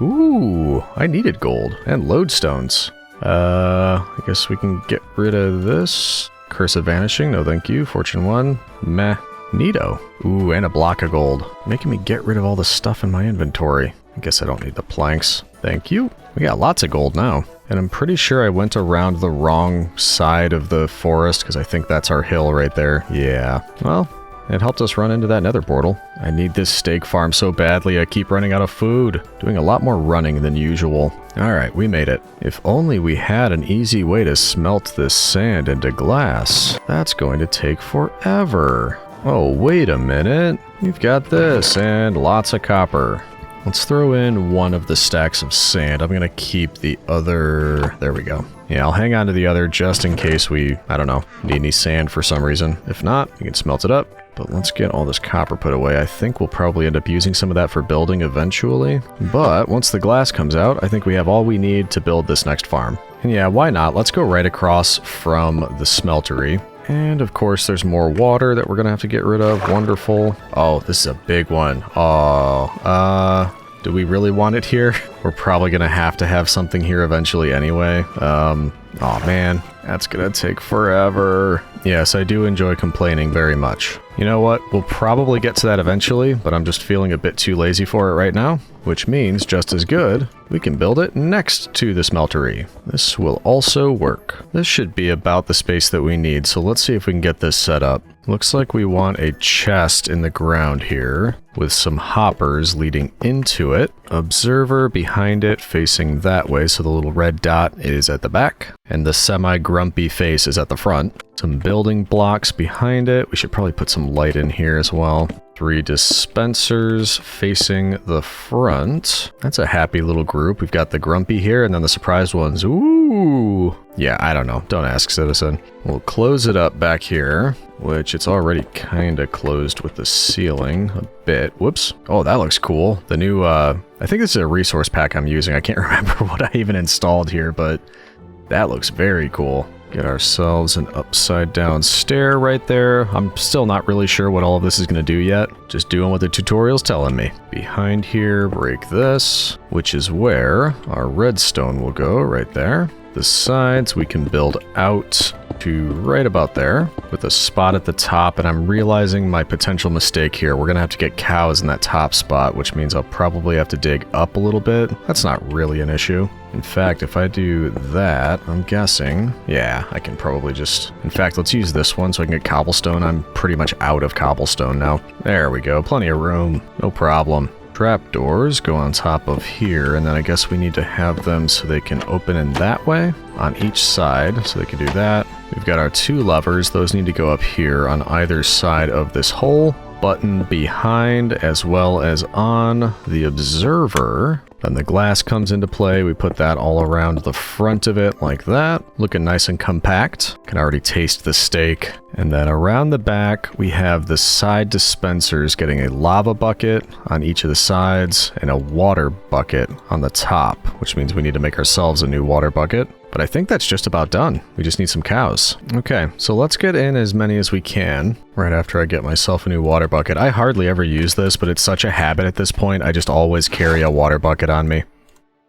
Ooh, I needed gold and lodestones. I guess we can get rid of this. Curse of Vanishing, no thank you. Fortune 1, meh. Neato. Ooh, and a block of gold. Making me get rid of all the stuff in my inventory. I guess I don't need the planks. Thank you. We got lots of gold now. And I'm pretty sure I went around the wrong side of the forest, because I think that's our hill right there. Yeah. Well, it helped us run into that nether portal. I need this steak farm so badly, I keep running out of food. Doing a lot more running than usual. Alright, we made it. If only we had an easy way to smelt this sand into glass. That's going to take forever. Oh, wait a minute. We've got this and lots of copper. Let's throw in 1 of the stacks of sand. I'm going to keep the other... There we go. Yeah, I'll hang on to the other just in case we, I don't know, need any sand for some reason. If not, we can smelt it up. But let's get all this copper put away. I think we'll probably end up using some of that for building eventually. But once the glass comes out, I think we have all we need to build this next farm. And yeah, why not? Let's go right across from the smeltery. And of course, there's more water that we're going to have to get rid of. Wonderful. Oh, this is a big one. Oh, do we really want it here? We're probably going to have something here eventually anyway. Oh man, that's going to take forever. Yes, I do enjoy complaining very much. You know what? We'll probably get to that eventually, but I'm just feeling a bit too lazy for it right now. Which means, just as good, we can build it next to the smeltery. This will also work. This should be about the space that we need, so let's see if we can get this set up. Looks like we want a chest in the ground here, with some hoppers leading into it. Observer behind it facing that way, so the little red dot is at the back, and the semi-grumpy face is at the front. Some building blocks behind it. We should probably put some light in here as well. 3 dispensers facing the front. That's a happy little group. We've got the grumpy here and then the surprised ones. Ooh. Yeah, I don't know. Don't ask, citizen. We'll close it up back here. which it's already kind of closed with the ceiling a bit. Whoops. Oh, that looks cool. The new, I think this is a resource pack I'm using. I can't remember what I even installed here, but that looks very cool. Get ourselves an upside down stair right there. I'm still not really sure what all of this is going to do yet. Just doing what the tutorial's telling me. Behind here, break this, which is where our redstone will go right there. The sides we can build out to right about there with a spot at the top, and I'm realizing my potential mistake here. We're gonna have to get cows in that top spot, which means I'll probably have to dig up a little bit. That's not really an issue. In fact, if I do that, I'm guessing, yeah, I can probably just... In fact, let's use this one so I can get cobblestone. I'm pretty much out of cobblestone now. There we go, plenty of room, no problem. Trapdoors go on top of here, and then I guess we need to have them so they can open in that way on each side, so they can do that. We've got our 2 levers. Those need to go up here on either side of this hole. Button behind as well as on the observer. Then the glass comes into play. We put that all around the front of it like that. Looking nice and compact. Can already taste the steak. And then around the back, we have the side dispensers getting a lava bucket on each of the sides and a water bucket on the top, which means we need to make ourselves a new water bucket. But I think that's just about done. We just need some cows. Okay, so let's get in as many as we can right after I get myself a new water bucket. I hardly ever use this, but it's such a habit at this point. I just always carry a water bucket on me.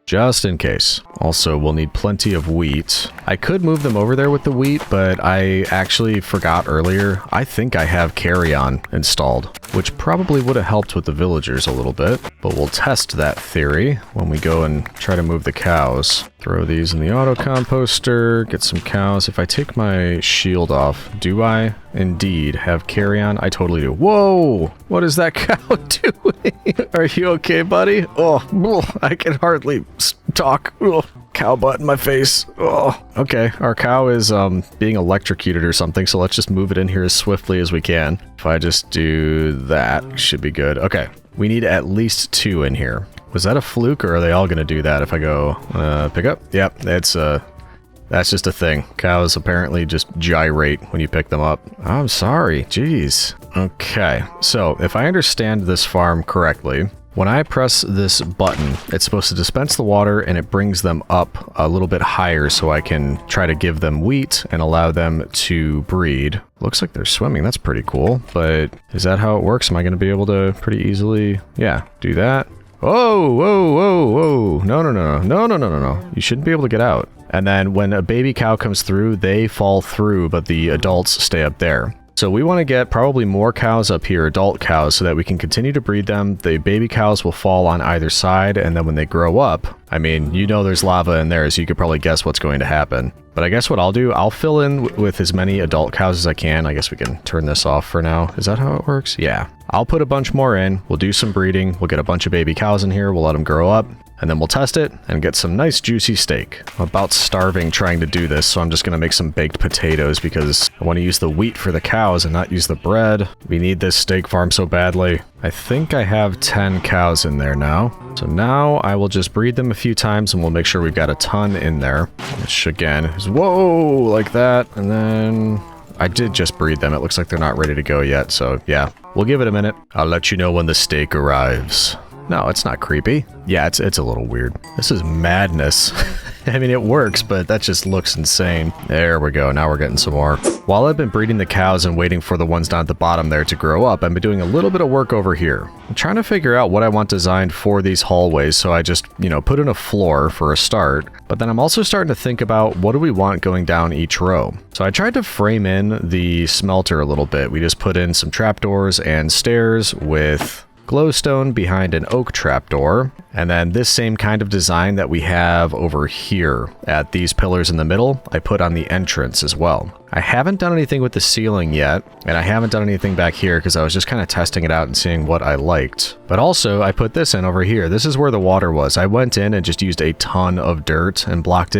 Just in case. Also, we'll need plenty of wheat. I could move them over there with the wheat, but I actually forgot earlier. I think I have carry-on installed, which probably would have helped with the villagers a little bit. But we'll test that theory when we go and try to move the cows. Throw these in the auto composter, get some cows. If I take my shield off, do I indeed have carry-on? I totally do. Whoa! What is that cow doing? Are you okay, buddy? Oh, I can hardly talk. Oh, cow butt in my face. Oh, okay. Our cow is being electrocuted or something, so let's just move it in here as swiftly as we can. If I just do that, should be good. Okay, we need at least 2 in here. Was that a fluke, or are they all going to do that if I go pick up? Yep, that's just a thing. Cows apparently just gyrate when you pick them up. I'm sorry, jeez. Okay, so if I understand this farm correctly, when I press this button, it's supposed to dispense the water and it brings them up a little bit higher so I can try to give them wheat and allow them to breed. Looks like they're swimming, that's pretty cool, but is that how it works? Am I going to be able to pretty easily, yeah, do that? Whoa, whoa, whoa, whoa, no. You shouldn't be able to get out. And then when a baby cow comes through, they fall through, but the adults stay up there. So we want to get probably more cows up here, adult cows, so that we can continue to breed them. The baby cows will fall on either side, and then when they grow up, I mean, you know there's lava in there, so you could probably guess what's going to happen. But I guess what I'll do, I'll fill in with as many adult cows as I can. I guess we can turn this off for now. Is that how it works? Yeah. I'll put a bunch more in. We'll do some breeding. We'll get a bunch of baby cows in here. We'll let them grow up. And then we'll test it and get some nice juicy steak. I'm about starving trying to do this, so I'm just going to make some baked potatoes because I want to use the wheat for the cows and not use the bread. We need this steak farm so badly. I think I have 10 cows in there now. So now I will just breed them a few times and we'll make sure we've got a ton in there. Which again is whoa, like that. And then I did just breed them. It looks like they're not ready to go yet. So yeah, we'll give it a minute. I'll let you know when the steak arrives. No, it's not creepy. Yeah, it's a little weird. This is madness. I mean, it works, but that just looks insane. There we go. Now we're getting some more. While I've been breeding the cows and waiting for the ones down at the bottom there to grow up, I've been doing a little bit of work over here. I'm trying to figure out what I want designed for these hallways, so I just, put in a floor for a start. But then I'm also starting to think about what do we want going down each row. So I tried to frame in the smelter a little bit. We just put in some trapdoors and stairs with glowstone behind an oak trapdoor, and then this same kind of design that we have over here at these pillars in the middle, I put on the entrance as well. I haven't done anything with the ceiling yet, and I haven't done anything back here because I was just kind of testing it out and seeing what I liked. But also, I put this in over here. This is where the water was. I went in and just used a ton of dirt and blocked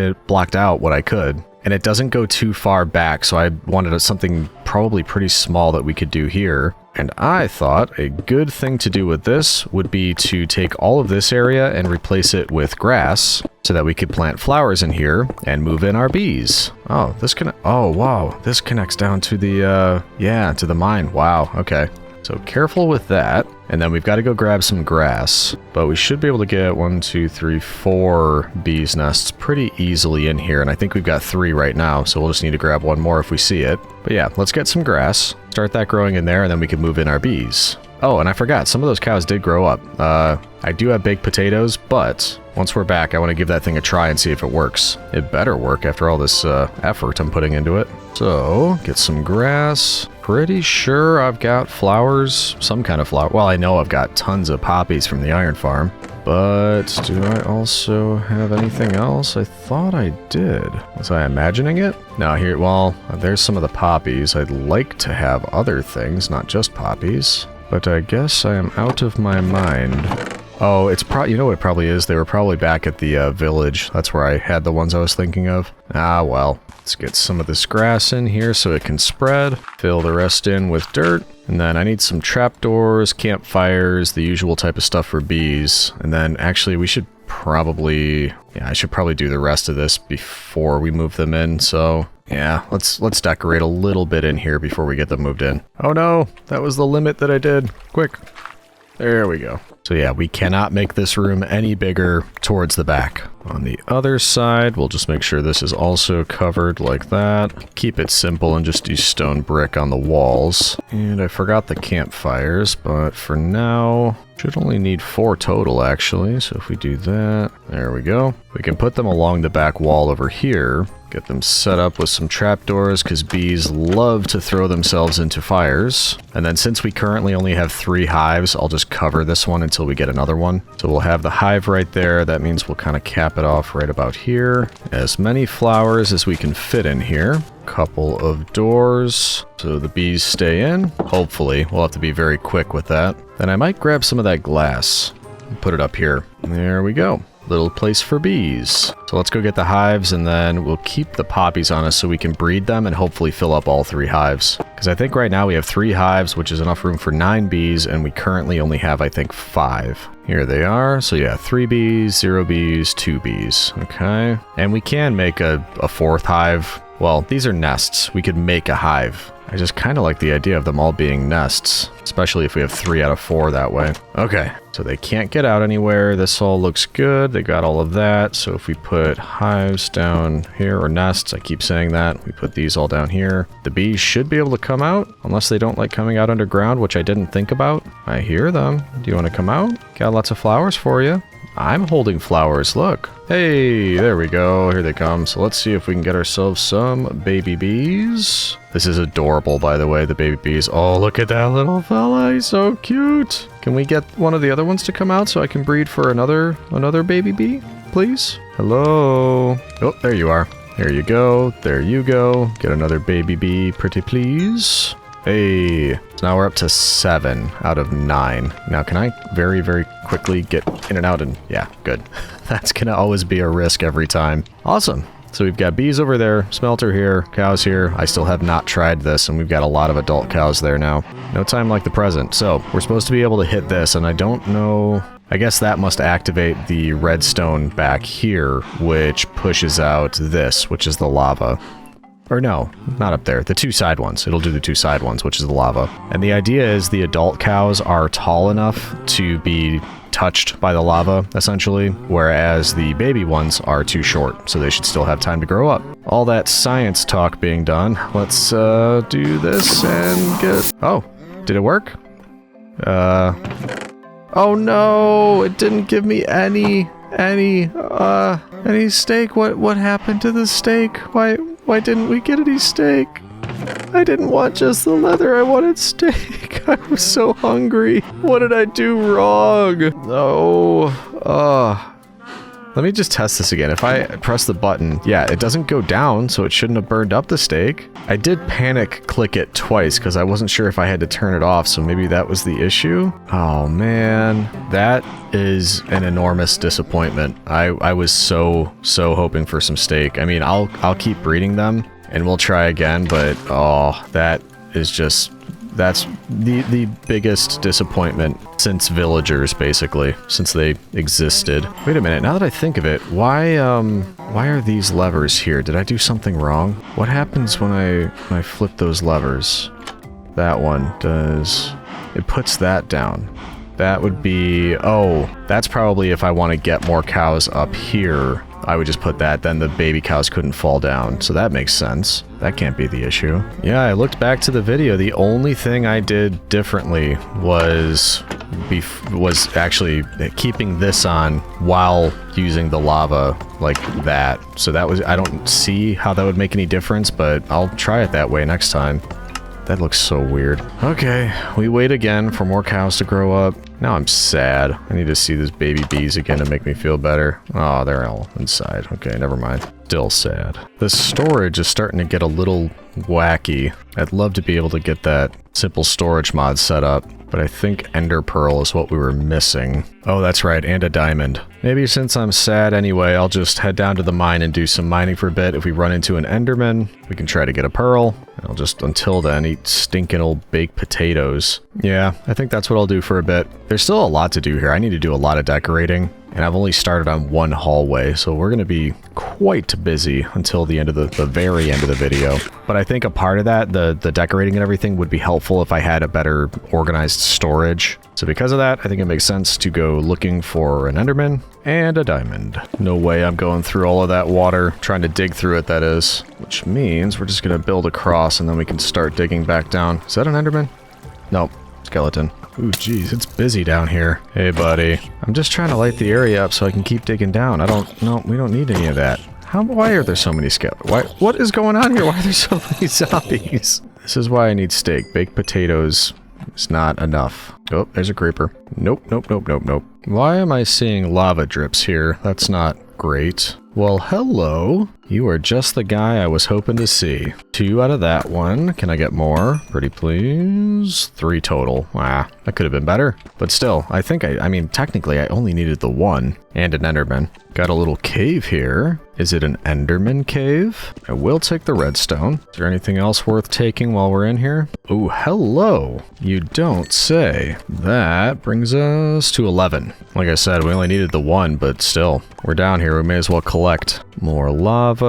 out what I could. and it doesn't go too far back, so I wanted something probably pretty small that we could do here. And I thought a good thing to do with this would be to take all of this area and replace it with grass so that we could plant flowers in here and move in our bees. Oh, oh, wow. This connects down to the, to the mine. Wow. Okay. So careful with that. And then we've got to go grab some grass, but we should be able to get 1, 2, 3, 4 bees nests pretty easily in here. And I think we've got 3 right now, so we'll just need to grab 1 more if we see it. But yeah, let's get some grass, start that growing in there, and then we can move in our bees. Oh, and I forgot, some of those cows did grow up. I do have baked potatoes, but once we're back, I want to give that thing a try and see if it works. It better work after all this effort I'm putting into it. So, get some grass. Pretty sure I've got flowers, some kind of flower. Well, I know I've got tons of poppies from the iron farm, but do I also have anything else? I thought I did. Was I imagining it? No, here, well, there's some of the poppies. I'd like to have other things, not just poppies, but I guess I am out of my mind. Oh, it's probably, you know what it probably is? They were probably back at the village. That's where I had the ones I was thinking of. Ah, well. Let's get some of this grass in here so it can spread. Fill the rest in with dirt. And then I need some trapdoors, campfires, the usual type of stuff for bees. And then actually we should probably, yeah, I should probably do the rest of this before we move them in. So yeah, let's decorate a little bit in here before we get them moved in. Oh no, that was the limit that I did. Quick. There we go. So yeah, we cannot make this room any bigger towards the back. On the other side, we'll just make sure this is also covered like that. Keep it simple and just do stone brick on the walls. And I forgot the campfires, but for now, should only need 4 total actually. So if we do that, there we go. We can put them along the back wall over here. Get them set up with some trapdoors because bees love to throw themselves into fires. And then since we currently only have 3 hives, I'll just cover this one until we get another one. So we'll have the hive right there. That means we'll kind of cap it off right about here. As many flowers as we can fit in here. Couple of doors so the bees stay in. Hopefully, we'll have to be very quick with that. Then I might grab some of that glass and put it up here. There we go. Little place for bees. So let's go get the hives and then we'll keep the poppies on us so we can breed them and hopefully fill up all 3 hives. Because I think right now we have 3 hives, which is enough room for 9 bees, and we currently only have, I think, 5. Here they are. So yeah, 3 bees, 0 bees, 2 bees. Okay. And we can make a 4th hive. Well, these are nests. We could make a hive. I just kind of like the idea of them all being nests, especially if we have 3 out of 4 that way. Okay, so they can't get out anywhere. This all looks good. They got all of that. So if we put hives down here, or nests, I keep saying that. We put these all down here. The bees should be able to come out, unless they don't like coming out underground, which I didn't think about. I hear them. Do you want to come out? Got lots of flowers for you. I'm holding flowers, look. Hey, there we go. Here they come. So let's see if we can get ourselves some baby bees. This is adorable, by the way, the baby bees. Oh, look at that little fella. He's so cute. Can we get one of the other ones to come out so I can breed for another baby bee, please? Hello. Oh, there you are. There you go. There you go. Get another baby bee, pretty please. Hey, so now we're up to 7 out of 9. Now, can I very, very quickly get in and out? And yeah, good. That's gonna always be a risk every time. Awesome. So we've got bees over there, smelter here, cows here. I still have not tried this, and we've got a lot of adult cows there now. No time like the present. So we're supposed to be able to hit this, and I don't know. I guess that must activate the redstone back here, which pushes out this, which is the lava. Or no, not up there. The 2 side ones. It'll do the 2 side ones, which is the lava. And the idea is the adult cows are tall enough to be touched by the lava, essentially, whereas the baby ones are too short, so they should still have time to grow up. All that science talk being done, let's do this and get... Oh, did it work? Oh no, it didn't give me any steak. What happened to the steak? Why didn't we get any steak? I didn't want just the leather, I wanted steak. I was so hungry. What did I do wrong? Oh, Let me just test this again. If I press the button, yeah, it doesn't go down, so it shouldn't have burned up the steak. I did panic click it twice because I wasn't sure if I had to turn it off, so maybe that was the issue. Oh man, that is an enormous disappointment. I was so hoping for some steak. I mean, I'll keep breeding them and we'll try again, but oh, that is just... That's the biggest disappointment since villagers, basically, since they existed. Wait a minute, now that I think of it, why are these levers here? Did I do something wrong? What happens when I flip those levers? That one does... It puts that down. That would be... Oh, that's probably if I want to get more cows up here. I would just put that, then the baby cows couldn't fall down. So that makes sense. That can't be the issue. Yeah, I looked back to the video. The only thing I did differently was actually keeping this on while using the lava like that. So that was... I don't see how that would make any difference, but I'll try it that way next time. That looks so weird. Okay, we wait again for more cows to grow up. Now I'm sad. I need to see these baby bees again to make me feel better. Oh, they're all inside. Okay, never mind. Still sad. The storage is starting to get a little wacky. I'd love to be able to get that simple storage mod set up, but I think Ender Pearl is what we were missing. Oh, that's right, and a diamond. Maybe since I'm sad anyway, I'll just head down to the mine and do some mining for a bit. If we run into an Enderman, we can try to get a pearl. I'll just, until then, eat stinking old baked potatoes. Yeah, I think that's what I'll do for a bit. There's still a lot to do here. I need to do a lot of decorating, and I've only started on one hallway, so we're going to be quite busy until the end of the very end of the video. But I think a part of that, the decorating and everything, would be helpful if I had a better organized storage. So because of that, I think it makes sense to go looking for an Enderman and a diamond. No way I'm going through all of that water, trying to dig through it, that is. Which means we're just going to build across and then we can start digging back down. Is that an Enderman? Nope. Skeleton. Ooh, geez, it's busy down here. Hey, buddy. I'm just trying to light the area up so I can keep digging down. No, we don't need any of that. Why are there so many skeletons? What is going on here? Why are there so many zombies? This is why I need steak. Baked potatoes is not enough. Oh, there's a creeper. Nope. Why am I seeing lava drips here? That's not great. Well, hello. You are just the guy I was hoping to see. 2 out of that one. Can I get more? Pretty please. 3 total. Ah, that could have been better. But still, I think I mean, technically I only needed the 1 and an Enderman. Got a little cave here. Is it an Enderman cave? I will take the redstone. Is there anything else worth taking while we're in here? Oh, hello. You don't say. That brings us to 11. Like I said, we only needed the 1, but still. We're down here. We may as well collect more lava.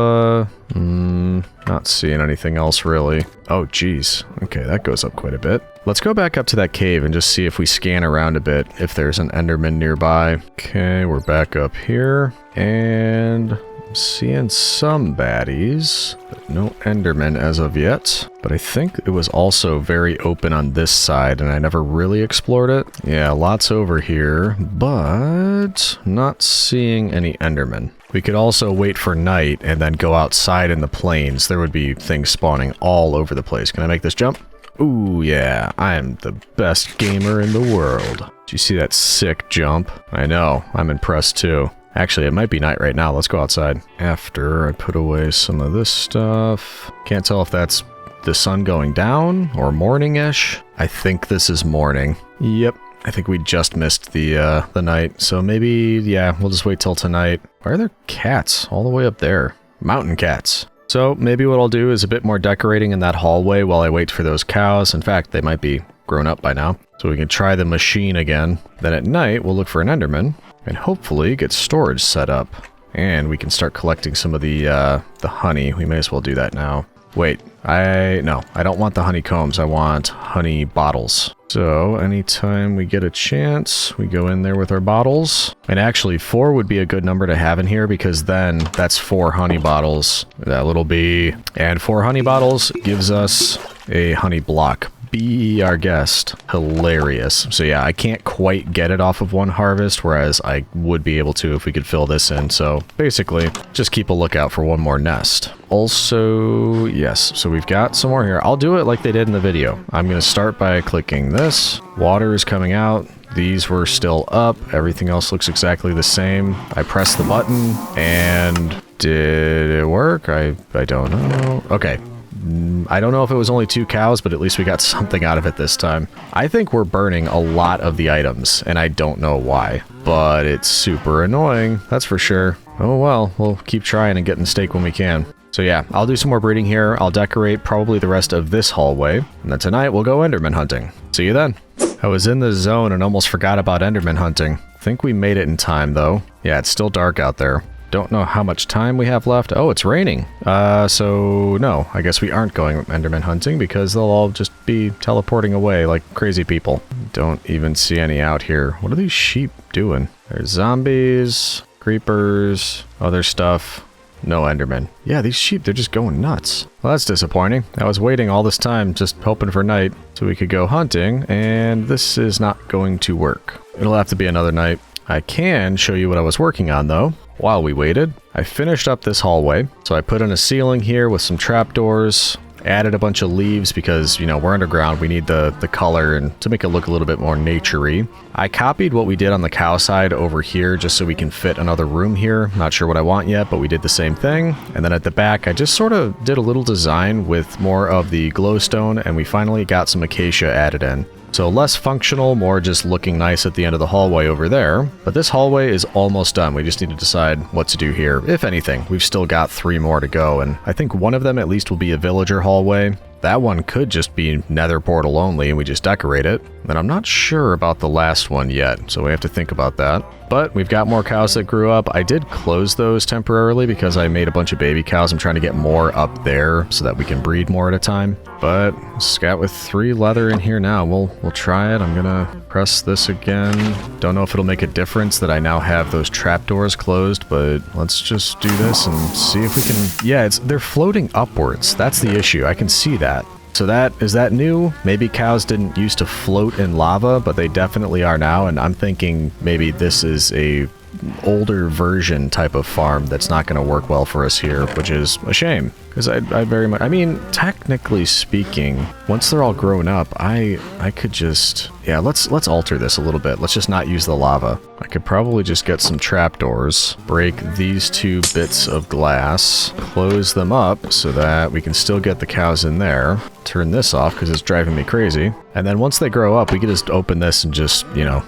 Not seeing anything else really. Oh, geez. Okay, that goes up quite a bit. Let's go back up to that cave and just see if we scan around a bit, if there's an Enderman nearby. Okay, we're back up here. And I'm seeing some baddies, but no Enderman as of yet. But I think it was also very open on this side, and I never really explored it. Yeah, lots over here, but not seeing any Enderman. We could also wait for night and then go outside in the plains. There would be things spawning all over the place. Can I make this jump? Ooh, yeah, I am the best gamer in the world. Did you see that sick jump? I know, I'm impressed too. Actually, it might be night right now. Let's go outside. After I put away some of this stuff. Can't tell if that's the sun going down or morning-ish. I think this is morning. Yep. I think we just missed the night, so maybe, yeah, we'll just wait till tonight. Why are there cats all the way up there? Mountain cats. So maybe what I'll do is a bit more decorating in that hallway while I wait for those cows. In fact, they might be grown up by now. So we can try the machine again. Then at night, we'll look for an Enderman and hopefully get storage set up. And we can start collecting some of the honey. We may as well do that now. Wait, no, I don't want the honeycombs. I want honey bottles. So anytime we get a chance, we go in there with our bottles. And actually 4 would be a good number to have in here because then that's 4 honey bottles. That little bee. And 4 honey bottles gives us a honey block. Be our guest. Hilarious. So yeah, I can't quite get it off of one harvest, whereas I would be able to if we could fill this in. So basically, just keep a lookout for one more nest. Also, yes, so we've got some more here. I'll do it like they did in the video. I'm going to start by clicking this. Water is coming out. these were still up. Everything else looks exactly the same. I pressed the button and did it work? I don't know. Okay. I don't know if it was only 2 cows, but at least we got something out of it this time. I think we're burning a lot of the items, and I don't know why, but it's super annoying, that's for sure. Oh well, we'll keep trying and getting steak when we can. So yeah, I'll do some more breeding here. I'll decorate probably the rest of this hallway, and then tonight we'll go Enderman hunting. See you then. I was in the zone and almost forgot about Enderman hunting. Think we made it in time though. Yeah, it's still dark out there. Don't know how much time we have left. Oh, it's raining. So no, I guess we aren't going Enderman hunting because they'll all just be teleporting away like crazy people. Don't even see any out here. What are these sheep doing? There's zombies, creepers, other stuff. No Enderman. Yeah, these sheep, they're just going nuts. Well, that's disappointing. I was waiting all this time just hoping for night so we could go hunting, and this is not going to work. It'll have to be another night. I can show you what I was working on though. While we waited, I finished up this hallway. So I put in a ceiling here with some trapdoors, added a bunch of leaves because, you know, we're underground. We need the color and to make it look a little bit more nature-y. I copied what we did on the cow side over here just so we can fit another room here. Not sure what I want yet, but we did the same thing. And then at the back, I just sort of did a little design with more of the glowstone, and we finally got some acacia added in. So less functional, more just looking nice at the end of the hallway over there. But this hallway is almost done. We just need to decide what to do here. If anything, we've still got 3 more to go, and I think one of them at least will be a villager hallway. That one could just be nether portal only and we just decorate it. And I'm not sure about the last one yet, so we have to think about that. But we've got more cows that grew up. I did close those temporarily because I made a bunch of baby cows. I'm trying to get more up there so that we can breed more at a time. But scout with 3 leather in here now. We'll try it. I'm gonna press this again. Don't know if it'll make a difference that I now have those trapdoors closed, but let's just do this and see if we can... Yeah, they're floating upwards. That's the issue. I can see that. So is that new? Maybe cows didn't used to float in lava, but they definitely are now, and I'm thinking maybe this is a older version type of farm that's not going to work well for us here, which is a shame. Because I very much... I mean, technically speaking, once they're all grown up, I could just... Yeah, let's alter this a little bit. Let's just not use the lava. I could probably just get some trapdoors, break these 2 bits of glass, close them up so that we can still get the cows in there, turn this off because it's driving me crazy, and then once they grow up, we can just open this and just, you know...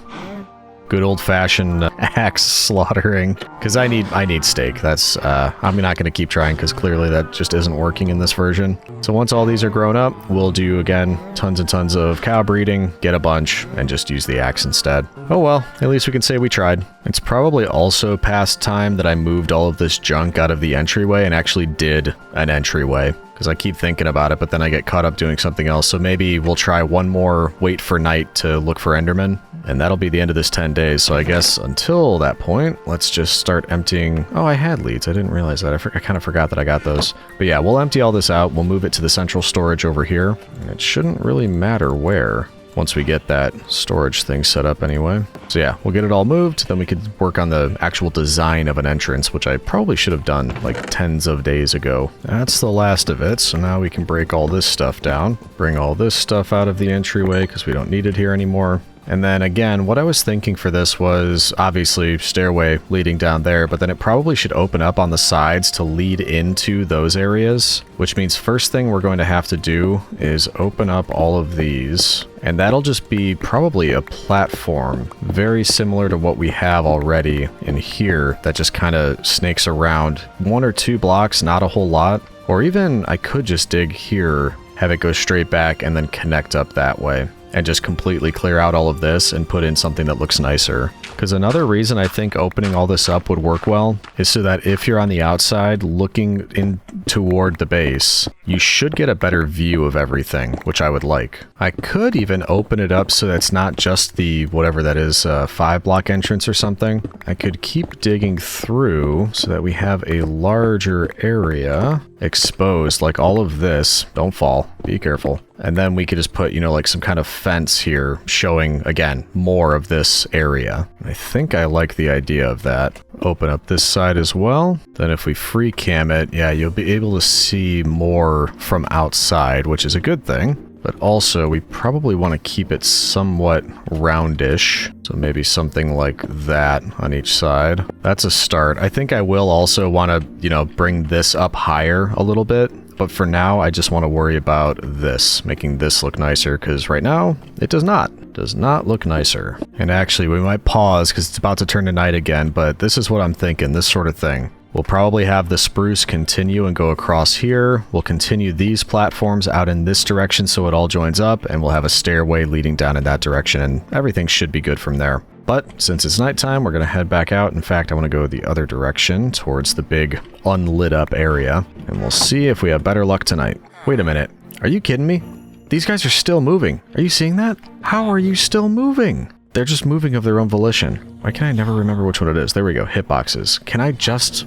Good old-fashioned axe slaughtering, because I need steak. That's I'm not going to keep trying because clearly that just isn't working in this version. So once all these are grown up, we'll do again tons and tons of cow breeding, get a bunch, and just use the axe instead. Oh well, at least we can say we tried. It's probably also past time that I moved all of this junk out of the entryway and actually did an entryway. Because I keep thinking about it, but then I get caught up doing something else. So maybe we'll try one more wait for night to look for Enderman. And that'll be the end of this 10 days. So I guess until that point, let's just start emptying... Oh, I had leads. I didn't realize that. I kind of forgot that I got those. But yeah, we'll empty all this out. We'll move it to the central storage over here. And it shouldn't really matter where, once we get that storage thing set up anyway. So yeah, we'll get it all moved, then we could work on the actual design of an entrance, which I probably should have done like tens of days ago. That's the last of it, so now we can break all this stuff down, bring all this stuff out of the entryway because we don't need it here anymore. And then again, what I was thinking for this was obviously stairway leading down there, but then it probably should open up on the sides to lead into those areas, which means first thing we're going to have to do is open up all of these, and that'll just be probably a platform very similar to what we have already in here that just kind of snakes around 1 or 2 blocks, not a whole lot. Or even I could just dig here, have it go straight back and then connect up that way. And just completely clear out all of this and put in something that looks nicer. Because another reason I think opening all this up would work well is so that if you're on the outside looking in toward the base, you should get a better view of everything, which I would like. I could even open it up so that's not just the, whatever that is, 5-block entrance or something. I could keep digging through so that we have a larger area exposed, like all of this. Don't fall, be careful. And then we could just put, you know, like some kind of fence here showing, again, more of this area. I think I like the idea of that. Open up this side as well. Then if we free cam it, yeah, you'll be able to see more from outside, which is a good thing. but also we probably want to keep it somewhat roundish. So maybe something like that on each side. That's a start. I think I will also want to, bring this up higher a little bit. But for now, I just want to worry about this, making this look nicer, because right now, it does not. It does not look nicer. And actually, we might pause, because it's about to turn to night again, but this is what I'm thinking, this sort of thing. We'll probably have the spruce continue and go across here. We'll continue these platforms out in this direction so it all joins up, and we'll have a stairway leading down in that direction, and everything should be good from there. But since it's nighttime, we're going to head back out. In fact, I want to go the other direction towards the big unlit up area, and we'll see if we have better luck tonight. Wait a minute. Are you kidding me? These guys are still moving. Are you seeing that? How are you still moving? They're just moving of their own volition. Why can I never remember which one it is? There we go. Hitboxes. Can I just...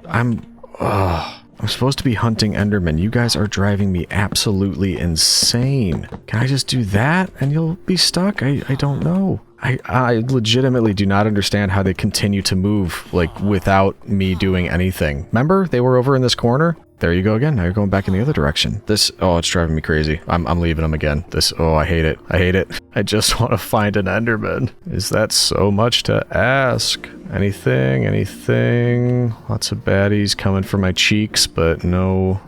I'm supposed to be hunting Enderman. You guys are driving me absolutely insane. Can I just do that and you'll be stuck? I don't know. I legitimately do not understand how they continue to move, like, without me doing anything. Remember? They were over in this corner? There you go again. Now you're going back in the other direction. This, it's driving me crazy. I'm leaving them again. This, I hate it. I hate it. I just want to find an Enderman. Is that so much to ask? Anything? Lots of baddies coming for my cheeks, but no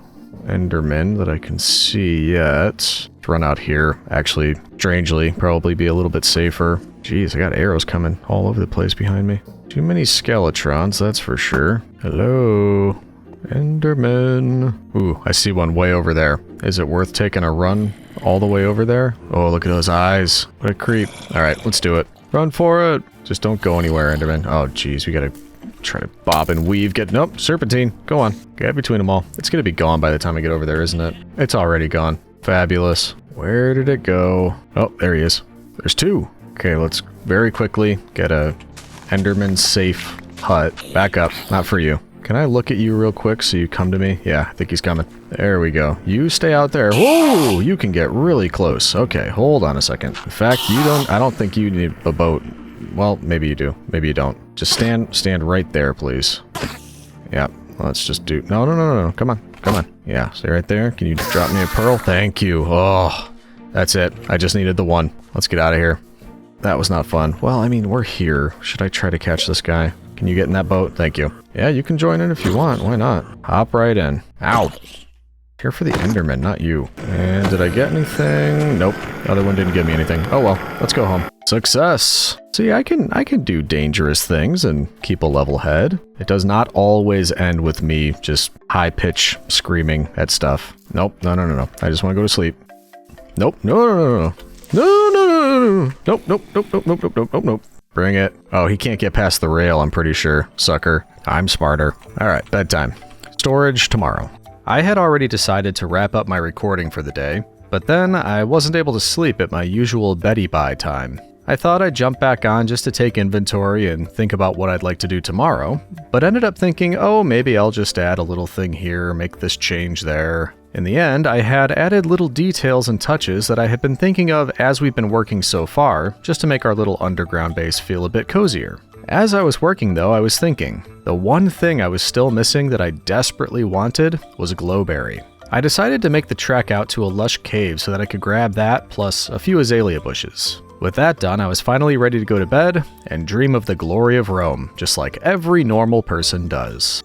Enderman that I can see yet. Let's run out here. Actually, strangely, probably be a little bit safer. Jeez, I got arrows coming all over the place behind me. Too many Skeletrons, that's for sure. Hello? Enderman. Ooh, I see one way over there. Is it worth taking a run all the way over there? Oh, look at those eyes. What a creep. Alright, let's do it. Run for it. Just don't go anywhere, Enderman. Oh, jeez, we gotta try to bob and weave. Nope, Serpentine. Go on. Get between them all. It's gonna be gone by the time I get over there, isn't it? It's already gone. Fabulous. Where did it go? Oh, there he is. There's two. Okay, let's very quickly get a Enderman safe hut. Back up. Not for you. Can I look at you real quick so you come to me? Yeah, I think he's coming. There we go. You stay out there. Whoa! You can get really close. Okay, hold on a second. In fact, I don't think you need a boat. Well, maybe you do. Maybe you don't. Just stand right there, please. Yeah, let's just do... No. Come on. Yeah, stay right there. Can you drop me a pearl? Thank you. Oh, that's it. I just needed the one. Let's get out of here. That was not fun. Well, I mean, we're here. Should I try to catch this guy? Can you get in that boat? Thank you. Yeah, you can join in if you want. Why not? Hop right in. Ow! Here for the Enderman, not you. And did I get anything? Nope. The other one didn't give me anything. Oh well, let's go home. Success! See, I can do dangerous things and keep a level head. It does not always end with me just high-pitch screaming at stuff. Nope. No. I just want to go to sleep. Nope. No. Nope. Bring it. Oh, he can't get past the rail, I'm pretty sure. Sucker. I'm smarter. Alright, bedtime. Storage tomorrow. I had already decided to wrap up my recording for the day, but then I wasn't able to sleep at my usual beddy-bye time. I thought I'd jump back on just to take inventory and think about what I'd like to do tomorrow, but ended up thinking, oh, maybe I'll just add a little thing here, make this change there. In the end, I had added little details and touches that I had been thinking of as we've been working so far, just to make our little underground base feel a bit cozier. As I was working though, I was thinking, the one thing I was still missing that I desperately wanted was a glowberry. I decided to make the trek out to a lush cave so that I could grab that plus a few azalea bushes. With that done, I was finally ready to go to bed and dream of the glory of Rome, just like every normal person does.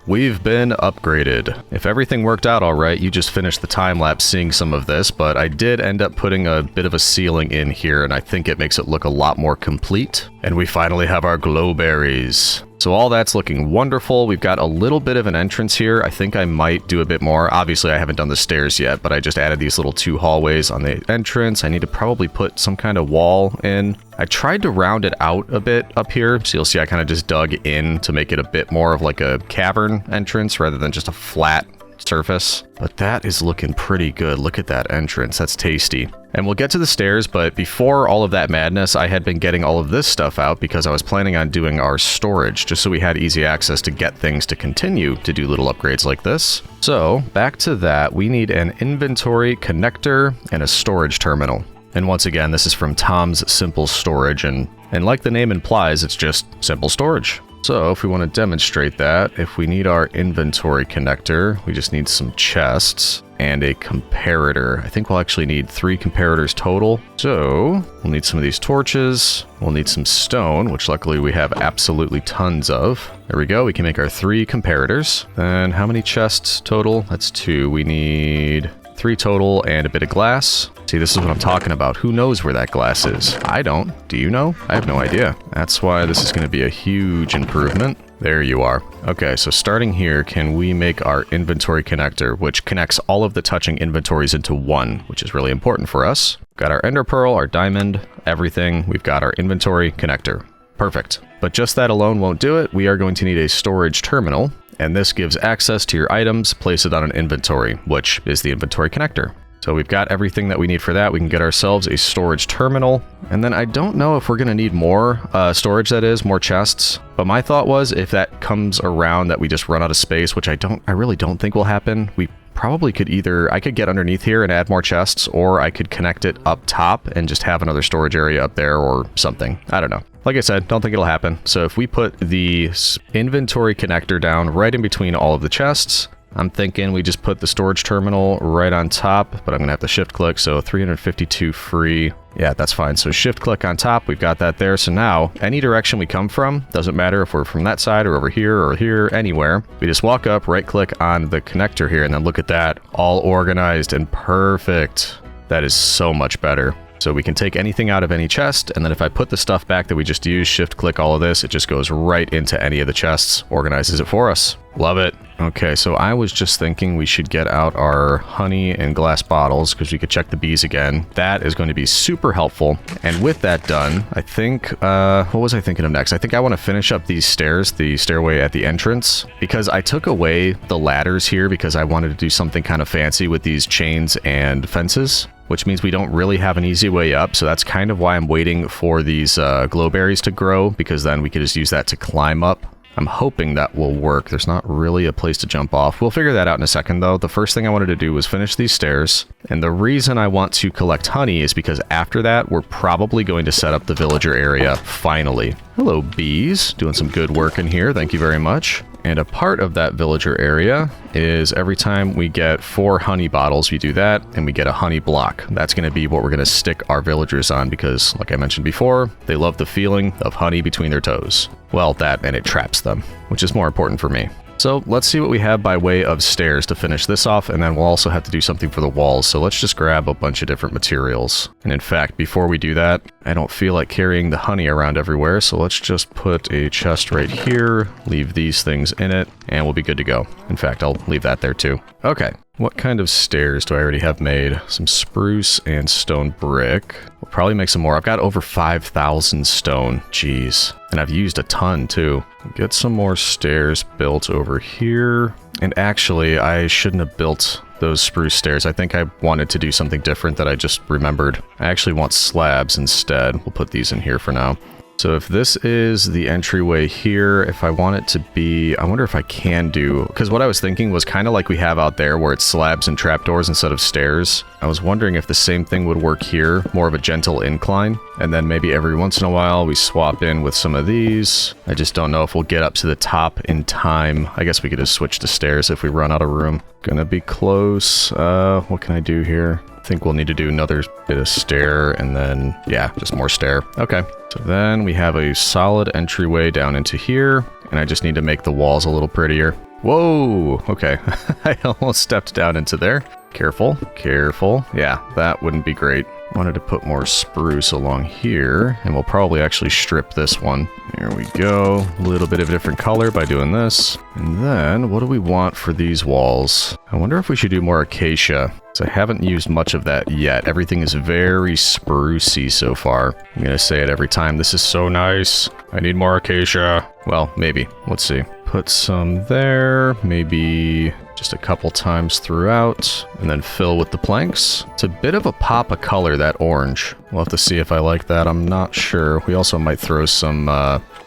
We've been upgraded. If everything worked out alright, you just finished the time-lapse seeing some of this, but I did end up putting a bit of a ceiling in here, and I think it makes it look a lot more complete. And we finally have our glowberries. So all that's looking wonderful. We've got a little bit of an entrance here. I think I might do a bit more. Obviously, I haven't done the stairs yet, but I just added these little two hallways on the entrance. I need to probably put some kind of wall in. I tried to round it out a bit up here, so you'll see I kind of just dug in to make it a bit more of like a cavern entrance rather than just a flat surface. But that is looking pretty good. Look at that entrance. That's tasty. And we'll get to the stairs, but before all of that madness, I had been getting all of this stuff out because I was planning on doing our storage, just so we had easy access to get things to continue to do little upgrades like this. So, back to that, we need an inventory connector and a storage terminal. And once again, this is from Tom's Simple Storage, and like the name implies, it's just simple storage. So if we want to demonstrate that, if we need our inventory connector, we just need some chests and a comparator. I think we'll actually need 3 comparators total. So we'll need some of these torches. We'll need some stone, which luckily we have absolutely tons of. There we go. We can make our 3 comparators. Then how many chests total? That's 2. We need 3 total and a bit of glass. See, this is what I'm talking about. Who knows where that glass is? I don't. Do you know? I have no idea. That's why this is going to be a huge improvement. There you are. Okay, so starting here, can we make our inventory connector, which connects all of the touching inventories into one, which is really important for us. Got our ender pearl, our diamond, everything. We've got our inventory connector. Perfect. But just that alone won't do it. We are going to need a storage terminal, and this gives access to your items, place it on an inventory, which is the inventory connector. So we've got everything that we need for that. We can get ourselves a storage terminal. And then I don't know if we're going to need more storage, that is, more chests. But my thought was if that comes around that we just run out of space, which I really don't think will happen. We probably could I could get underneath here and add more chests, or I could connect it up top and just have another storage area up there or something. I don't know. Like I said, don't think it'll happen. So if we put the inventory connector down right in between all of the chests, I'm thinking we just put the storage terminal right on top, but I'm going to have to shift click, so 352 free. Yeah, that's fine. So shift click on top, we've got that there. So now, any direction we come from, doesn't matter if we're from that side or over here or here, anywhere. We just walk up, right click on the connector here, and then look at that, all organized and perfect. That is so much better. So we can take anything out of any chest, and then if I put the stuff back that we just used, shift click all of this, it just goes right into any of the chests, organizes it for us. Love it. Okay, so I was just thinking we should get out our honey and glass bottles because we could check the bees again. That is going to be super helpful. And with that done, I think, what was I thinking of next? I think I want to finish up these stairs, the stairway at the entrance, because I took away the ladders here because I wanted to do something kind of fancy with these chains and fences, which means we don't really have an easy way up. So that's kind of why I'm waiting for these glowberries to grow, because then we could just use that to climb up. I'm hoping that will work. There's not really a place to jump off. We'll figure that out in a second, though. The first thing I wanted to do was finish these stairs. And the reason I want to collect honey is because after that, we're probably going to set up the villager area, finally. Hello, bees. Doing some good work in here. Thank you very much. And a part of that villager area is every time we get 4 honey bottles, we do that, and we get a honey block. That's going to be what we're going to stick our villagers on because, like I mentioned before, they love the feeling of honey between their toes. Well, that and it traps them, which is more important for me. So let's see what we have by way of stairs to finish this off, and then we'll also have to do something for the walls. So let's just grab a bunch of different materials. And in fact, before we do that, I don't feel like carrying the honey around everywhere, so let's just put a chest right here, leave these things in it, and we'll be good to go. In fact, I'll leave that there too. Okay, what kind of stairs do I already have made? Some spruce and stone brick. We'll probably make some more. I've got over 5,000 stone. Jeez. And I've used a ton too. Get some more stairs built over here. And actually, I shouldn't have built those spruce stairs. I think I wanted to do something different that I just remembered. I actually want slabs instead. We'll put these in here for now. So if this is the entryway here, if I want it to be, I wonder if I can do, because what I was thinking was kind of like we have out there where it's slabs and trapdoors instead of stairs. I was wondering if the same thing would work here, more of a gentle incline, and then maybe every once in a while we swap in with some of these. I just don't know if we'll get up to the top in time. I guess we could just switch to stairs if we run out of room. Gonna be close. What can I do here? I think we'll need to do another bit of stair and then, yeah, just more stair. Okay, so then we have a solid entryway down into here, and I just need to make the walls a little prettier. Whoa, okay, I almost stepped down into there. Careful, careful. Yeah, that wouldn't be great. Wanted to put more spruce along here, and we'll probably actually strip this one. There we go. A little bit of a different color by doing this. And then, what do we want for these walls? I wonder if we should do more acacia. So I haven't used much of that yet. Everything is very sprucey so far. I'm gonna say it every time. This is so nice. I need more acacia. Well, maybe. Let's see. Put some there. Maybe just a couple times throughout, and then fill with the planks. It's a bit of a pop of color, that orange. We'll have to see if I like that. I'm not sure. We also might throw some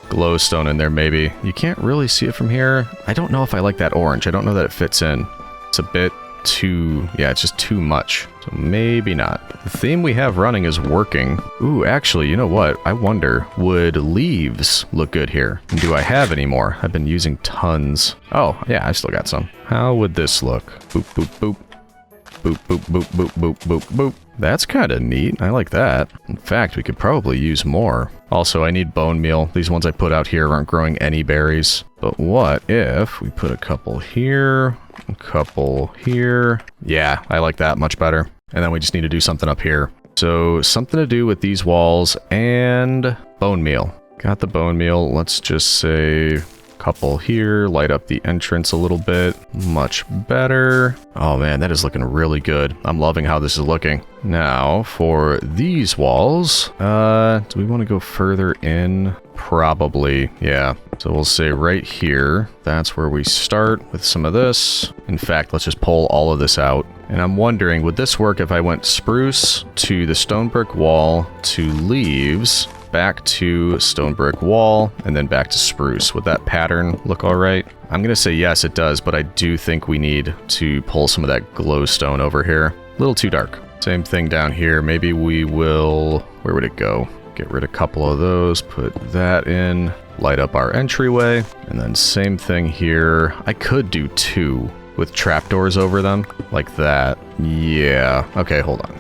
glowstone in there, maybe. You can't really see it from here. I don't know if I like that orange. I don't know that it fits in. It's a bit too, yeah, it's just too much. So maybe not. The theme we have running is working. Ooh, actually, you know what? I wonder, would leaves look good here? And do I have any more? I've been using tons. Oh, yeah, I still got some. How would this look? Boop, boop, boop. Boop, boop, boop, boop, boop, boop, boop. That's kind of neat. I like that. In fact, we could probably use more. Also, I need bone meal. These ones I put out here aren't growing any berries. But what if we put a couple here, a couple here? Yeah, I like that much better. And then we just need to do something up here. So, something to do with these walls and bone meal. Got the bone meal. Let's just say couple here, light up the entrance a little bit. Much better. Oh man, that is looking really good. I'm loving how this is looking. Now, for these walls, do we want to go further in? Probably, yeah. So we'll say right here, that's where we start with some of this. In fact, let's just pull all of this out. And I'm wondering, would this work if I went spruce to the stone brick wall to leaves, back to stone brick wall, and then back to spruce? Would that pattern look all right? I'm gonna say yes, it does, but I do think we need to pull some of that glowstone over here. A little too dark. Same thing down here. Maybe we will, where would it go? Get rid of a couple of those, put that in, light up our entryway, and then same thing here. I could do two with trapdoors over them, like that. Yeah, okay, hold on.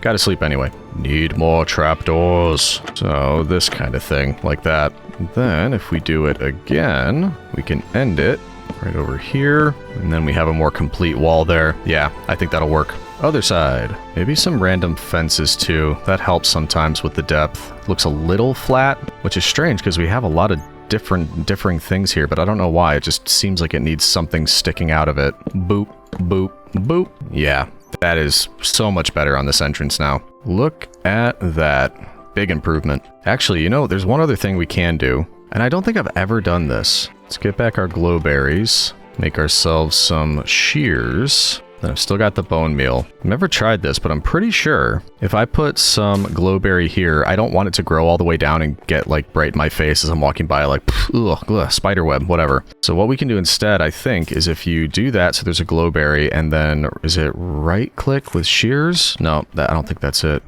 Gotta sleep anyway. Need more trapdoors. So this kind of thing, like that. Then if we do it again, we can end it right over here. And then we have a more complete wall there. Yeah, I think that'll work. Other side. Maybe some random fences too. That helps sometimes with the depth. Looks a little flat, which is strange because we have a lot of differing things here, but I don't know why. It just seems like it needs something sticking out of it. Boop, boop, boop. Yeah. That is so much better on this entrance now. Look at that. Big improvement. Actually, you know, there's one other thing we can do, and I don't think I've ever done this. Let's get back our glowberries, make ourselves some shears. Then I've still got the bone meal. I've never tried this, but I'm pretty sure if I put some glowberry here, I don't want it to grow all the way down and get like bright in my face as I'm walking by, like, ugh, spider web, whatever. So what we can do instead, I think, is if you do that, so there's a glowberry, and then is it right click with shears? No, I don't think that's it.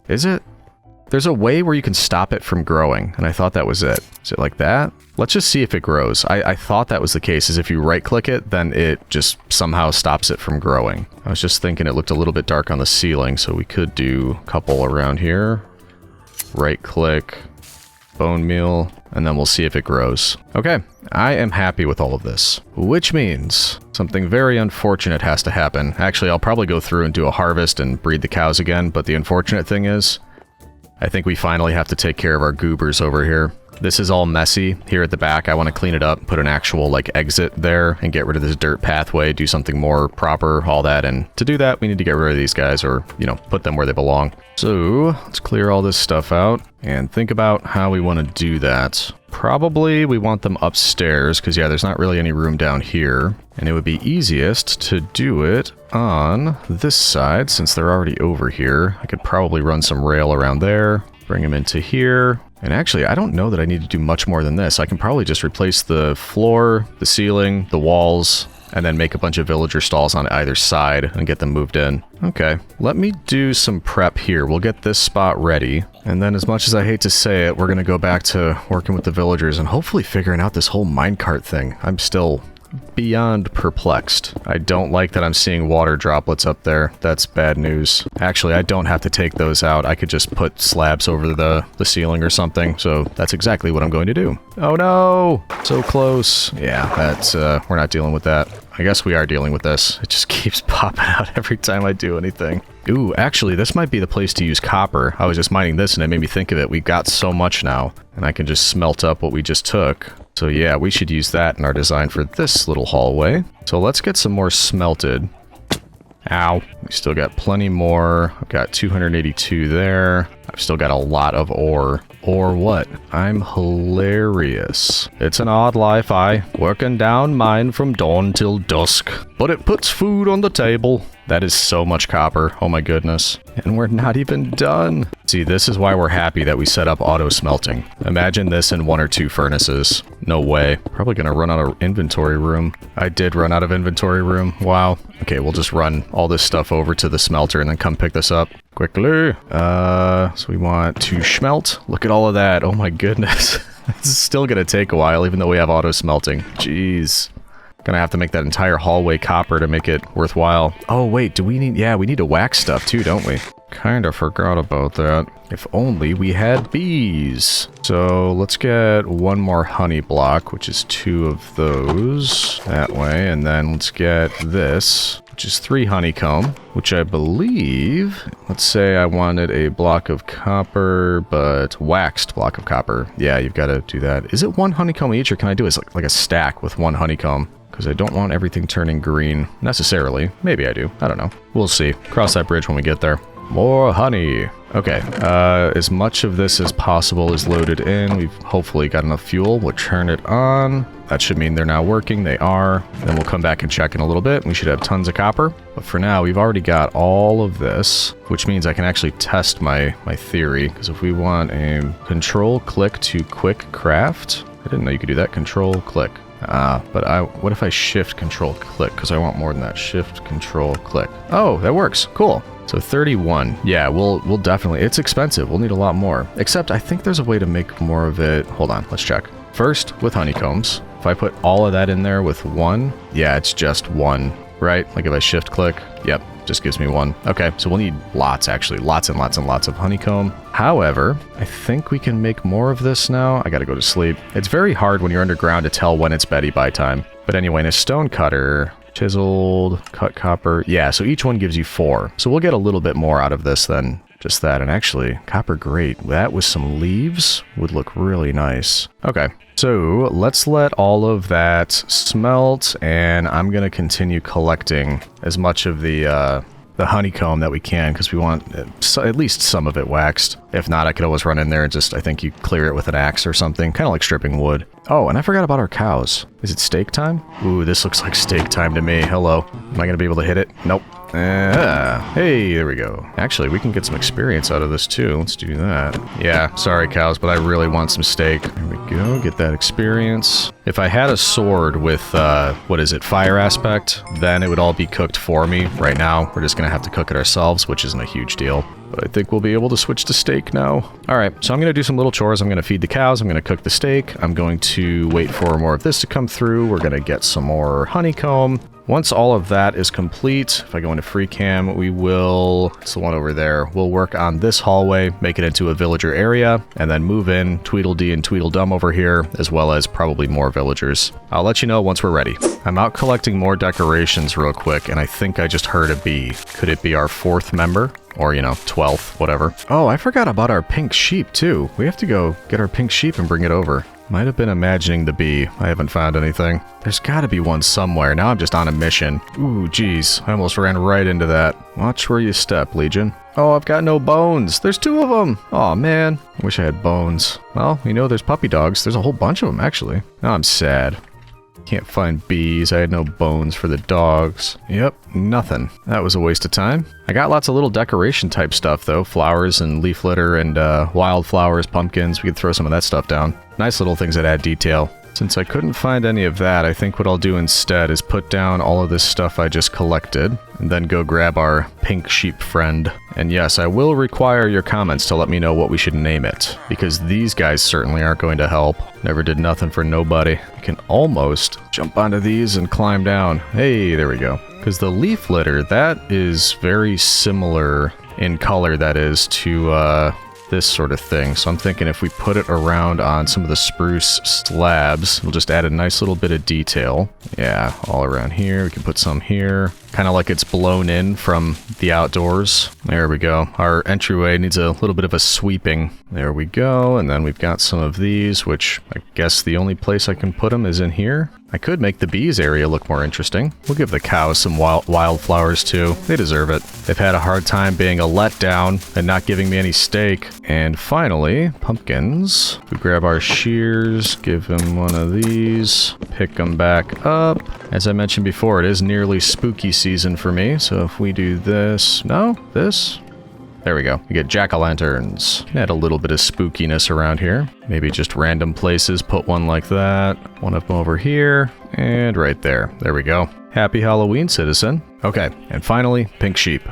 Is it? There's a way where you can stop it from growing, and I thought that was it. Is it like that? Let's just see if it grows. I thought that was the case, is if you right-click it, then it just somehow stops it from growing. I was just thinking it looked a little bit dark on the ceiling, so we could do a couple around here. Right-click, bone meal, and then we'll see if it grows. Okay, I am happy with all of this, which means something very unfortunate has to happen. Actually, I'll probably go through and do a harvest and breed the cows again, but the unfortunate thing is, I think we finally have to take care of our goobers over here. This is all messy here at the back. I want to clean it up, put an actual like exit there and get rid of this dirt pathway, do something more proper, all that. And to do that, we need to get rid of these guys, or, you know, put them where they belong. So let's clear all this stuff out and think about how we want to do that. Probably we want them upstairs because, yeah, there's not really any room down here. And it would be easiest to do it on this side since they're already over here. I could probably run some rail around there, bring them into here. And actually, I don't know that I need to do much more than this. I can probably just replace the floor, the ceiling, the walls, and then make a bunch of villager stalls on either side and get them moved in. Okay, let me do some prep here. We'll get this spot ready. And then, as much as I hate to say it, we're going to go back to working with the villagers and hopefully figuring out this whole minecart thing. I'm still beyond perplexed. I don't like that I'm seeing water droplets up there. That's bad news. Actually, I don't have to take those out. I could just put slabs over the ceiling or something. So that's exactly what I'm going to do. Oh no! So close. Yeah, that's, we're not dealing with that. I guess we are dealing with this. It just keeps popping out every time I do anything. Ooh, actually, this might be the place to use copper. I was just mining this and it made me think of it. We've got so much now, and I can just smelt up what we just took. So yeah, we should use that in our design for this little hallway. So let's get some more smelted. Ow. We still got plenty more. I've got 282 there. I've still got a lot of ore. Or what? I'm hilarious. It's an odd life, working down mine from dawn till dusk. But it puts food on the table. That is so much copper. Oh my goodness. And we're not even done. See, this is why we're happy that we set up auto smelting. Imagine this in 1 or 2 furnaces. No way. Probably gonna run out of inventory room. I did run out of inventory room. Wow. Okay, we'll just run all this stuff over to the smelter and then come pick this up quickly. So we want to smelt. Look at all of that. Oh my goodness. This is still gonna take a while, even though we have auto smelting. Jeez. Gonna have to make that entire hallway copper to make it worthwhile. Oh wait, do we need... Yeah, we need to wax stuff too, don't we? Kinda forgot about that. If only we had bees. So let's get one more honey block, which is 2 of those that way. And then let's get this, which is 3 honeycomb, which I believe... Let's say I wanted a block of copper, but waxed block of copper. Yeah, you've got to do that. Is it 1 honeycomb each, or can I do it like a stack with 1 honeycomb? Because I don't want everything turning green, necessarily. Maybe I do. I don't know. We'll see. Cross that bridge when we get there. More honey. Okay, as much of this as possible is loaded in. We've hopefully got enough fuel. We'll turn it on. That should mean they're now working. They are. Then we'll come back and check in a little bit. We should have tons of copper. But for now, we've already got all of this, which means I can actually test my theory. Because if we want a control click to quick craft, I didn't know you could do that. Control click. What if I shift control click? Because I want more than that. Shift control click. Oh, that works. Cool. So 31. Yeah, we'll definitely... It's expensive. We'll need a lot more. Except I think there's a way to make more of it. Hold on. Let's check. First, with honeycombs. If I put all of that in there with 1, yeah, it's just 1, right? Like if I shift click, yep, just gives me 1. Okay, so we'll need lots, actually. Lots and lots and lots of honeycomb. However, I think we can make more of this now. I gotta go to sleep. It's very hard when you're underground to tell when it's Betty by time. But anyway, in a stone cutter... Chiseled, cut copper. Yeah, so each one gives you 4. So we'll get a little bit more out of this than just that. And actually, copper grate, that with some leaves would look really nice. Okay, so let's let all of that smelt, and I'm going to continue collecting as much of the honeycomb that we can, because we want at least some of it waxed. If not, I could always run in there and just, I think you clear it with an axe or something, kind of like stripping wood. Oh, and I forgot about our cows. Is it steak time? Ooh, this looks like steak time to me. Hello. Am I going to be able to hit it? Nope. Hey, there we go. Actually, we can get some experience out of this too. Let's do that. Yeah, sorry cows, but I really want some steak. There we go, get that experience. If I had a sword with, what is it, fire aspect, then it would all be cooked for me. Right now, we're just gonna have to cook it ourselves, which isn't a huge deal. But I think we'll be able to switch to steak now. Alright, so I'm gonna do some little chores. I'm gonna feed the cows, I'm gonna cook the steak, I'm going to wait for more of this to come through, we're gonna get some more honeycomb. Once all of that is complete, if I go into free cam, we will, it's the one over there, we'll work on this hallway, make it into a villager area, and then move in Tweedledee and Tweedledum over here, as well as probably more villagers. I'll let you know once we're ready. I'm out collecting more decorations real quick, and I think I just heard a bee. Could it be our 4th member? Or, you know, 12th, whatever. Oh, I forgot about our pink sheep, too. We have to go get our pink sheep and bring it over. Might have been imagining the bee. I haven't found anything. There's gotta be one somewhere. Now I'm just on a mission. Ooh, geez. I almost ran right into that. Watch where you step, Legion. Oh, I've got no bones. There's 2 of them. Aw, man. I wish I had bones. Well, you know, there's puppy dogs. There's a whole bunch of them, actually. Now I'm sad. Can't find bees. I had no bones for the dogs. Yep, nothing. That was a waste of time. I got lots of little decoration type stuff though. Flowers and leaf litter and wildflowers, pumpkins. We could throw some of that stuff down. Nice little things that add detail. Since I couldn't find any of that, I think what I'll do instead is put down all of this stuff I just collected, and then go grab our pink sheep friend. And yes, I will require your comments to let me know what we should name it, because these guys certainly aren't going to help. Never did nothing for nobody. I can almost jump onto these and climb down. Hey, there we go. Because the leaf litter, that is very similar in color, that is, to this sort of thing. So I'm thinking if we put it around on some of the spruce slabs, we'll just add a nice little bit of detail. Yeah, all around here. We can put some here. Kind of like it's blown in from the outdoors. There we go. Our entryway needs a little bit of a sweeping. There we go. And then we've got some of these, which I guess the only place I can put them is in here. I could make the bees area look more interesting. We'll give the cows some wildflowers too. They deserve it. They've had a hard time being a letdown and not giving me any steak. And finally, pumpkins. We grab our shears, give him one of these, pick them back up. As I mentioned before, it is nearly spooky season for me, so if we do this... No? This? There we go. You get jack-o'-lanterns. Can add a little bit of spookiness around here. Maybe just random places. Put one like that. One of them over here. And right there. There we go. Happy Halloween, citizen. Okay, and finally, pink sheep.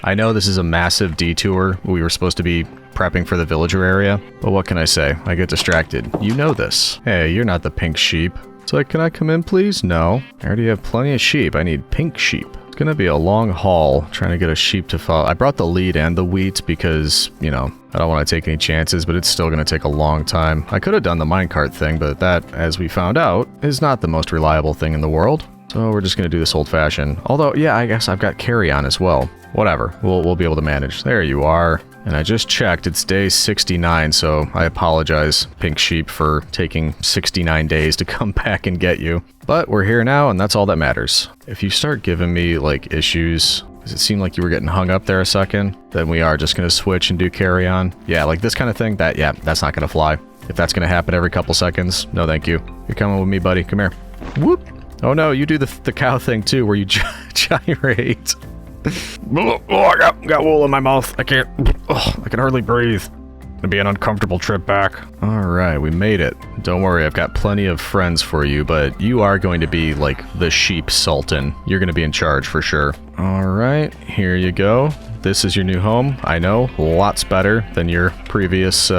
I know this is a massive detour. We were supposed to be prepping for the villager area, but what can I say? I get distracted. You know this. Hey, you're not the pink sheep. It's like, can I come in, please? No. I already have plenty of sheep. I need pink sheep. It's gonna be a long haul trying to get a sheep to follow. I brought the lead and the wheat because, you know, I don't want to take any chances, but it's still gonna take a long time. I could have done the minecart thing, but that, as we found out, is not the most reliable thing in the world. So we're just gonna do this old-fashioned. Although, yeah, I guess I've got carry-on as well. Whatever, we'll be able to manage. There you are. And I just checked, it's day 69, so I apologize, pink sheep, for taking 69 days to come back and get you. But we're here now, and that's all that matters. If you start giving me, like, issues, does it seem like you were getting hung up there a second? Then we are just gonna switch and do carry on. Yeah, like this kind of thing, that's not gonna fly. If that's gonna happen every couple seconds, no thank you. You're coming with me, buddy, come here. Whoop! Oh no, you do the cow thing too, where you gyrate. Oh, I got wool in my mouth. I can't. Oh, I can hardly breathe. It'll be an uncomfortable trip back. Alright, we made it. Don't worry, I've got plenty of friends for you, but you are going to be like the sheep sultan. You're going to be in charge for sure. Alright, here you go. This is your new home. I know, lots better than your previous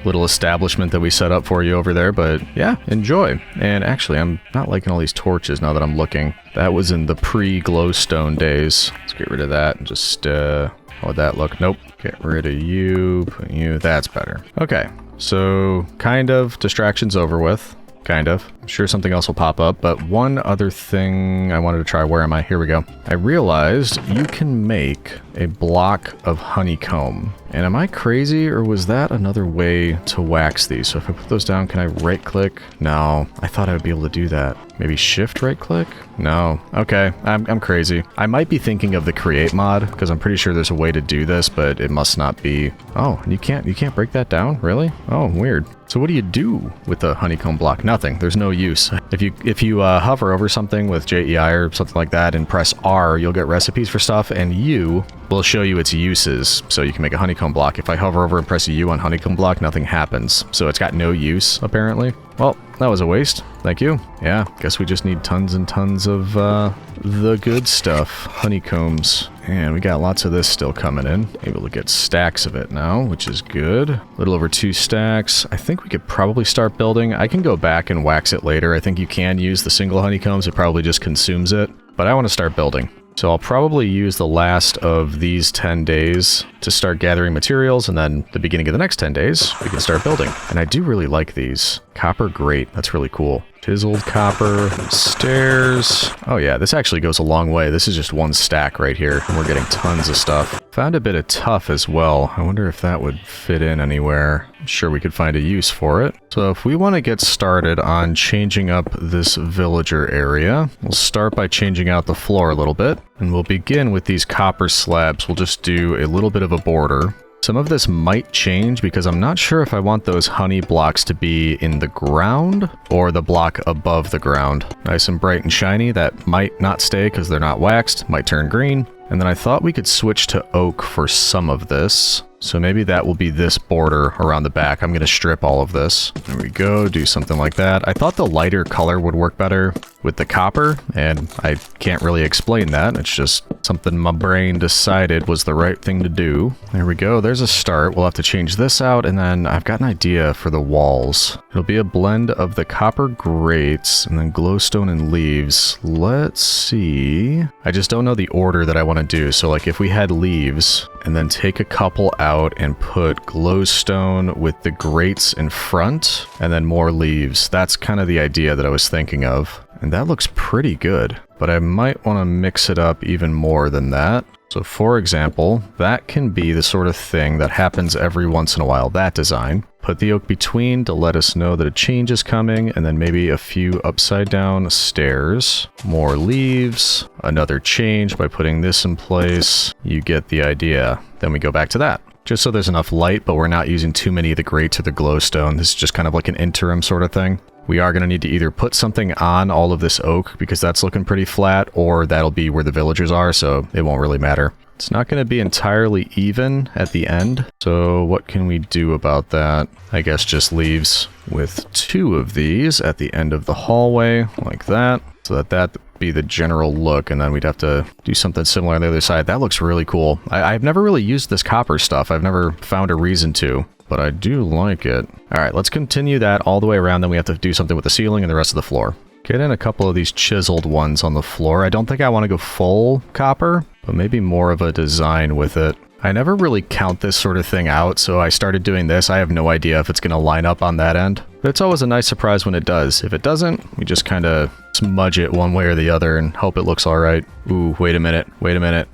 little establishment that we set up for you over there, but yeah, enjoy. And actually, I'm not liking all these torches now that I'm looking. That was in the pre-glowstone days. Let's get rid of that and just, how would that look? Nope. Get rid of you, put you, that's better. Okay, so kind of distractions over with. Kind of. I'm sure something else will pop up, but one other thing I wanted to try. Where am I? Here we go. I realized you can make a block of honeycomb. And am I crazy, or was that another way to wax these? So if I put those down, can I right-click? No. I thought I would be able to do that. Maybe shift right-click? No. Okay, I'm crazy. I might be thinking of the create mod, because I'm pretty sure there's a way to do this, but it must not be. Oh, you can't break that down? Really? Oh, weird. So what do you do with the honeycomb block? Nothing. There's no use. If you hover over something with JEI or something like that and press R, you'll get recipes for stuff, and U will show you its uses. So you can make a honeycomb block. If I hover over and press a U on honeycomb block, nothing happens. So it's got no use, apparently. Well, that was a waste. Thank you. Yeah, guess we just need tons and tons of the good stuff. Honeycombs. And we got lots of this still coming in. Able to get stacks of it now, which is good. A little over 2 stacks. I think we could probably start building. I can go back and wax it later. I think you can use the single honeycombs. It probably just consumes it. But I want to start building. So I'll probably use the last of these 10 days to start gathering materials, and then the beginning of the next 10 days, we can start building. And I do really like these. Copper grate, that's really cool. Chiseled copper, stairs. Oh yeah, this actually goes a long way. This is just 1 stack right here, and we're getting tons of stuff. Found a bit of tuff as well. I wonder if that would fit in anywhere. I'm sure we could find a use for it. So if we want to get started on changing up this villager area, we'll start by changing out the floor a little bit, and we'll begin with these copper slabs. We'll just do a little bit of a border. Some of this might change because I'm not sure if I want those honey blocks to be in the ground or the block above the ground. Nice and bright and shiny. That might not stay because they're not waxed, might turn green. And then I thought we could switch to oak for some of this. So maybe that will be this border around the back. I'm going to strip all of this. There we go, do something like that. I thought the lighter color would work better with the copper, and I can't really explain that. It's just something my brain decided was the right thing to do. There we go, there's a start. We'll have to change this out, and then I've got an idea for the walls. It'll be a blend of the copper grates and then glowstone and leaves. Let's see. I just don't know the order that I want to do. So like if we had leaves and then take a couple out and put glowstone with the grates in front and then more leaves. That's kind of the idea that I was thinking of. And that looks pretty good, but I might want to mix it up even more than that. So for example, that can be the sort of thing that happens every once in a while, that design. Put the oak between to let us know that a change is coming, and then maybe a few upside down stairs, more leaves, another change by putting this in place. You get the idea. Then we go back to that. Just so there's enough light, but we're not using too many of the grates or the glowstone. This is just kind of like an interim sort of thing. We are going to need to either put something on all of this oak because that's looking pretty flat, or that'll be where the villagers are, so it won't really matter. It's not going to be entirely even at the end. So what can we do about that? I guess just leaves with 2 of these at the end of the hallway, like that. So that be the general look, and then we'd have to do something similar on the other side. That looks really cool. I've never really used this copper stuff. I've never found a reason to, but I do like it. All right, let's continue that all the way around. Then we have to do something with the ceiling and the rest of the floor. Get in a couple of these chiseled ones on the floor. I don't think I want to go full copper, but maybe more of a design with it. I never really count this sort of thing out, so I started doing this. I have no idea if it's going to line up on that end. But it's always a nice surprise when it does. If it doesn't, we just kind of smudge it one way or the other and hope it looks all right. Ooh, wait a minute. Wait a minute.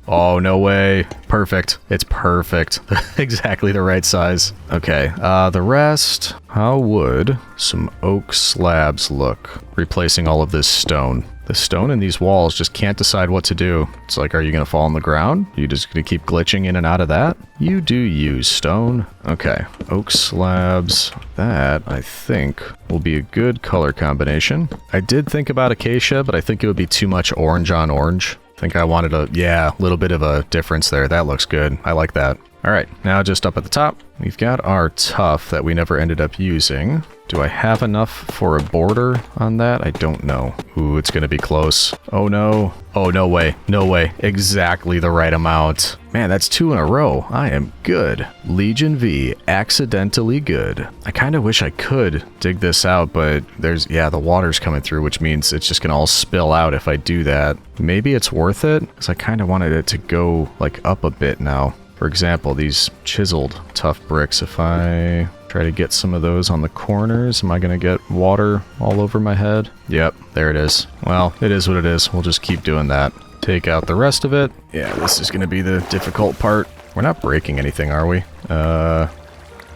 Oh, no way. Perfect. It's perfect. Exactly the right size. Okay, the rest. How would some oak slabs look? Replacing all of this stone. The stone in these walls just can't decide what to do. It's like, are you going to fall on the ground? Are you just going to keep glitching in and out of that? You do use stone. Okay, oak slabs. That, I think, will be a good color combination. I did think about acacia, but I think it would be too much orange on orange. I think I wanted a little bit of a difference there. That looks good. I like that. All right, now just up at the top, we've got our tuff that we never ended up using. Do I have enough for a border on that? I don't know. Ooh, it's gonna be close. Oh no. Oh, no way. No way. Exactly the right amount. Man, that's 2 in a row. I am good. Legion V, accidentally good. I kind of wish I could dig this out, but the water's coming through, which means it's just gonna all spill out if I do that. Maybe it's worth it, because I kind of wanted it to go like up a bit now. For example, these chiseled tough bricks, if I try to get some of those on the corners, am I going to get water all over my head? Yep, there it is. Well, it is what it is. We'll just keep doing that. Take out the rest of it. Yeah, this is going to be the difficult part. We're not breaking anything, are we? I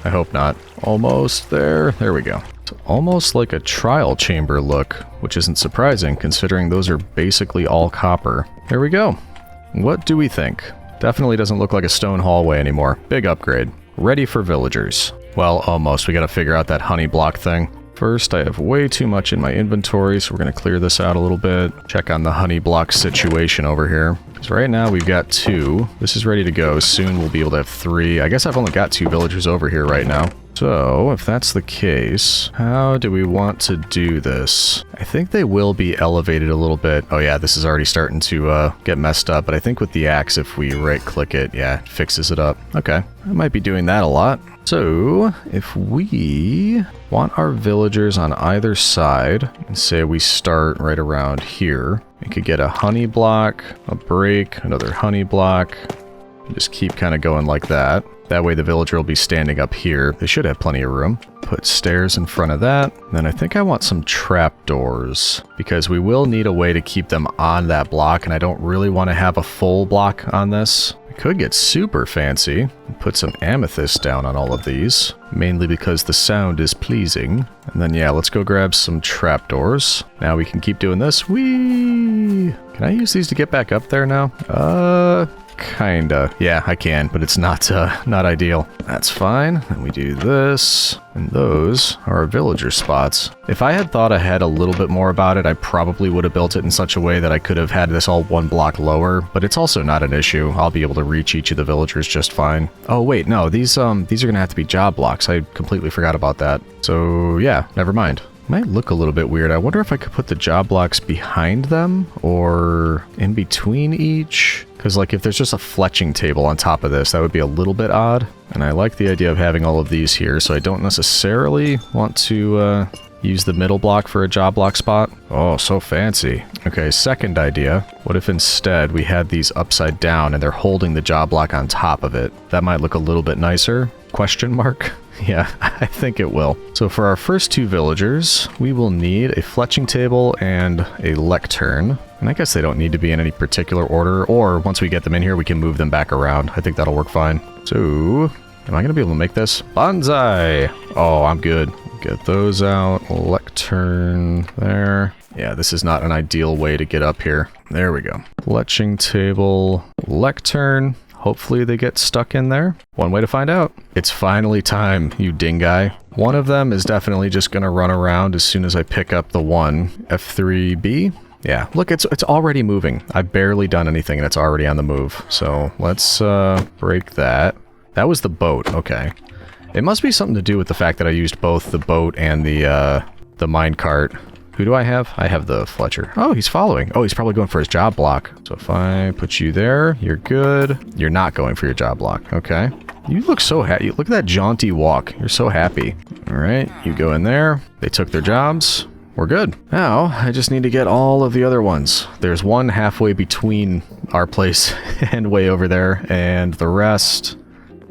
hope not. Almost there. There we go. It's almost like a trial chamber look, which isn't surprising considering those are basically all copper. There we go. What do we think? Definitely doesn't look like a stone hallway anymore. Big upgrade. Ready for villagers. Well, almost. We gotta figure out that honey block thing. First, I have way too much in my inventory, so we're gonna clear this out a little bit. Check on the honey block situation over here. Because right now we've got 2. This is ready to go. Soon we'll be able to have 3. I guess I've only got 2 villagers over here right now. So, if that's the case, how do we want to do this? I think they will be elevated a little bit. Oh yeah, this is already starting to get messed up, but I think with the axe, if we right-click it, yeah, it fixes it up. Okay, I might be doing that a lot. So, if we want our villagers on either side, and say we start right around here, we could get a honey block, a break, another honey block, and just keep kind of going like that. That way the villager will be standing up here. They should have plenty of room. Put stairs in front of that. And then I think I want some trapdoors, because we will need a way to keep them on that block, and I don't really want to have a full block on this. We could get super fancy and put some amethyst down on all of these, mainly because the sound is pleasing. And then yeah, let's go grab some trapdoors. Now we can keep doing this. Whee! Can I use these to get back up there now? Kinda. Yeah, I can, but it's not ideal. That's fine. And we do this, and those are our villager spots. If I had thought ahead a little bit more about it, I probably would have built it in such a way that I could have had this all 1 block lower, but it's also not an issue. I'll be able to reach each of the villagers just fine. Oh wait, no, these are gonna have to be job blocks. I completely forgot about that. So yeah, never mind. Might look a little bit weird. I wonder if I could put the job blocks behind them or in between each. Because like if there's just a fletching table on top of this, that would be a little bit odd. And I like the idea of having all of these here, so I don't necessarily want to use the middle block for a job block spot. Oh, so fancy. Okay, second idea. What if instead we had these upside down and they're holding the job block on top of it? That might look a little bit nicer. Question mark? Yeah, I think it will. So for our first 2 villagers, we will need a fletching table and a lectern. And I guess they don't need to be in any particular order, or once we get them in here, we can move them back around. I think that'll work fine. So, am I going to be able to make this? Bonsai! Oh, I'm good. Get those out. Lectern there. Yeah, this is not an ideal way to get up here. There we go. Fletching table, lectern. Hopefully they get stuck in there. One way to find out. It's finally time, you dingai. One of them is definitely just going to run around as soon as I pick up the one. F3B. Yeah, look, it's already moving. I've barely done anything and it's already on the move. So let's break that. That was the boat, okay. It must be something to do with the fact that I used both the boat and the minecart. Who do I have? I have the Fletcher. Oh, he's following. Oh, he's probably going for his job block. So if I put you there, you're good. You're not going for your job block. Okay. You look so happy. Look at that jaunty walk. You're so happy. All right, you go in there. They took their jobs. We're good. Now, I just need to get all of the other ones. There's one halfway between our place and way over there, and the rest,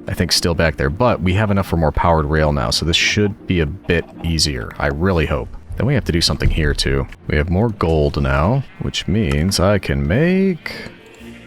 I think, still back there. But we have enough for more powered rail now, so this should be a bit easier. I really hope. Then we have to do something here, too. We have more gold now, which means I can make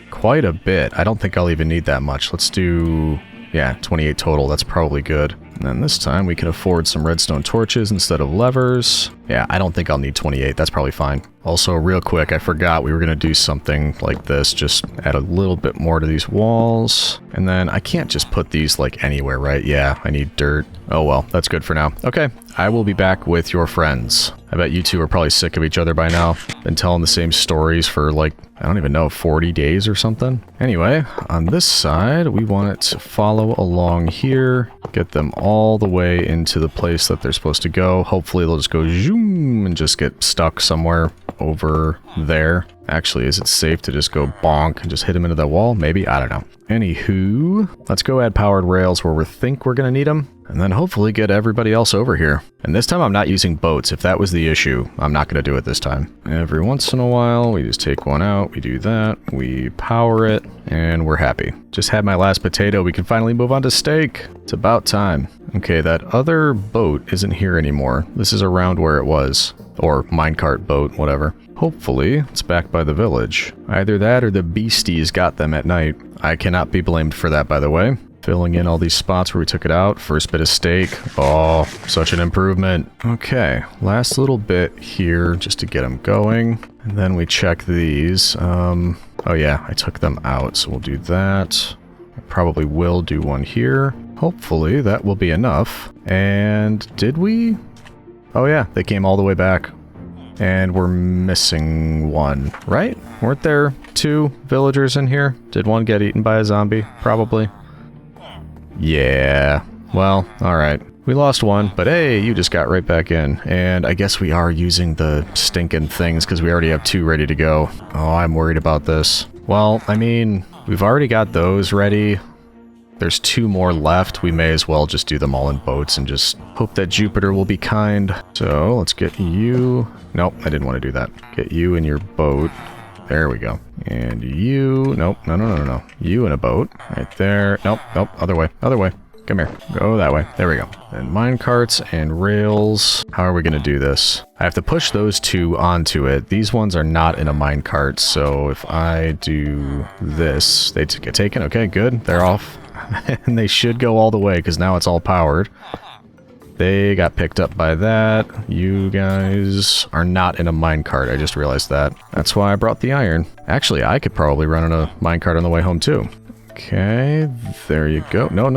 quite a bit. I don't think I'll even need that much. Let's do, yeah, 28 total. That's probably good. And then this time we can afford some redstone torches instead of levers. Yeah, I don't think I'll need 28. That's probably fine. Also, real quick, I forgot we were going to do something like this. Just add a little bit more to these walls. And then I can't just put these like anywhere, right? Yeah, I need dirt. Oh well, that's good for now. Okay, I will be back with your friends. I bet you two are probably sick of each other by now. Been telling the same stories for like, I don't even know, 40 days or something. Anyway, on this side, we want it to follow along here. Get them all the way into the place that they're supposed to go. Hopefully they'll just go zoom and just get stuck somewhere over there. Actually, is it safe to just go bonk and just hit them into that wall? Maybe? I don't know. Anywho, let's go add powered rails where we think we're going to need them. And then hopefully get everybody else over here. And this time I'm not using boats. If that was the issue, I'm not going to do it this time. Every once in a while, we just take one out. We do that. We power it. And we're happy. Just had my last potato. We can finally move on to steak. It's about time. Okay, that other boat isn't here anymore. This is around where it was. Or minecart boat, whatever. Hopefully, it's back by the village. Either that or the beasties got them at night. I cannot be blamed for that, by the way. Filling in all these spots where we took it out. First bit of steak. Oh, such an improvement. Okay, last little bit here just to get them going. And then we check these. Oh yeah, I took them out, so we'll do that. I probably will do one here. Hopefully that will be enough. And did we? Oh yeah, they came all the way back. And we're missing one, right? Weren't there two villagers in here? Did one get eaten by a zombie? Probably. Yeah, well, alright. We lost one, but hey, you just got right back in. And I guess we are using the stinking things because we already have two ready to go. Oh, I'm worried about this. Well, I mean, we've already got those ready. There's two more left. We may as well just do them all in boats and just hope that Jupiter will be kind. So let's get you... Nope, I didn't want to do that. Get you in your boat. There we go. And you... Nope, no. You in a boat. Right there. Nope, other way. Come here. Go that way. There we go. And minecarts and rails. How are we going to do this? I have to push those two onto it. These ones are not in a minecart, so if I do this, they get taken. Okay, good. They're off. And they should go all the way, because now it's all powered. They got picked up by that. You guys are not in a minecart. I just realized that. That's why I brought the iron. Actually, I could probably run in a minecart on the way home, too. Okay, there you go. No.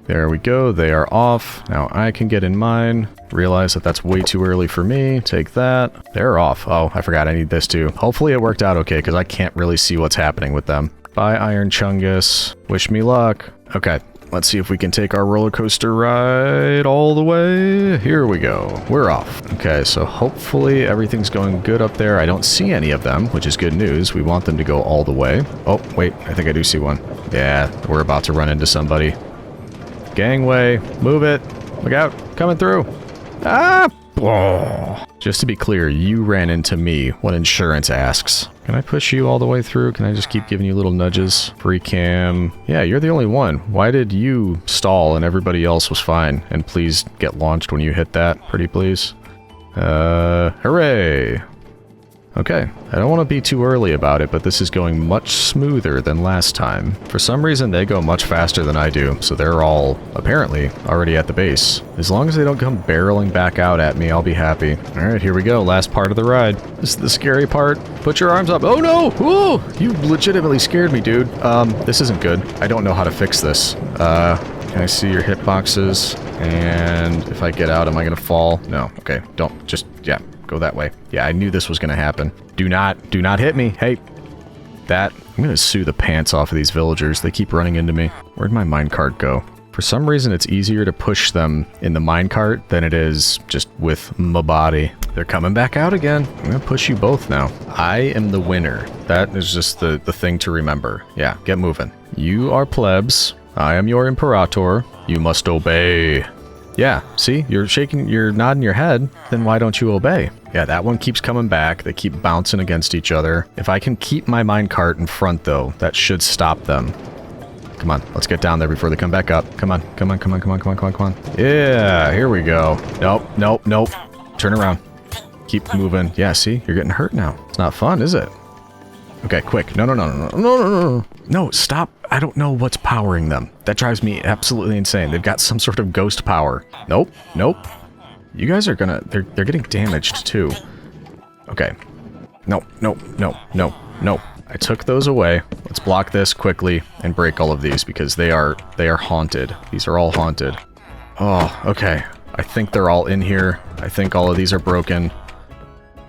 There we go. They are off. Now I can get in mine. Realize that that's way too early for me. Take that. They're off. Oh, I forgot I need this too. Hopefully it worked out okay, because I can't really see what's happening with them. Bye, Iron Chungus. Wish me luck. Okay, let's see if we can take our roller coaster ride all the way. Here we go. We're off. Okay, so hopefully everything's going good up there. I don't see any of them, which is good news. We want them to go all the way. Oh, wait, I think I do see one. Yeah, we're about to run into somebody. Gangway, move it. Look out, coming through. Ah! Oh. Just to be clear, you ran into me when insurance asks. Can I push you all the way through? Can I just keep giving you little nudges? Free cam. Yeah, you're the only one. Why did you stall and everybody else was fine? And please get launched when you hit that, pretty please. Hooray! Okay, I don't want to be too early about it, but this is going much smoother than last time. For some reason, they go much faster than I do, so they're all, apparently, already at the base. As long as they don't come barreling back out at me, I'll be happy. Alright, here we go, last part of the ride. This is the scary part. Put your arms up. Oh no! Ooh! You legitimately scared me, dude. This isn't good. I don't know how to fix this. Can I see your hitboxes? And if I get out, am I gonna fall? No. Okay, don't. Just, yeah, go that way. Yeah, I knew this was gonna happen. Do not hit me. Hey. That. I'm gonna sue the pants off of these villagers. They keep running into me. Where'd my minecart go? For some reason, it's easier to push them in the minecart than it is just with my body. They're coming back out again. I'm gonna push you both now. I am the winner. That is just the thing to remember. Yeah, get moving. You are plebs. I am your imperator. You must obey. Yeah, see? You're nodding your head. Then why don't you obey? Yeah, that one keeps coming back. They keep bouncing against each other. If I can keep my minecart in front, though, that should stop them. Come on, let's get down there before they come back up. Come on, come on, come on, come on, come on, come on, come on. Yeah, here we go. Nope, nope, nope. Turn around. Keep moving. Yeah, see? You're getting hurt now. It's not fun, is it? Okay, quick. No, no, no, no, no, no, no, no. No, stop. I don't know what's powering them. That drives me absolutely insane. They've got some sort of ghost power. Nope, nope. You guys are gonna... They're getting damaged, too. Okay. No, no, no, no, no. I took those away. Let's block this quickly and break all of these because they are haunted. These are all haunted. Oh, okay. I think they're all in here. I think all of these are broken.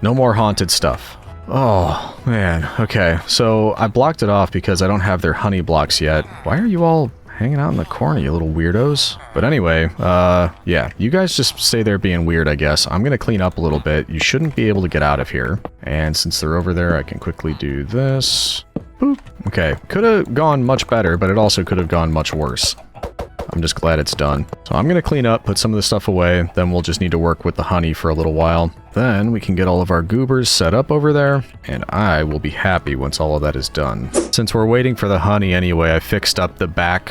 No more haunted stuff. Oh, man. Okay, so I blocked it off because I don't have their honey blocks yet. Why are you all hanging out in the corner, you little weirdos? But anyway, yeah, you guys just stay there being weird, I guess. I'm gonna clean up a little bit. You shouldn't be able to get out of here. And since they're over there, I can quickly do this. Boop. Okay, could have gone much better, but it also could have gone much worse. I'm just glad it's done. So I'm gonna clean up, put some of the stuff away, then we'll just need to work with the honey for a little while. Then we can get all of our goobers set up over there, and I will be happy once all of that is done. Since we're waiting for the honey anyway, I fixed up the back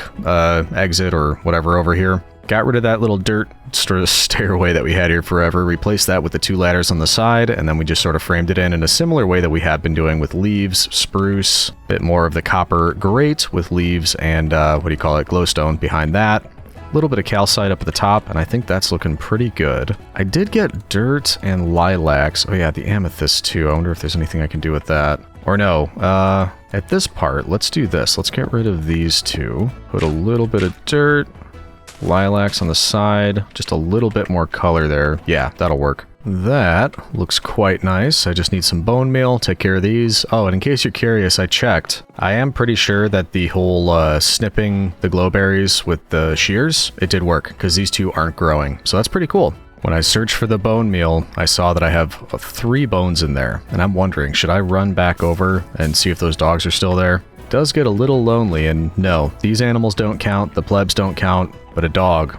exit or whatever over here. Got rid of that little dirt stairway that we had here forever, replaced that with the 2 ladders on the side, and then we just sort of framed it in a similar way that we have been doing with leaves, spruce, bit more of the copper grate with leaves and, what do you call it, glowstone behind that. A little bit of calcite up at the top, and I think that's looking pretty good. I did get dirt and lilacs. Oh yeah, the amethyst too. I wonder if there's anything I can do with that. Or no, at this part, let's do this. Let's get rid of these 2. Put a little bit of dirt. Lilacs on the side, just a little bit more color there. Yeah, that'll work. That looks quite nice. I just need some bone meal, take care of these. Oh, and in case you're curious, I checked. I am pretty sure that the whole snipping the glowberries with the shears, it did work, because these 2 aren't growing. So that's pretty cool. When I searched for the bone meal, I saw that I have 3 bones in there, and I'm wondering, should I run back over and see if those dogs are still there? It does get a little lonely, and no, these animals don't count, the plebs don't count, but a dog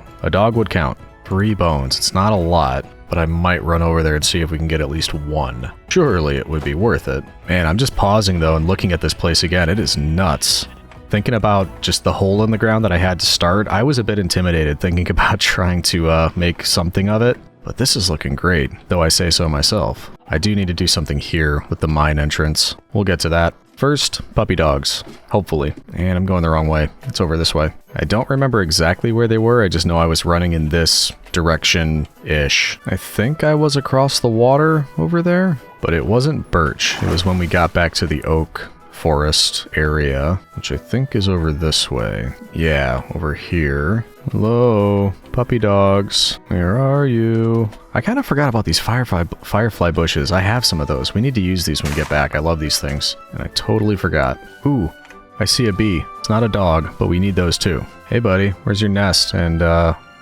would count. 3 bones, it's not a lot, but I might run over there and see if we can get at least 1. Surely it would be worth it. Man, I'm just pausing though and looking at this place again, it is nuts. Thinking about just the hole in the ground that I had to start, I was a bit intimidated thinking about trying to make something of it. But this is looking great, though I say so myself. I do need to do something here with the mine entrance. We'll get to that. First, puppy dogs, hopefully. And I'm going the wrong way. It's over this way. I don't remember exactly where they were. I just know I was running in this direction-ish. I think I was across the water over there, but it wasn't birch. It was when we got back to the oak forest area, which I think is over this way. Yeah, over here. Hello, puppy dogs. Where are you? I kind of forgot about these firefly bushes. I have some of those. We need to use these when we get back. I love these things. And I totally forgot. Ooh, I see a bee. It's not a dog, but we need those too. Hey buddy, where's your nest? And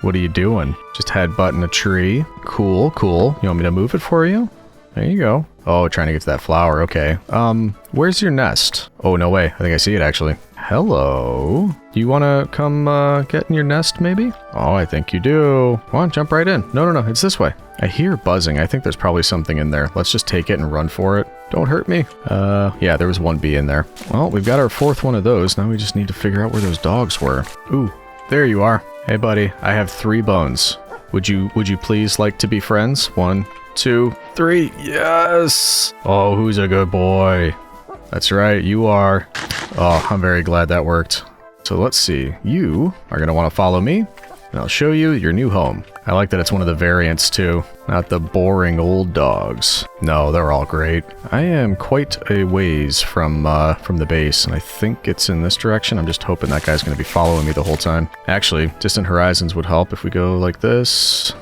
what are you doing? Just headbutting a tree. Cool, cool. You want me to move it for you? There you go. Oh, trying to get to that flower. Okay. Where's your nest? Oh, no way. I think I see it actually. Hello. Do you want to come get in your nest maybe? Oh, I think you do. Come on, jump right in. No, no, no. It's this way. I hear buzzing. I think there's probably something in there. Let's just take it and run for it. Don't hurt me. Yeah, there was 1 bee in there. Well, we've got our 4th one of those. Now we just need to figure out where those dogs were. Ooh, there you are. Hey, buddy. I have 3 bones. Would you please like to be friends? 1, 2, 3. Yes! Oh, who's a good boy? That's right, you are. Oh, I'm very glad that worked. So let's see. You are going to want to follow me. and I'll show you your new home. I like that it's one of the variants too, not the boring old dogs. No, they're all great. I am quite a ways from the base, and I think it's in this direction. I'm just hoping that guy's going to be following me the whole time. Actually, distant horizons would help if we go like this.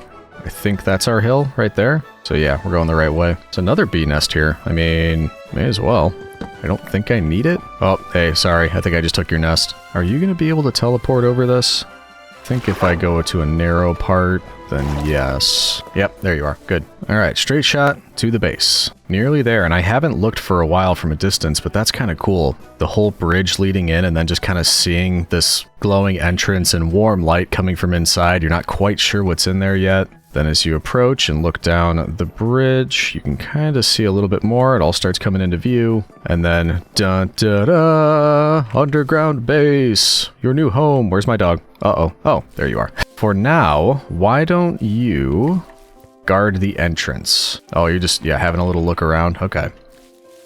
I think that's our hill right there. So yeah, we're going the right way. It's another bee nest here. I mean, may as well. I don't think I need it. Oh, hey, sorry. I think I just took your nest. Are you going to be able to teleport over this? I think if I go to a narrow part, then yes. Yep, there you are. Good. All right, straight shot to the base. Nearly there, and I haven't looked for a while from a distance, but that's kind of cool. The whole bridge leading in and then just kind of seeing this glowing entrance and warm light coming from inside. You're not quite sure what's in there yet. Then as you approach and look down the bridge, you can kind of see a little bit more. It all starts coming into view. And then, dun da da, underground base, your new home. Where's my dog? Uh-oh. Oh, there you are. For now, why don't you guard the entrance? Oh, you're just, yeah, having a little look around? Okay.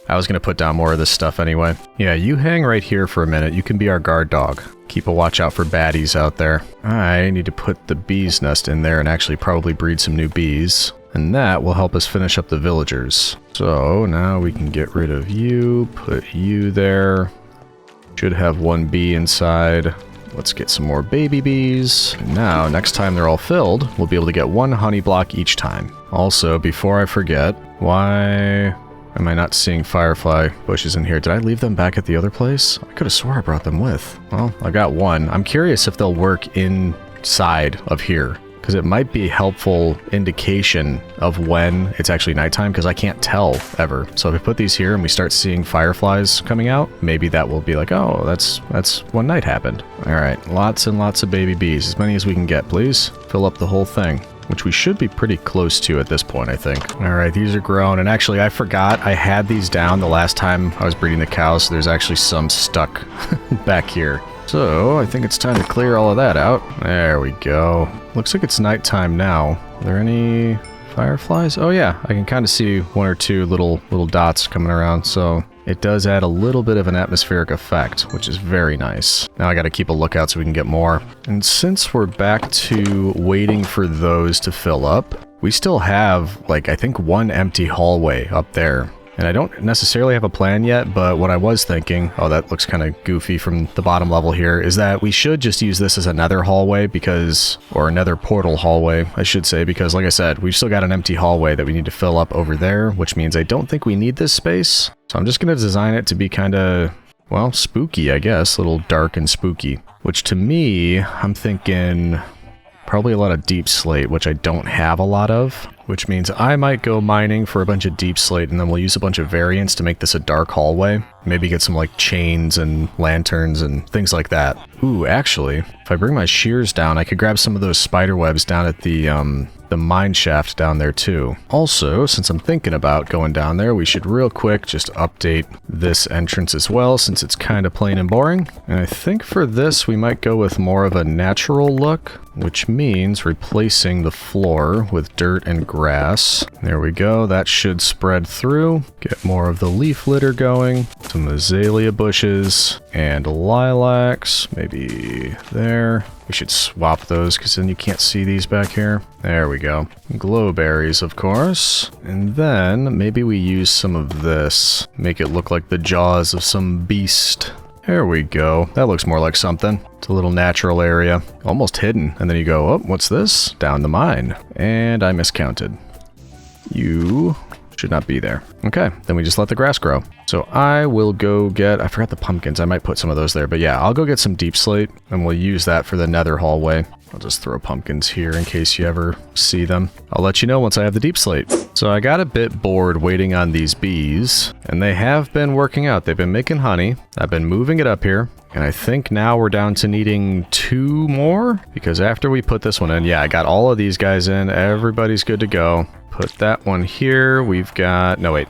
I was going to put down more of this stuff anyway. Yeah, you hang right here for a minute. You can be our guard dog. Keep a watch out for baddies out there. I need to put the bee's nest in there and actually probably breed some new bees. And that will help us finish up the villagers. So now we can get rid of you, put you there. Should have one bee inside. Let's get some more baby bees. And now, next time they're all filled, we'll be able to get one honey block each time. Also, before I forget, why am I not seeing firefly bushes in here? Did I leave them back at the other place? I could have swore I brought them with. Well, I got one. I'm curious if they'll work inside of here, because it might be a helpful indication of when it's actually nighttime, because I can't tell ever. So if we put these here and we start seeing fireflies coming out, maybe that will be like, oh, that's when night happened. All right, lots and lots of baby bees, as many as we can get, please. Fill up the whole thing, which we should be pretty close to at this point, I think. All right, these are grown, and actually I forgot I had these down the last time I was breeding the cows, so there's actually some stuck back here. So I think it's time to clear all of that out. There we go. Looks like it's nighttime now. Are there any fireflies? Oh yeah, I can kind of see one or two little dots coming around, so it does add a little bit of an atmospheric effect, which is very nice. Now I got to keep a lookout so we can get more. And since we're back to waiting for those to fill up, we still have, like, I think one empty hallway up there. And I don't necessarily have a plan yet, but what I was thinking, oh, that looks kind of goofy from the bottom level here, is that we should just use this as another hallway because, or another portal hallway, I should say, because like I said, we've still got an empty hallway that we need to fill up over there, which means I don't think we need this space. So I'm just going to design it to be kind of, well, spooky, I guess, a little dark and spooky, which to me, I'm thinking probably a lot of deep slate, which I don't have a lot of, which means I might go mining for a bunch of deep slate, and then we'll use a bunch of variants to make this a dark hallway. Maybe get some like chains and lanterns and things like that. Ooh, actually, if I bring my shears down, I could grab some of those spider webs down at the mine shaft down there too. Also, since I'm thinking about going down there, we should real quick just update this entrance as well, since it's kind of plain and boring. And I think for this, we might go with more of a natural look, which means replacing the floor with dirt and grass. There we go. That should spread through. Get more of the leaf litter going. Some azalea bushes and lilacs, maybe there. We should swap those because then you can't see these back here. There we go. Glowberries, of course. And then maybe we use some of this. Make it look like the jaws of some beast. There we go. That looks more like something. It's a little natural area. Almost hidden. And then you go, oh, what's this? Down the mine. And I miscounted. You should not be there. Okay, then we just let the grass grow. So I will go get, I forgot the pumpkins. I might put some of those there, but yeah, I'll go get some deep slate and we'll use that for the nether hallway. I'll just throw pumpkins here in case you ever see them. I'll let you know once I have the deep slate. So I got a bit bored waiting on these bees, and they have been working out. They've been making honey. I've been moving it up here, and I think now we're down to needing 2 more, because after we put this one in, yeah, I got all of these guys in. Everybody's good to go. Put that one here. We've got, no wait.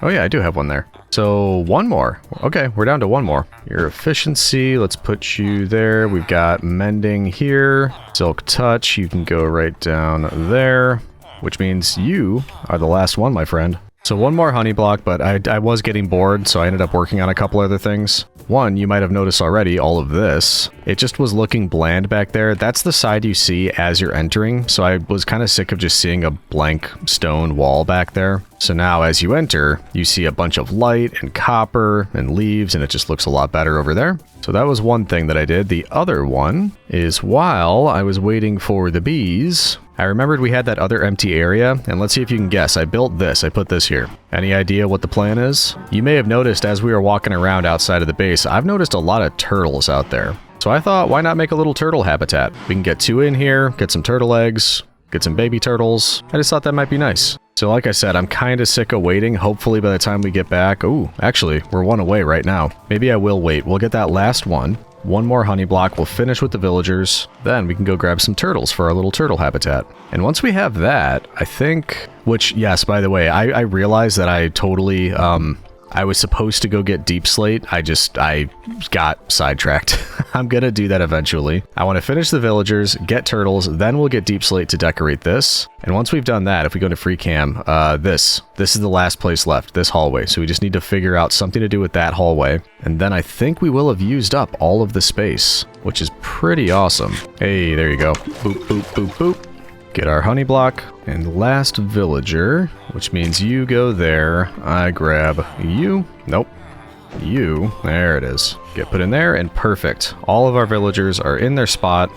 Oh yeah, I do have one there. So 1 more. Okay, we're down to 1 more. Your efficiency, let's put you there. We've got mending here. Silk touch, you can go right down there, which means you are the last one, my friend. So one more honey block, but I was getting bored, so I ended up working on a couple other things. One, you might have noticed already, all of this. It just was looking bland back there. That's the side you see as you're entering, so I was kind of sick of just seeing a blank stone wall back there. So now as you enter, you see a bunch of light and copper and leaves, and it just looks a lot better over there. So that was one thing that I did. The other one is while I was waiting for the bees, I remembered we had that other empty area, and let's see if you can guess. I built this. I put this here. Any idea what the plan is? You may have noticed as we were walking around outside of the base, I've noticed a lot of turtles out there. So I thought, why not make a little turtle habitat? We can get 2 in here, get some turtle eggs, get some baby turtles. I just thought that might be nice. So like I said, I'm kind of sick of waiting. Hopefully by the time we get back... Ooh, actually, we're 1 away right now. Maybe I will wait. We'll get that last one. 1 more honey block, we'll finish with the villagers, then we can go grab some turtles for our little turtle habitat. And once we have that, I think... Which, yes, by the way, I realized that I totally... I was supposed to go get Deep Slate. I got sidetracked. I'm gonna do that eventually. I want to finish the villagers, get turtles, then we'll get Deep Slate to decorate this. And once we've done that, if we go to free cam, this is the last place left, this hallway. So we just need to figure out something to do with that hallway. And then I think we will have used up all of the space, which is pretty awesome. Hey, there you go. Boop, boop, boop, boop. Get our honey block, and last villager, which means you go there. I grab you. Nope. You. There it is. Get put in there, and perfect. All of our villagers are in their spot.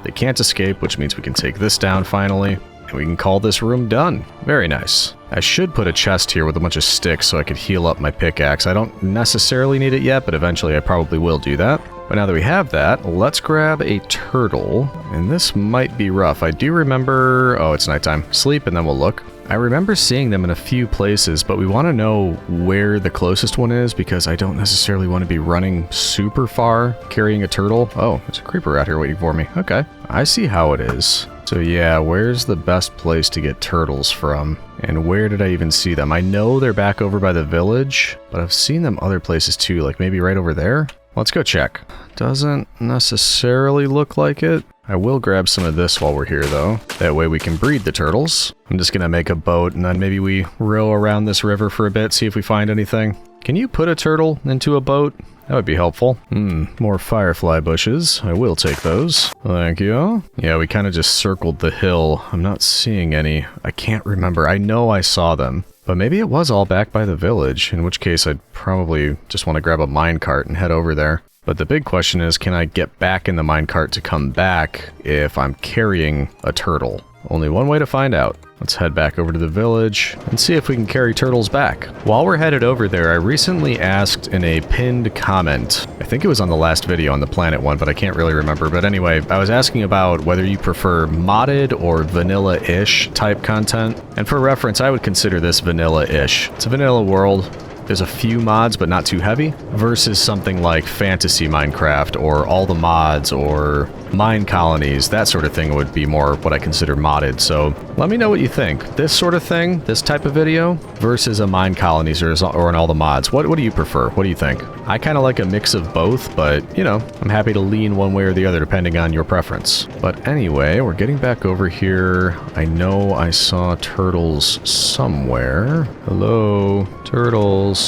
They can't escape, which means we can take this down finally, and we can call this room done. Very nice. I should put a chest here with a bunch of sticks so I could heal up my pickaxe. I don't necessarily need it yet, but eventually I probably will do that. But now that we have that, let's grab a turtle. And this might be rough. I do remember... Oh, it's nighttime. Sleep, and then we'll look. I remember seeing them in a few places, but we want to know where the closest one is because I don't necessarily want to be running super far carrying a turtle. Oh, there's a creeper out here waiting for me. Okay. I see how it is. So yeah, where's the best place to get turtles from? And where did I even see them? I know they're back over by the village, but I've seen them other places too, like maybe right over there? Let's go check. Doesn't necessarily look like it. I will grab some of this while we're here though. That way we can breed the turtles. I'm just gonna make a boat and then maybe we row around this river for a bit, see if we find anything. Can you put a turtle into a boat? That would be helpful. More firefly bushes. I will take those. Thank you. Yeah, we kind of just circled the hill. I'm not seeing any. I can't remember. I know I saw them. But maybe it was all back by the village, in which case I'd probably just want to grab a minecart and head over there. But the big question is, can I get back in the minecart to come back if I'm carrying a turtle? Only one way to find out. Let's head back over to the village and see if we can carry turtles back. While we're headed over there, I recently asked in a pinned comment, I think it was on the last video on the planet one, but I can't really remember. But anyway, I was asking about whether you prefer modded or vanilla-ish type content. And for reference, I would consider this vanilla-ish. It's a vanilla world. There's a few mods, but not too heavy, versus something like Fantasy Minecraft or all the mods or mine colonies. That sort of thing would be more what I consider modded. So let me know what you think. This sort of thing, this type of video, versus a mine colonies or an all the mods. What do you prefer? What do you think? I kind of like a mix of both, but you know, I'm happy to lean one way or the other depending on your preference. But anyway, we're getting back over here. I know I saw turtles somewhere. Hello, turtles.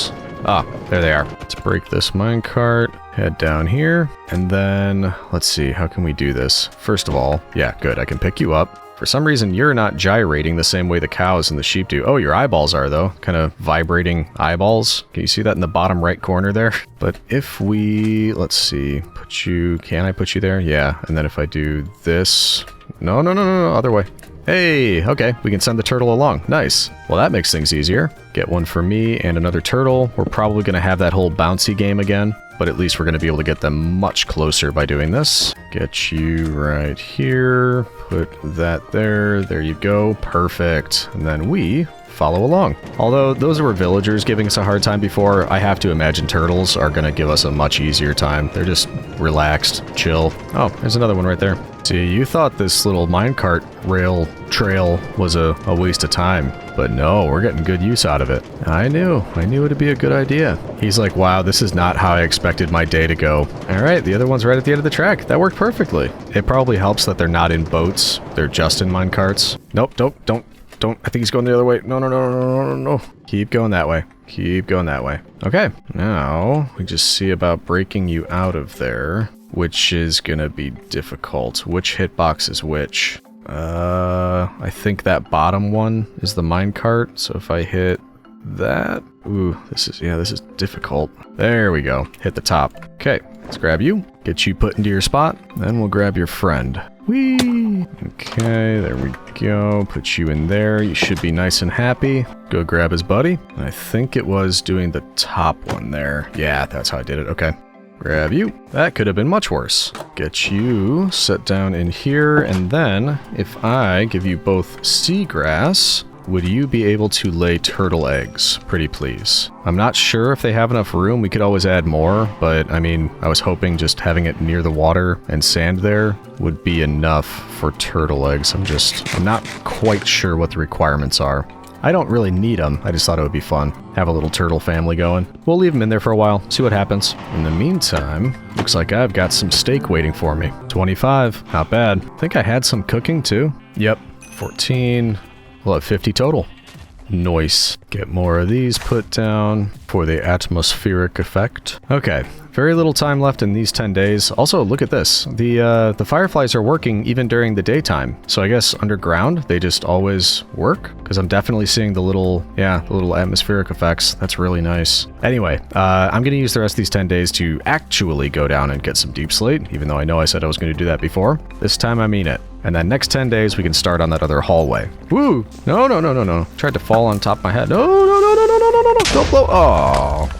Ah, there they are. Let's break this minecart, head down here, and then let's see, how can we do this? First of all, yeah, good, I can pick you up. For some reason, you're not gyrating the same way the cows and the sheep do. Oh, your eyeballs are, though. Kind of vibrating eyeballs. Can you see that in the bottom right corner there? But if we, let's see, put you, can I put you there? Yeah, and then if I do this, no, other way. Hey, okay, we can send the turtle along. Nice. Well, that makes things easier. Get one for me and another turtle. We're probably going to have that whole bouncy game again, but at least we're going to be able to get them much closer by doing this. Get you right here. Put that there. There you go. Perfect. And then we follow along. Although those were villagers giving us a hard time before, I have to imagine turtles are going to give us a much easier time. They're just relaxed, chill. Oh, there's another one right there. See, you thought this little minecart rail trail was a waste of time, but no, we're getting good use out of it. I knew it'd be a good idea. He's like, wow, this is not how I expected my day to go. All right, the other one's right at the end of the track. That worked perfectly. It probably helps that they're not in boats. They're just in minecarts. Nope, don't don't. I think he's going the other way. No, no, no, no, no, no, no. Keep going that way. Keep going that way. Okay, now we just see about breaking you out of there, which is gonna be difficult. Which hitbox is which? I think that bottom one is the minecart, so if I hit that... Ooh, this is difficult. There we go. Hit the top. Okay, let's grab you, get you put into your spot, then we'll grab your friend. Whee! Okay, there we go. Put you in there. You should be nice and happy. Go grab his buddy. And I think it was doing the top one there. Yeah, that's how I did it. Okay. Grab you. That could have been much worse. Get you set down in here, and then if I give you both seagrass, would you be able to lay turtle eggs? Pretty please. I'm not sure if they have enough room. We could always add more, but I mean, I was hoping just having it near the water and sand there would be enough for turtle eggs. I'm not quite sure what the requirements are. I don't really need them. I just thought it would be fun. Have a little turtle family going. We'll leave them in there for a while, see what happens. In the meantime, looks like I've got some steak waiting for me. 25, not bad. I think I had some cooking too. Yep, 14. We'll have 50 total. Nice. Get more of these put down for the atmospheric effect. Okay, very little time left in these 10 days. Also, look at this. The fireflies are working even during the daytime. So I guess underground, they just always work? Because I'm definitely seeing the little atmospheric effects. That's really nice. Anyway, I'm going to use the rest of these 10 days to actually go down and get some deep slate, even though I know I said I was going to do that before. This time I mean it. And then next 10 days, we can start on that other hallway. Woo! No, no, no, no, no. Tried to fall on top of my head. No, no, no, no, no, no, no, no, no. Don't blow. Oh.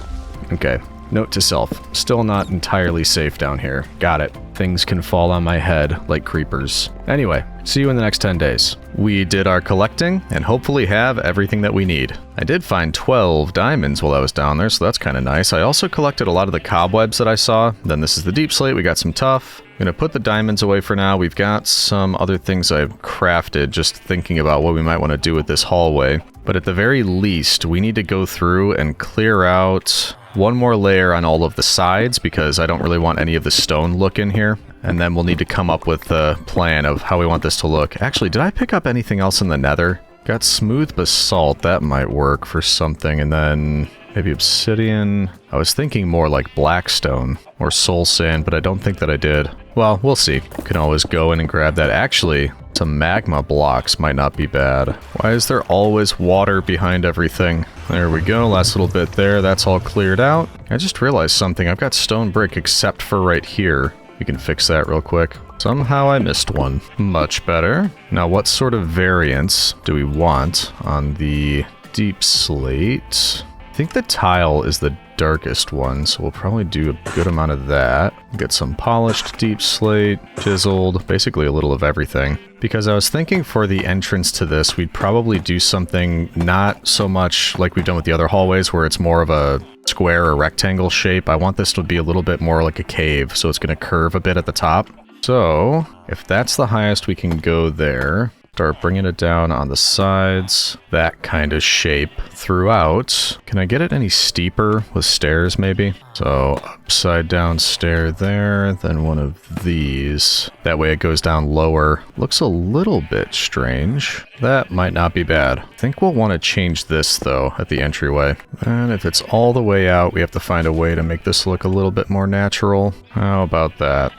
Okay. Note to self. Still not entirely safe down here. Got it. Things can fall on my head like creepers. Anyway, see you in the next 10 days. We did our collecting and hopefully have everything that we need. I did find 12 diamonds while I was down there, so that's kind of nice. I also collected a lot of the cobwebs that I saw. Then this is the deep slate. We got some tuff. I'm going to put the diamonds away for now. We've got some other things I've crafted, just thinking about what we might want to do with this hallway. But at the very least, we need to go through and clear out one more layer on all of the sides because I don't really want any of the stone look in here. And then we'll need to come up with a plan of how we want this to look. Actually, did I pick up anything else in the nether? Got smooth basalt. That might work for something. And then maybe obsidian. I was thinking more like blackstone or soul sand, but I don't think that I did. Well, we'll see. Can always go in and grab that. Actually, some magma blocks might not be bad. Why is there always water behind everything? There we go. Last little bit there. That's all cleared out. I just realized something. I've got stone brick except for right here. We can fix that real quick. Somehow I missed one. Much better. Now, what sort of variants do we want on the deep slate? I think the tile is the darkest one, so we'll probably do a good amount of that. Get some polished deep slate, chiseled, basically a little of everything. Because I was thinking for the entrance to this, we'd probably do something not so much like we've done with the other hallways, where it's more of a square or rectangle shape. I want this to be a little bit more like a cave, so it's going to curve a bit at the top. So, if that's the highest we can go there, start bringing it down on the sides, that kind of shape throughout. Can I get it any steeper with stairs maybe? So upside down stair there, then one of these. That way it goes down lower. Looks a little bit strange. That might not be bad. I think we'll want to change this though at the entryway. And if it's all the way out, we have to find a way to make this look a little bit more natural. How about that?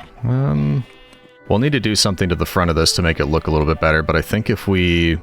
We'll need to do something to the front of this to make it look a little bit better, but I think if we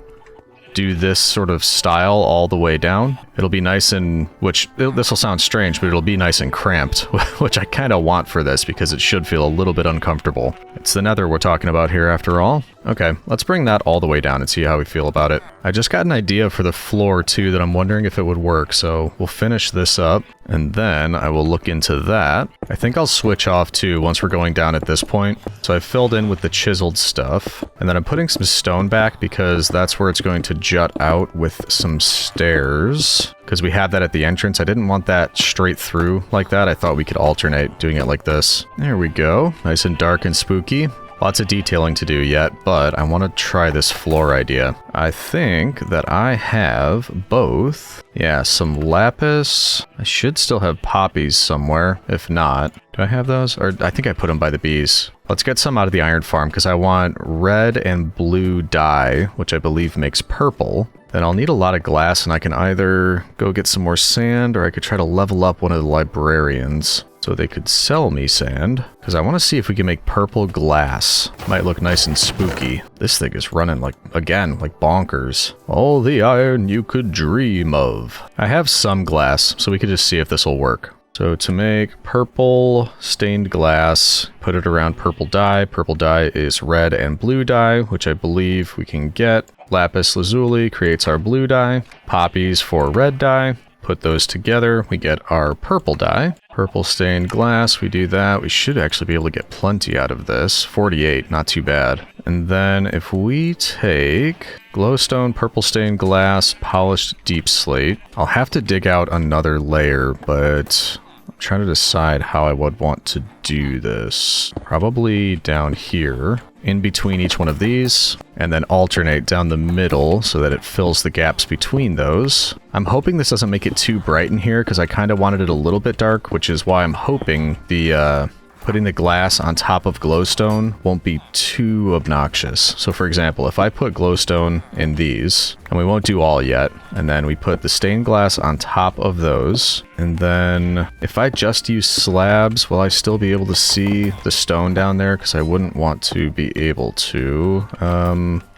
do this sort of style all the way down, it'll be nice and, this will sound strange, but it'll be nice and cramped, which I kind of want for this because it should feel a little bit uncomfortable. It's the nether we're talking about here after all. Okay, let's bring that all the way down and see how we feel about it. I just got an idea for the floor too that I'm wondering if it would work, so we'll finish this up and then I will look into that. I think I'll switch off too once we're going down at this point. So I've filled in with the chiseled stuff and then I'm putting some stone back because that's where it's going to jut out with some stairs. Because we had that at the entrance. I didn't want that straight through like that. I thought we could alternate doing it like this. There we go. Nice and dark and spooky. Lots of detailing to do yet, but I want to try this floor idea. I think that I have both. Yeah, some lapis. I should still have poppies somewhere. If not, do I have those? Or I think I put them by the bees. Let's get some out of the iron farm because I want red and blue dye, which I believe makes purple. Then I'll need a lot of glass, and I can either go get some more sand or I could try to level up one of the librarians so they could sell me sand, because I want to see if we can make purple glass. Might look nice and spooky. This thing is running like bonkers. All the iron you could dream of. I have some glass, so we could just see if this will work. So to make purple stained glass, put it around purple dye. Purple dye is red and blue dye, which I believe we can get. Lapis lazuli creates our blue dye. Poppies for red dye. Put those together, we get our purple dye. Purple stained glass, we do that. We should actually be able to get plenty out of this. 48, not too bad. And then if we take glowstone, purple stained glass, polished deep slate, I'll have to dig out another layer, but I'm trying to decide how I would want to do this. Probably down here, in between each one of these, and then alternate down the middle so that it fills the gaps between those. I'm hoping this doesn't make it too bright in here because I kind of wanted it a little bit dark, which is why I'm hoping the putting the glass on top of glowstone won't be too obnoxious. So for example, if I put glowstone in these, and we won't do all yet, and then we put the stained glass on top of those, and then if I just use slabs, will I still be able to see the stone down there? Because I wouldn't want to be able to.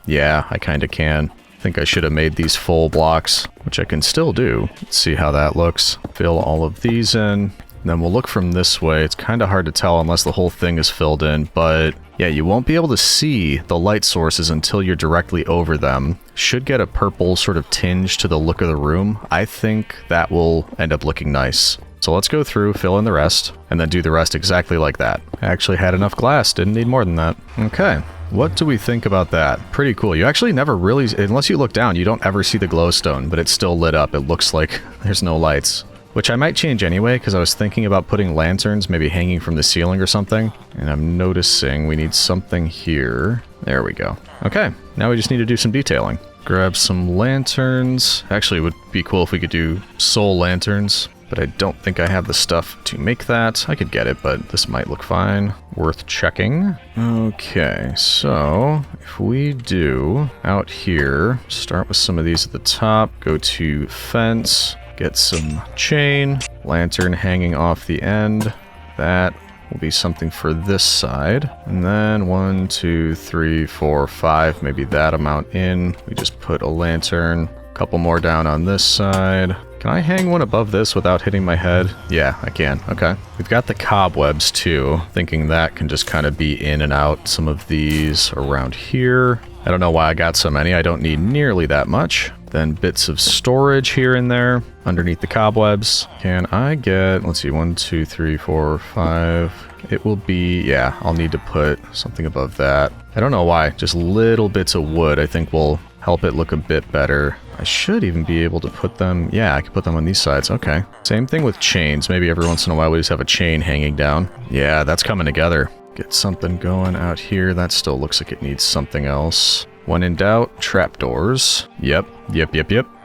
Yeah, I kind of can. I think I should have made these full blocks, which I can still do. Let's see how that looks. Fill all of these in. And then we'll look from this way. It's kind of hard to tell unless the whole thing is filled in, but yeah, you won't be able to see the light sources until you're directly over them. Should get a purple sort of tinge to the look of the room. I think that will end up looking nice. So let's go through, fill in the rest, and then do the rest exactly like that. I actually had enough glass, didn't need more than that. Okay, what do we think about that? Pretty cool. You actually never really, unless you look down, you don't ever see the glowstone, but it's still lit up. It looks like there's no lights. Which I might change anyway, because I was thinking about putting lanterns maybe hanging from the ceiling or something. And I'm noticing we need something here. There we go. Okay, now we just need to do some detailing. Grab some lanterns. Actually, it would be cool if we could do soul lanterns, but I don't think I have the stuff to make that. I could get it, but this might look fine. Worth checking. Okay, so if we do out here, start with some of these at the top, go to fence, get some chain, lantern hanging off the end. That will be something for this side. And then 1, 2, 3, 4, 5, maybe that amount in. We just put a lantern, a couple more down on this side. Can I hang one above this without hitting my head? Yeah, I can. Okay. We've got the cobwebs too, thinking that can just kind of be in and out. Some of these around here. I don't know why I got so many. I don't need nearly that much. Then bits of storage here and there underneath the cobwebs. Can I get, let's see, 1, 2, 3, 4, 5. It will be, yeah, I'll need to put something above that. I don't know why, just little bits of wood I think will help it look a bit better. I should even be able to put them, yeah, I can put them on these sides, okay. Same thing with chains, maybe every once in a while we just have a chain hanging down. Yeah, that's coming together. Get something going out here, that still looks like it needs something else. When in doubt, trapdoors. Yep.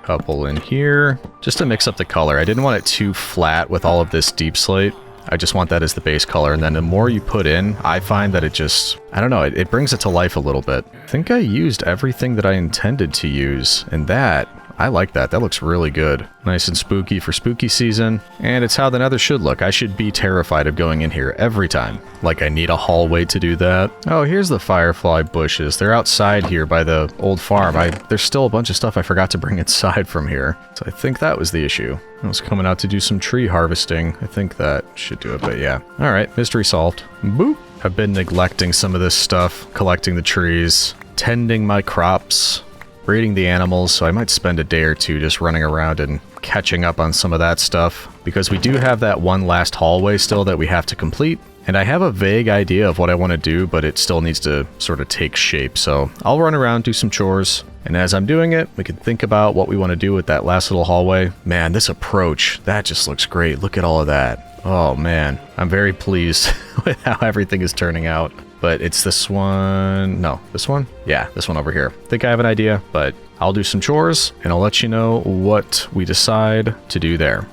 Couple in here. Just to mix up the color. I didn't want it too flat with all of this deep slate. I just want that as the base color, and then the more you put in, I find that it just, I don't know, it brings it to life a little bit. I think I used everything that I intended to use, and that, I like that. That looks really good. Nice and spooky for spooky season, and it's how the Nether should look. I should be terrified of going in here every time. Like I need a hallway to do that. Oh, here's the firefly bushes. They're outside here by the old farm. There's still a bunch of stuff I forgot to bring inside from here. So I think that was the issue. I was coming out to do some tree harvesting. I think that should do it, but yeah. All right, mystery solved. Boop. I've been neglecting some of this stuff, collecting the trees, tending my crops, breeding the animals, so I might spend a day or two just running around and catching up on some of that stuff, because we do have that one last hallway still that we have to complete, and I have a vague idea of what I want to do, but it still needs to sort of take shape, so I'll run around, do some chores, and as I'm doing it, we can think about what we want to do with that last little hallway. Man, this approach, that just looks great. Look at all of that. Oh man, I'm very pleased with how everything is turning out. but it's this one. No, this one? Yeah, this one over here. I think I have an idea, but I'll do some chores and I'll let you know what we decide to do there.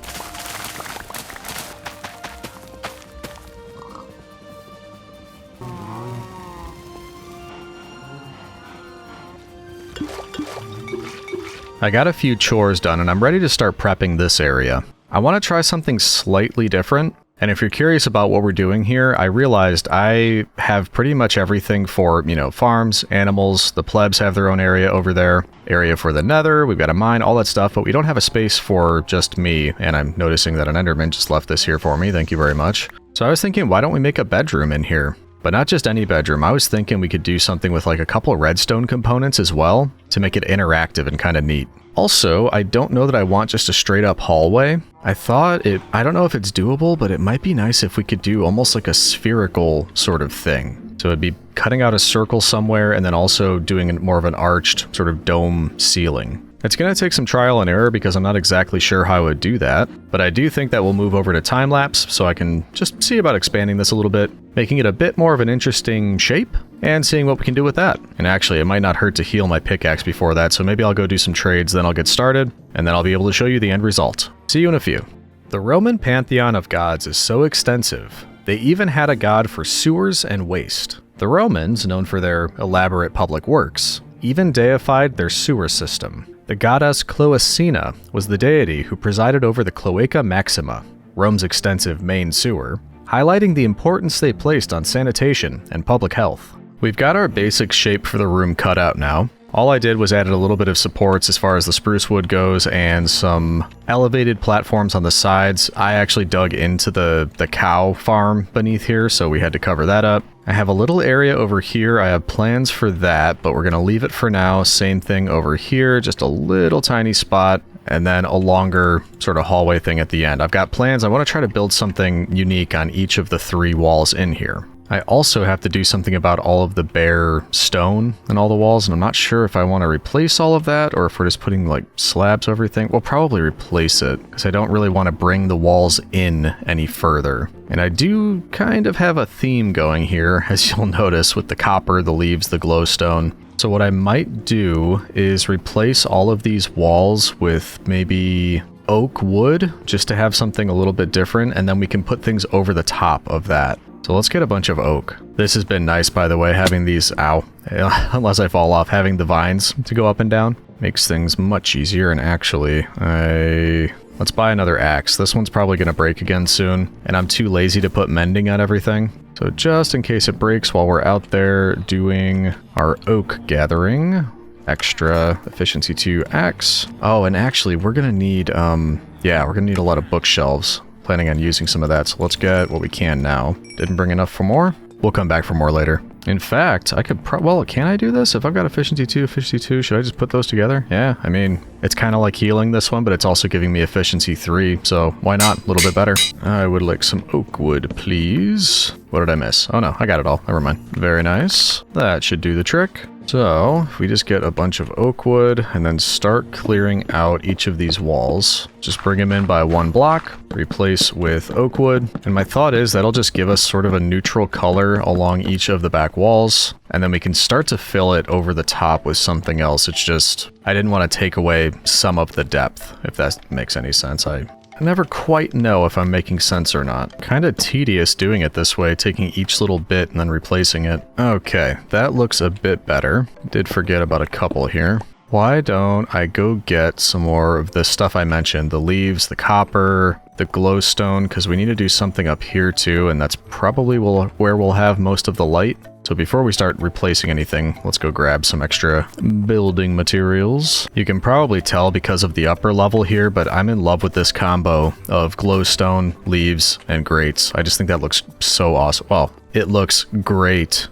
I got a few chores done and I'm ready to start prepping this area. I want to try something slightly different. And if you're curious about what we're doing here, I realized I have pretty much everything for, farms, animals. The plebs have their own area over there. Area for the nether, we've got a mine, all that stuff, but we don't have a space for just me. And I'm noticing that an enderman just left this here for me. Thank you very much. So I was thinking, why don't we make a bedroom in here? But not just any bedroom. I was thinking we could do something with like a couple of redstone components as well to make it interactive and kind of neat. Also, I don't know that I want just a straight up hallway. I don't know if it's doable, but it might be nice if we could do almost like a spherical sort of thing. So it'd be cutting out a circle somewhere and then also doing more of an arched sort of dome ceiling. It's going to take some trial and error because I'm not exactly sure how I would do that, but I do think that we'll move over to time-lapse so I can just see about expanding this a little bit, making it a bit more of an interesting shape, and seeing what we can do with that. And actually, it might not hurt to heal my pickaxe before that, so maybe I'll go do some trades, then I'll get started, and then I'll be able to show you the end result. See you in a few. The Roman pantheon of gods is so extensive, they even had a god for sewers and waste. The Romans, known for their elaborate public works, even deified their sewer system. The goddess Cloacina was the deity who presided over the Cloaca Maxima, Rome's extensive main sewer, highlighting the importance they placed on sanitation and public health. We've got our basic shape for the room cut out now. All I did was added a little bit of supports as far as the spruce wood goes and some elevated platforms on the sides. I actually dug into the cow farm beneath here, so we had to cover that up. I have a little area over here. I have plans for that, but we're going to leave it for now. Same thing over here, just a little tiny spot, and then a longer sort of hallway thing at the end. I've got plans. I want to try to build something unique on each of the 3 walls in here. I also have to do something about all of the bare stone and all the walls, and I'm not sure if I want to replace all of that or if we're just putting like slabs over everything. We'll probably replace it because I don't really want to bring the walls in any further. And I do kind of have a theme going here, as you'll notice, with the copper, the leaves, the glowstone. So what I might do is replace all of these walls with maybe oak wood, just to have something a little bit different, and then we can put things over the top of that. So let's get a bunch of oak. This has been nice, by the way, having these, unless I fall off, having the vines to go up and down. Makes things much easier, and actually, let's buy another axe. This one's probably going to break again soon, and I'm too lazy to put mending on everything. So just in case it breaks while we're out there doing our oak gathering, extra efficiency 2 axe. Oh, and actually, we're going to need, we're going to need a lot of bookshelves. Planning on using some of that, so let's get what we can now. Didn't bring enough for more? We'll come back for more later. In fact, I could can I do this? If I've got efficiency 2, should I just put those together? Yeah, I mean, it's kind of like healing this one, but it's also giving me efficiency 3, so why not? A little bit better. I would like some oak wood, please. What did I miss? Oh no, I got it all. Never mind. Very nice. That should do the trick. So, if we just get a bunch of oak wood and then start clearing out each of these walls, just bring them in by 1 block, replace with oak wood, and my thought is that'll just give us sort of a neutral color along each of the back walls, and then we can start to fill it over the top with something else. It's just, I didn't want to take away some of the depth, if that makes any sense. I never quite know if I'm making sense or not. Kind of tedious doing it this way, taking each little bit and then replacing it. Okay, that looks a bit better. Did forget about a couple here. Why don't I go get some more of the stuff I mentioned, the leaves, the copper, the glowstone, because we need to do something up here too, and that's probably where we'll have most of the light. So before we start replacing anything, let's go grab some extra building materials. You can probably tell because of the upper level here, but I'm in love with this combo of glowstone, leaves, and grates. I just think that looks so awesome. Well, it looks great.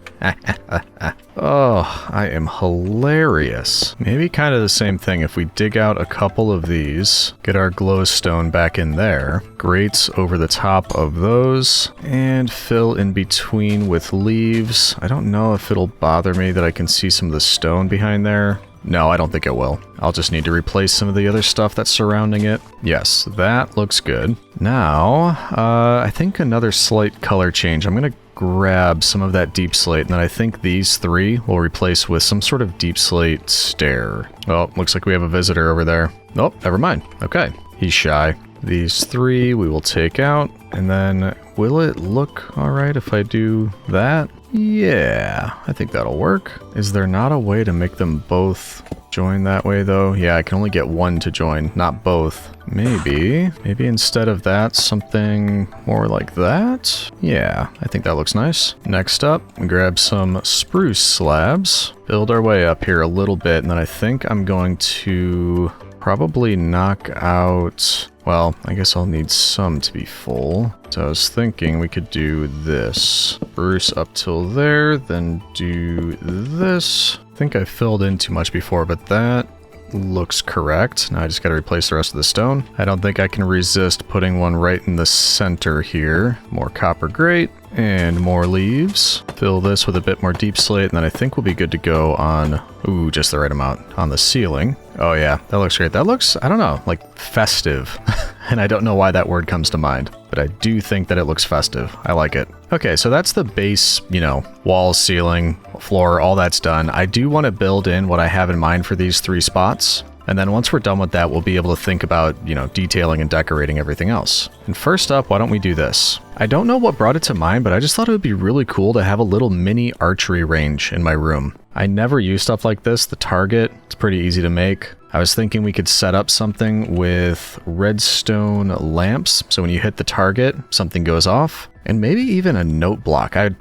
Oh, I am hilarious. Maybe kind of the same thing if we dig out a couple of these, get our glowstone back in there, grates over the top of those, and fill in between with leaves. I don't know if it'll bother me that I can see some of the stone behind there. No, I don't think it will. I'll just need to replace some of the other stuff that's surrounding it. Yes, that looks good. Now, I think another slight color change. I'm going to grab some of that deep slate, and then I think these 3 will replace with some sort of deep slate stair. Oh, looks like we have a visitor over there. Oh, never mind. Okay, he's shy. These 3 we will take out, and then will it look all right if I do that? Yeah, I think that'll work. Is there not a way to make them both join that way though? Yeah, I can only get one to join, not both. Maybe instead of that, something more like that? Yeah, I think that looks nice. Next up, grab some spruce slabs, build our way up here a little bit, and then I think I'm going to probably knock out... Well, I guess I'll need some to be full. So I was thinking we could do this. Spruce up till there, then do this. I think I filled in too much before, but that looks correct. Now I just gotta replace the rest of the stone. I don't think I can resist putting one right in the center here. More copper grate and more leaves. Fill this with a bit more deep slate, and then I think we'll be good to go on, ooh, just the right amount, on the ceiling. Oh yeah, that looks great. That looks, I don't know, like festive. And I don't know why that word comes to mind, but I do think that it looks festive. I like it. Okay, so that's the base, you know, wall, ceiling, floor, all that's done. I do want to build in what I have in mind for these 3 spots. And then once we're done with that, we'll be able to think about, you know, detailing and decorating everything else. And first up, why don't we do this? I don't know what brought it to mind, but I just thought it would be really cool to have a little mini archery range in my room. I never use stuff like this. The target, it's pretty easy to make. I was thinking we could set up something with redstone lamps, so when you hit the target, something goes off. And maybe even a note block. I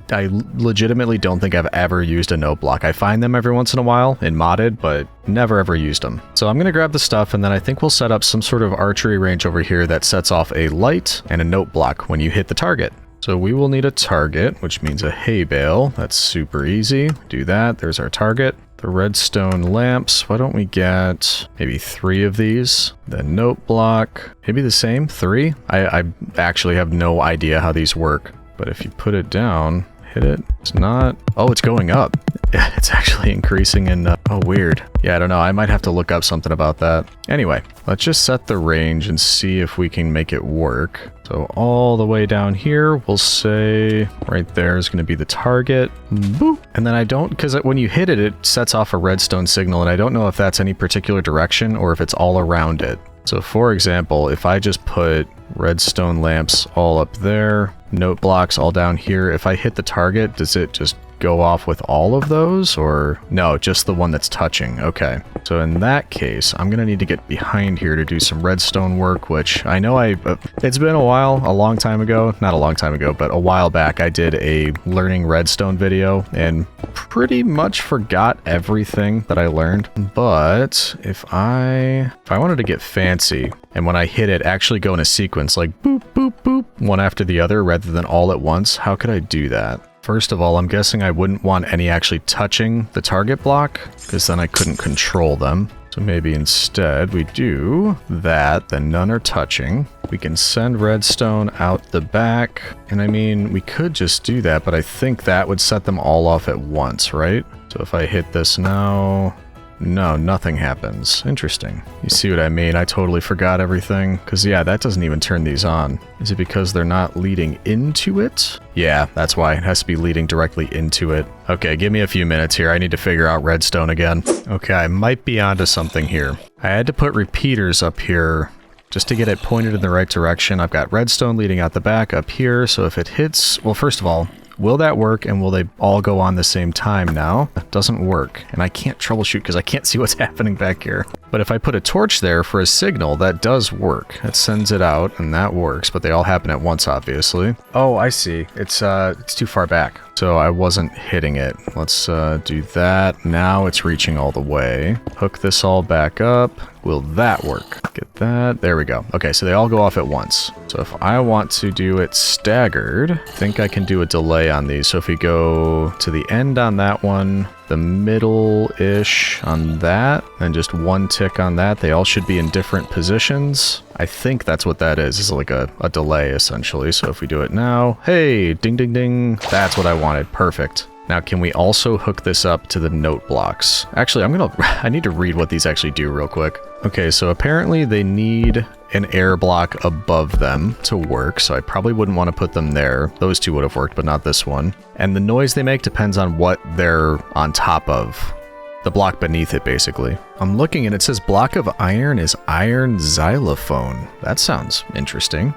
legitimately don't think I've ever used a note block. I find them every once in a while in modded, but never ever used them. So I'm gonna grab the stuff, and then I think we'll set up some sort of archery range over here that sets off a light and a note block when you hit the target. So we will need a target, which means a hay bale. That's super easy. Do that. There's our target. The redstone lamps, why don't we get maybe 3 of these? The note block, maybe the same, 3? I actually have no idea how these work, but if you put it down, hit it, it's not, oh, it's going up. It's actually increasing in, oh, weird. Yeah, I don't know, I might have to look up something about that. Anyway, let's just set the range and see if we can make it work. So all the way down here, we'll say right there is going to be the target. Boop. And then I don't, because when you hit it, it sets off a redstone signal, and I don't know if that's any particular direction or if it's all around it. So for example, if I just put redstone lamps all up there, note blocks all down here, if I hit the target, does it just go off with all of those, or no, just the one that's touching? Okay, so in that case, I'm gonna need to get behind here to do some redstone work, which I know it's been a while, a long time ago, not a long time ago, but a while back, I did a learning redstone video and pretty much forgot everything that I learned. But if I wanted to get fancy, and when I hit it, actually go in a sequence, like boop, boop, boop, one after the other, rather than all at once, how could I do that? First of all, I'm guessing I wouldn't want any actually touching the target block, because then I couldn't control them. So maybe instead we do that, then none are touching. We can send redstone out the back, and I mean, we could just do that, but I think that would set them all off at once, right? So if I hit this now... No, nothing happens. Interesting. You see what I mean? I totally forgot everything. Because yeah, that doesn't even turn these on. Is it because they're not leading into it? Yeah, that's why. It has to be leading directly into it. Okay, give me a few minutes here. I need to figure out redstone again. Okay, I might be onto something here. I had to put repeaters up here just to get it pointed in the right direction. I've got redstone leading out the back up here. So if it hits... Well, first of all, will that work, and will they all go on the same time now? That doesn't work, and I can't troubleshoot because I can't see what's happening back here. But if I put a torch there for a signal, that does work. It sends it out, and that works, but they all happen at once, obviously. Oh, I see. It's too far back, so I wasn't hitting it. Let's do that. Now it's reaching all the way. Hook this all back up. Will that work? Get that. There we go. Okay, so they all go off at once. So if I want to do it staggered, I think I can do a delay on these. So if we go to the end on that one, the middle-ish on that, and just one tick on that, they all should be in different positions. I think that's what that is like a delay, essentially. So if we do it now, hey, ding, ding, ding. That's what I wanted. Perfect. Now, can we also hook this up to the note blocks? Actually, I need to read what these actually do real quick. Okay, so apparently they need an air block above them to work, so I probably wouldn't want to put them there. Those two would have worked, but not this one. And the noise they make depends on what they're on top of. The block beneath it, basically. I'm looking and it says block of iron is iron xylophone. That sounds interesting.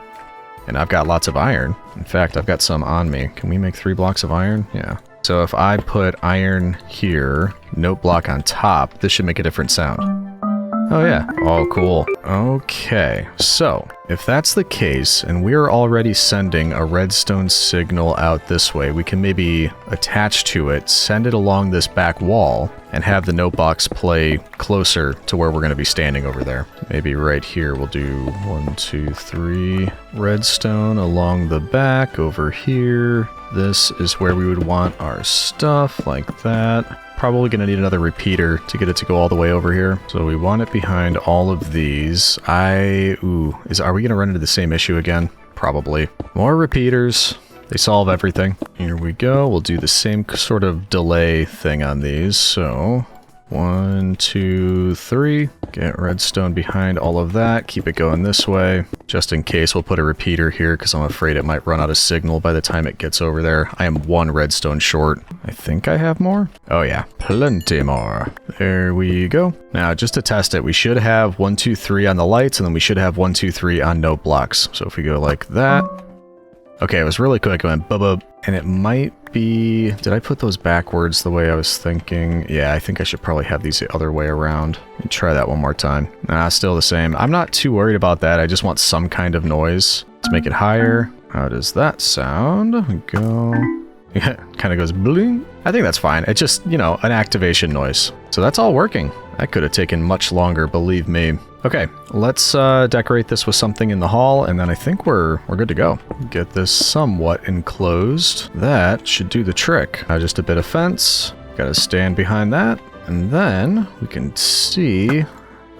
And I've got lots of iron. In fact, I've got some on me. Can we make 3 blocks of iron? Yeah. So if I put iron here, note block on top, this should make a different sound. Oh yeah. Oh, cool. Okay. So if that's the case, and we're already sending a redstone signal out this way, we can maybe attach to it, send it along this back wall, and have the note box play closer to where we're going to be standing over there. Maybe right here we'll do 1, 2, 3 redstone along the back over here. This is where we would want our stuff, like that. Probably going to need another repeater to get it to go all the way over here. So we want it behind all of these. Are we going to run into the same issue again? Probably. More repeaters. They solve everything. Here we go. We'll do the same sort of delay thing on these. So 1, 2, 3. Get redstone behind all of that. Keep it going this way. Just in case, we'll put a repeater here because I'm afraid it might run out of signal by the time it gets over there. I am 1 redstone short. I think I have more. Oh yeah, plenty more. There we go. Now, just to test it, we should have 1, 2, 3 on the lights, and then we should have 1, 2, 3 on note blocks. So if we go like that. Okay, it was really quick. I went bub-bub. And it might be... Did I put those backwards the way I was thinking? Yeah, I think I should probably have these the other way around. Let me try that one more time. Nah, still the same. I'm not too worried about that. I just want some kind of noise. Let's make it higher. How does that sound? We go... Yeah, kind of goes bling. I think that's fine. It's just, you know, an activation noise. So that's all working. That could have taken much longer, believe me. Okay, let's decorate this with something in the hall, and then I think we're good to go. Get this somewhat enclosed. That should do the trick. Just a bit of fence. Gotta stand behind that. And then we can see...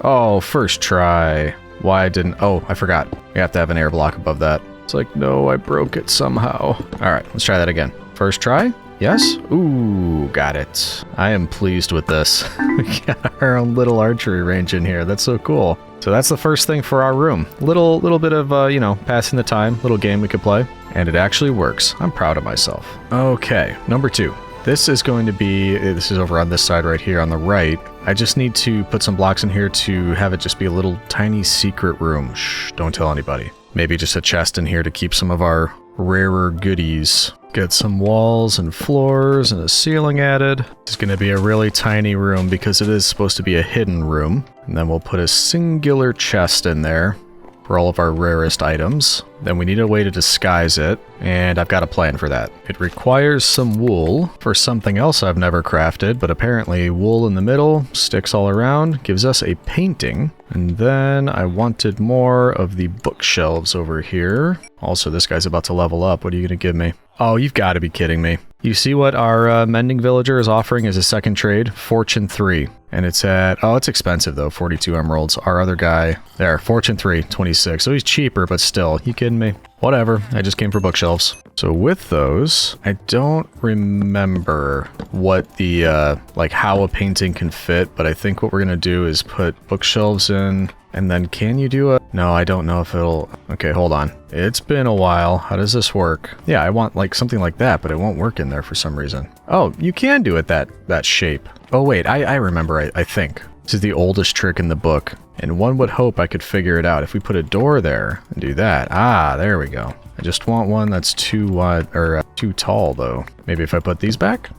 Oh, first try. Why didn't... Oh, I forgot. We have to have an air block above that. It's like, no, I broke it somehow. All right, let's try that again. First try. Yes? Ooh, got it. I am pleased with this. We got our own little archery range in here. That's so cool. So that's the first thing for our room. Little bit of, you know, passing the time, little game we could play. And it actually works. I'm proud of myself. Okay, number 2. This is going to be, this is over on this side right here on the right. I just need to put some blocks in here to have it just be a little tiny secret room. Shh, don't tell anybody. Maybe just a chest in here to keep some of our rarer goodies. Get some walls and floors and a ceiling added. It's going to be a really tiny room because it is supposed to be a hidden room. And then we'll put a singular chest in there for all of our rarest items. Then we need a way to disguise it, and I've got a plan for that. It requires some wool for something else I've never crafted, but apparently wool in the middle, sticks all around, gives us a painting. And then I wanted more of the bookshelves over here. Also, this guy's about to level up. What are you going to give me? Oh, you've got to be kidding me. You see what our mending villager is offering as a second trade? Fortune 3. And it's at, oh, it's expensive though, 42 emeralds. Our other guy, there, Fortune 3, 26. So he's cheaper, but still, you kidding me? Whatever, I just came for bookshelves. So with those, I don't remember what the, like how a painting can fit, but I think what we're gonna do is put bookshelves in, and then can you do a, no, I don't know if it'll, okay, hold on. It's been a while, how does this work? Yeah, I want like something like that, but it won't work in there for some reason. Oh, you can do it that shape. Oh wait, I remember, I think. This is the oldest trick in the book, and one would hope I could figure it out. If we put a door there and do that, ah, there we go. I just want one that's too wide, or too tall though. Maybe if I put these back,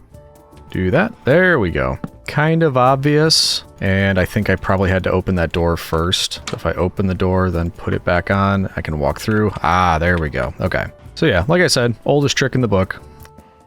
do that, there we go. Kind of obvious, and I think I probably had to open that door first. So if I open the door, then put it back on, I can walk through. Ah, there we go, okay. So yeah, like I said, oldest trick in the book,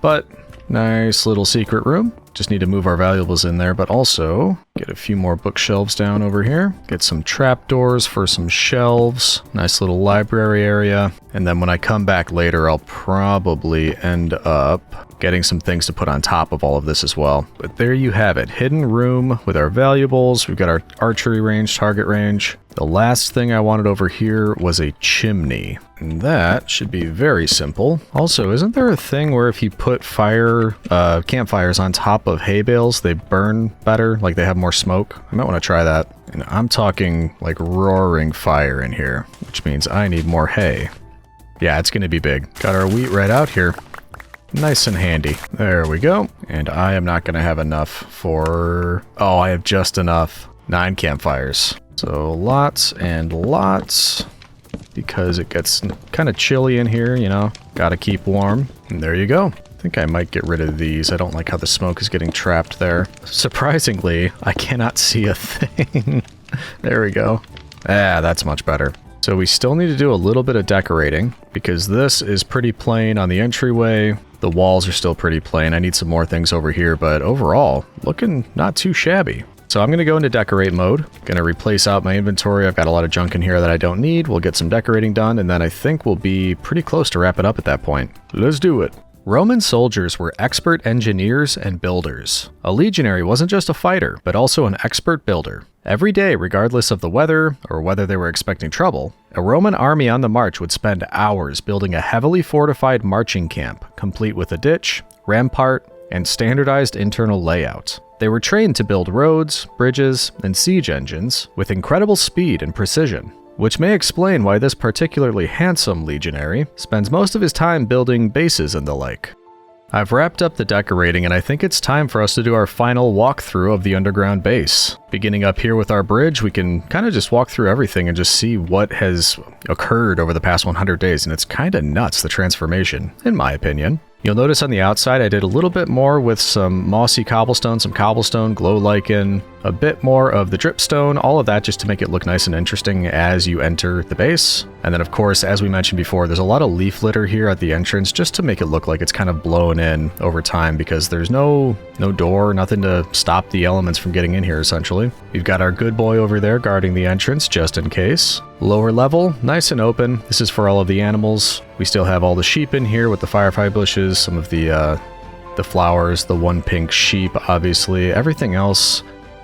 but nice little secret room. Just need to move our valuables in there, but also get a few more bookshelves down over here. Get some trapdoors for some shelves. Nice little library area. And then when I come back later, I'll probably end up getting some things to put on top of all of this as well. But there you have it. Hidden room with our valuables. We've got our archery range, target range. The last thing I wanted over here was a chimney. And that should be very simple. Also, isn't there a thing where if you put campfires on top of hay bales, they burn better? Like they have more smoke? I might want to try that. And I'm talking like roaring fire in here, which means I need more hay. Yeah, it's going to be big. Got our wheat right out here. Nice and handy. There we go. And I am not going to have enough for... Oh, I have just enough. 9 campfires. So lots and lots, because it gets kind of chilly in here, you know, gotta keep warm. And there you go. I think I might get rid of these. I don't like how the smoke is getting trapped there. Surprisingly, I cannot see a thing. There we go. Ah, that's much better. So we still need to do a little bit of decorating, because this is pretty plain on the entryway. The walls are still pretty plain. I need some more things over here, but overall, looking not too shabby. So I'm going to go into decorate mode. Going to replace out my inventory. I've got a lot of junk in here that I don't need. We'll get some decorating done, and then I think we'll be pretty close to wrap it up at that point. Let's do it. Roman soldiers were expert engineers and builders. A legionary wasn't just a fighter, but also an expert builder. Every day, regardless of the weather, or whether they were expecting trouble, a Roman army on the march would spend hours building a heavily fortified marching camp, complete with a ditch, rampart, and standardized internal layout. They were trained to build roads, bridges, and siege engines with incredible speed and precision, which may explain why this particularly handsome legionary spends most of his time building bases and the like. I've wrapped up the decorating, and I think it's time for us to do our final walkthrough of the underground base. Beginning up here with our bridge, we can kind of just walk through everything and just see what has occurred over the past 100 days, and it's kind of nuts, the transformation, in my opinion. You'll notice on the outside I did a little bit more with some mossy cobblestone, some cobblestone, glow lichen, a bit more of the dripstone, all of that just to make it look nice and interesting as you enter the base. And then of course, as we mentioned before, there's a lot of leaf litter here at the entrance just to make it look like it's kind of blown in over time, because there's no door, nothing to stop the elements from getting in here essentially. We've got our good boy over there guarding the entrance just in case. Lower level, nice and open. This is for all of the animals. We still have all the sheep in here with the firefly bushes, some of the flowers, the one pink sheep, obviously. Everything else,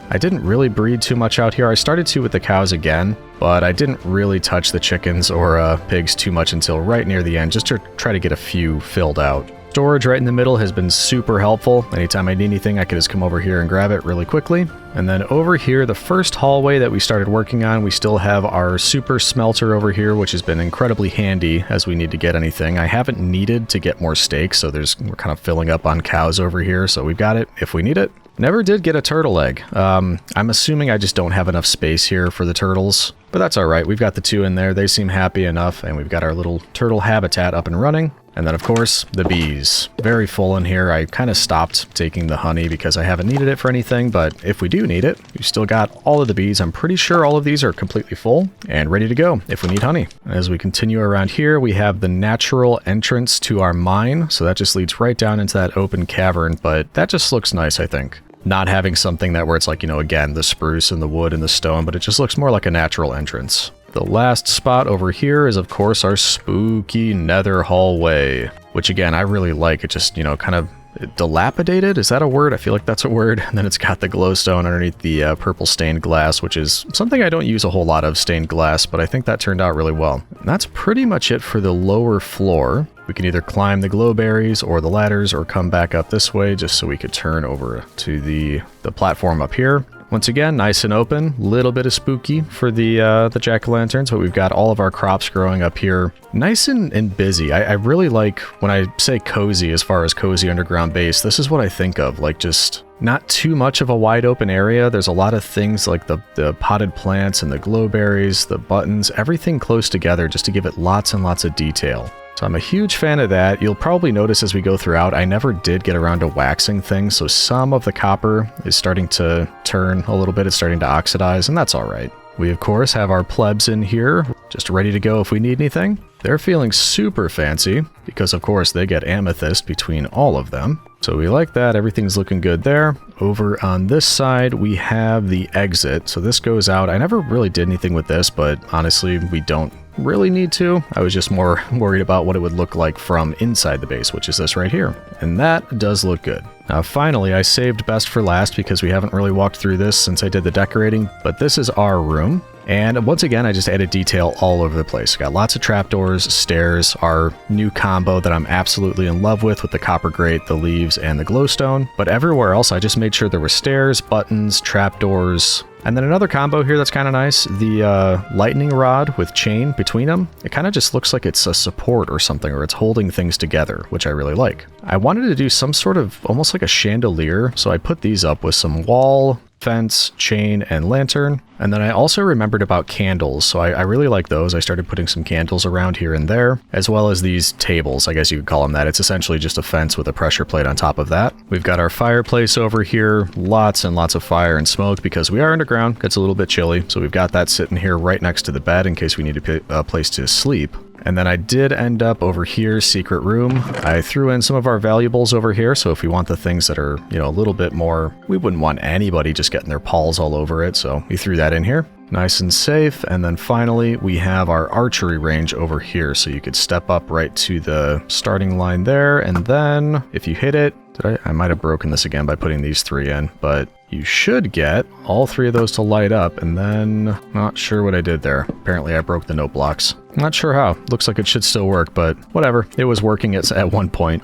I didn't really breed too much out here. I started to with the cows again, but I didn't really touch the chickens or pigs too much until right near the end, just to try to get a few filled out. Storage right in the middle has been super helpful. Anytime I need anything, I can just come over here and grab it really quickly. And then over here, the first hallway that we started working on, we still have our super smelter over here, which has been incredibly handy as we need to get anything. I haven't needed to get more steaks, so we're kind of filling up on cows over here, so we've got it if we need it. Never did get a turtle egg. I'm assuming I just don't have enough space here for the turtles, but that's all right. We've got the 2 in there. They seem happy enough, and we've got our little turtle habitat up and running. And then, of course, the bees. Very full in here. I kind of stopped taking the honey because I haven't needed it for anything, but if we do need it, we've still got all of the bees. I'm pretty sure all of these are completely full and ready to go if we need honey. As we continue around here, we have the natural entrance to our mine, so that just leads right down into that open cavern, but that just looks nice, I think. Not having something that where it's like, you know, again, the spruce and the wood and the stone, but it just looks more like a natural entrance. The last spot over here is, of course, our spooky nether hallway, which again, I really like. It just, you know, kind of dilapidated. Is that a word? I feel like that's a word. And then it's got the glowstone underneath the purple stained glass, which is something I don't use a whole lot of, stained glass, but I think that turned out really well. And that's pretty much it for the lower floor. We can either climb the glowberries or the ladders or come back up this way just so we could turn over to the platform up here. Once again, nice and open, little bit of spooky for the jack-o'-lanterns, but we've got all of our crops growing up here. Nice and busy. I really like, when I say cozy, as far as cozy underground base, this is what I think of, like just not too much of a wide open area. There's a lot of things like the potted plants and the glowberries, the buttons, everything close together just to give it lots and lots of detail. So I'm a huge fan of that. You'll probably notice as we go throughout, I never did get around to waxing things, so some of the copper is starting to turn a little bit. It's starting to oxidize, and that's all right. We, of course, have our plebs in here, just ready to go if we need anything. They're feeling super fancy, because, of course, they get amethyst between all of them. So we like that. Everything's looking good there. Over on this side, we have the exit. So this goes out. I never really did anything with this, but honestly, we don't really need to. I was just more worried about what it would look like from inside the base, which is this right here. And that does look good. Now finally, I saved best for last because we haven't really walked through this since I did the decorating, but this is our room. And once again, I just added detail all over the place. Got lots of trapdoors, stairs, our new combo that I'm absolutely in love with the copper grate, the leaves, and the glowstone. But everywhere else, I just made sure there were stairs, buttons, trapdoors. And then another combo here that's kind of nice, the lightning rod with chain between them. It kind of just looks like it's a support or something, or it's holding things together, which I really like. I wanted to do some sort of almost like a chandelier, so I put these up with some wall, fence, chain, and lantern. And then I also remembered about candles, so I really like those. I started putting some candles around here and there, as well as these tables, I guess you could call them that. It's essentially just a fence with a pressure plate on top of that. We've got our fireplace over here, lots and lots of fire and smoke because we are underground. Gets a little bit chilly, so we've got that sitting here right next to the bed in case we need a place to sleep. And then I did end up over here, secret room. I threw in some of our valuables over here, so if we want the things that are, you know, a little bit more, we wouldn't want anybody just getting their paws all over it, so we threw that in here. Nice and safe. And then finally, we have our archery range over here, so you could step up right to the starting line there, and then if you hit it, I might have broken this again by putting these three in, but you should get all three of those to light up, and then not sure what I did there. Apparently I broke the note blocks. Not sure how. Looks like it should still work, but whatever. It was working at one point.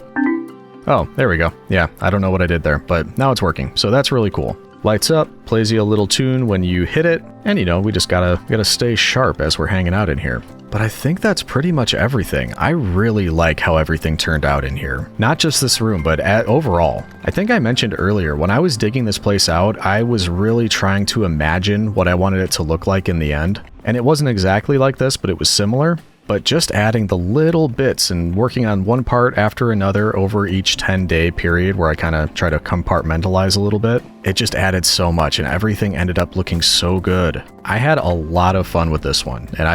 Oh, there we go. Yeah, I don't know what I did there, but now it's working, so that's really cool. Lights up, plays you a little tune when you hit it, and you know, we just gotta stay sharp as we're hanging out in here. But I think that's pretty much everything. I really like how everything turned out in here. Not just this room, but overall. I think I mentioned earlier, when I was digging this place out, I was really trying to imagine what I wanted it to look like in the end. And it wasn't exactly like this, but it was similar. But just adding the little bits and working on one part after another over each 10-day period where I kind of try to compartmentalize a little bit, it just added so much and everything ended up looking so good. I had a lot of fun with this one, and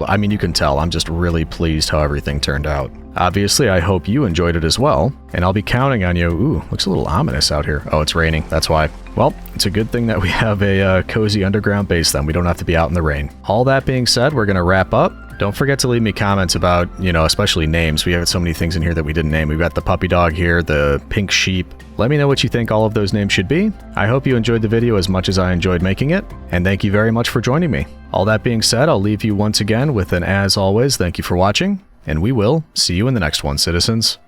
I mean, you can tell, I'm just really pleased how everything turned out. Obviously, I hope you enjoyed it as well, and I'll be counting on you. Ooh, looks a little ominous out here. Oh, it's raining, that's why. Well, it's a good thing that we have a cozy underground base then. We don't have to be out in the rain. All that being said, we're gonna wrap up. Don't forget to leave me comments about, you know, especially names. We have so many things in here that we didn't name. We've got the puppy dog here, the pink sheep. Let me know what you think all of those names should be. I hope you enjoyed the video as much as I enjoyed making it, and thank you very much for joining me. All that being said, I'll leave you once again with an as always, thank you for watching, and we will see you in the next one, citizens.